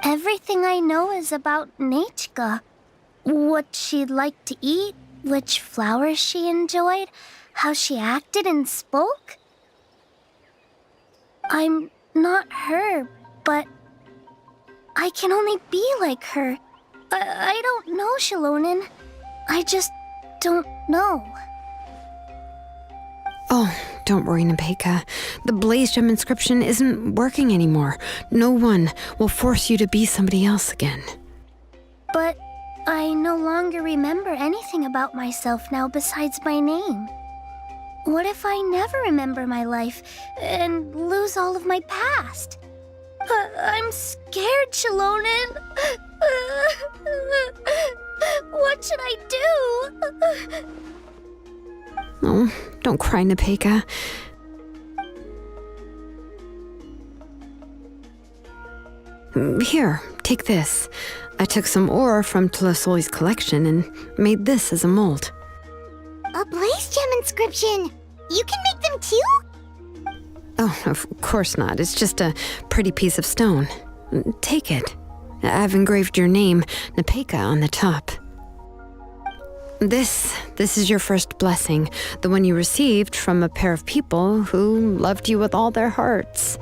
[SPEAKER 10] Everything I know is about Nechka. What she'd like to eat, which flowers she enjoyed, how she acted and spoke. I'm not her, but I can only be like her. I don't know, Shalonen. I just don't know.
[SPEAKER 6] Oh, don't worry, Nepeka. The Blaze Gem inscription isn't working anymore. No one will force you to be somebody else again.
[SPEAKER 10] But I no longer remember anything about myself now besides my name. What if I never remember my life and lose all of my past? I'm scared, Shalonen. What should I do?
[SPEAKER 6] Oh, don't cry, Nepeka. Here, take this. I took some ore from Tlasoli's collection and made this as a mold.
[SPEAKER 1] A Blaze Gem inscription! You can make them too?
[SPEAKER 6] Oh, of course not. It's just a pretty piece of stone. Take it. I've engraved your name, Nepeka, on the top. This is your first blessing, the one you received from a pair of people who loved you with all their hearts.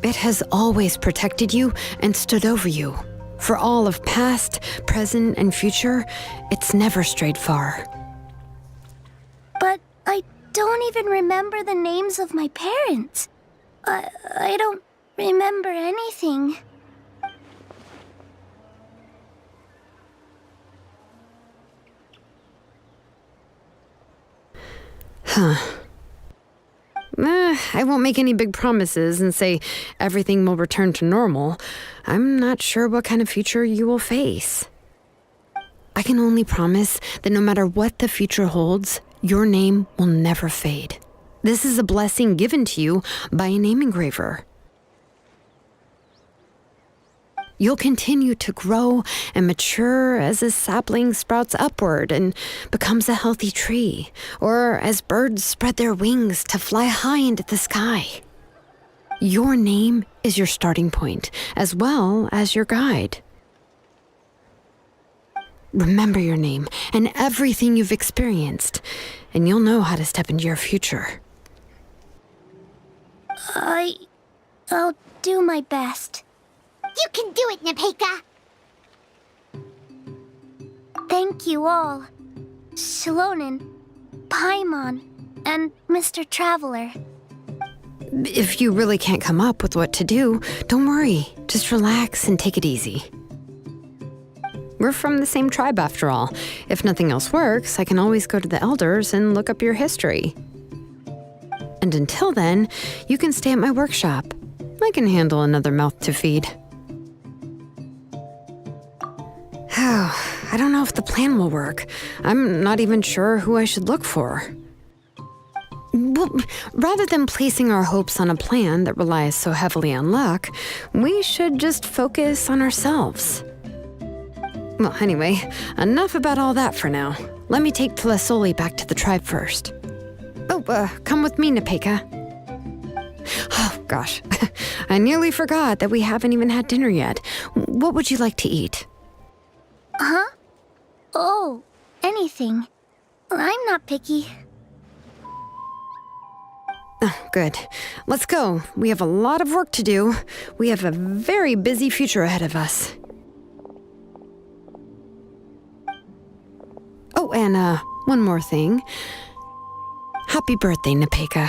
[SPEAKER 6] It has always protected you and stood over you. For all of past, present, and future, it's never strayed far.
[SPEAKER 10] But I don't even remember the names of my parents. I don't remember anything.
[SPEAKER 6] Huh. I won't make any big promises and say everything will return to normal. I'm not sure what kind of future you will face. I can only promise that no matter what the future holds, your name will never fade. This is a blessing given to you by a name engraver. You'll continue to grow and mature as a sapling sprouts upward and becomes a healthy tree, or as birds spread their wings to fly high into the sky. Your name is your starting point, as well as your guide. Remember your name and everything you've experienced, and you'll know how to step into your future.
[SPEAKER 10] I'll do my best.
[SPEAKER 1] You can do it, Nepeka!
[SPEAKER 10] Thank you all. Shalonen, Paimon, and Mr. Traveler.
[SPEAKER 6] If you really can't come up with what to do, don't worry. Just relax and take it easy. We're from the same tribe after all. If nothing else works, I can always go to the elders and look up your history. And until then, you can stay at my workshop. I can handle another mouth to feed. I don't know if the plan will work. I'm not even sure who I should look for. Well, rather than placing our hopes on a plan that relies so heavily on luck, we should just focus on ourselves. Well, anyway, enough about all that for now. Let me take Tlasoli back to the tribe first. Oh, come with me, Nepeka. Oh, gosh. I nearly forgot that we haven't even had dinner yet. What would you like to eat?
[SPEAKER 10] Huh? Oh, anything. I'm not picky.
[SPEAKER 6] Oh, good. Let's go. We have a lot of work to do. We have a very busy future ahead of us. Oh, and one more thing. Happy birthday, Nepeka.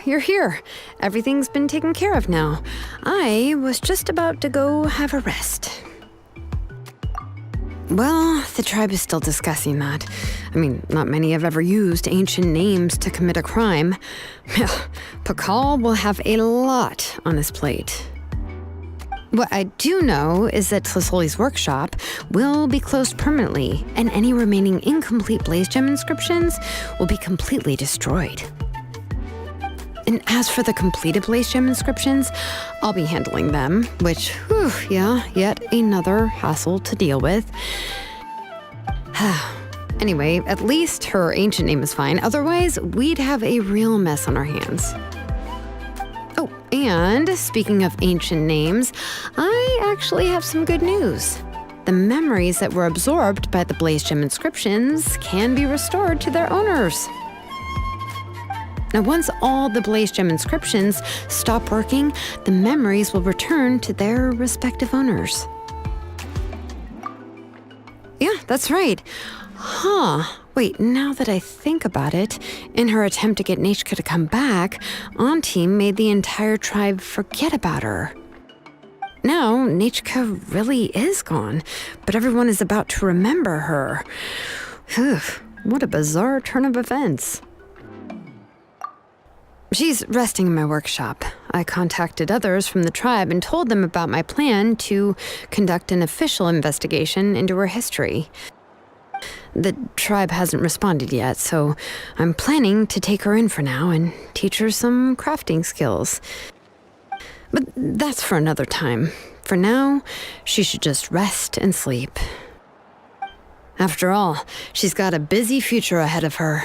[SPEAKER 6] you're here. Everything's been taken care of now. I was just about to go have a rest. Well, the tribe is still discussing that. I mean, not many have ever used ancient names to commit a crime. Pakal will have a lot on his plate. What I do know is that Tlasoli's workshop will be closed permanently, and any remaining incomplete Blaze Gem inscriptions will be completely destroyed. And as for the completed Blaze Gem inscriptions, I'll be handling them, which, yet another hassle to deal with. Anyway, at least her ancient name is fine. Otherwise, we'd have a real mess on our hands. Oh, and speaking of ancient names, I actually have some good news. The memories that were absorbed by the Blaze Gem inscriptions can be restored to their owners. Now, once all the Blaze Gem inscriptions stop working, the memories will return to their respective owners. Yeah, that's right. Wait, now that I think about it, in her attempt to get Nechka to come back, Auntie made the entire tribe forget about her. Now, Nechka really is gone, but everyone is about to remember her. What a bizarre turn of events. She's resting in my workshop. I contacted others from the tribe and told them about my plan to conduct an official investigation into her history. The tribe hasn't responded yet, so I'm planning to take her in for now and teach her some crafting skills. But that's for another time. For now, she should just rest and sleep. After all, she's got a busy future ahead of her.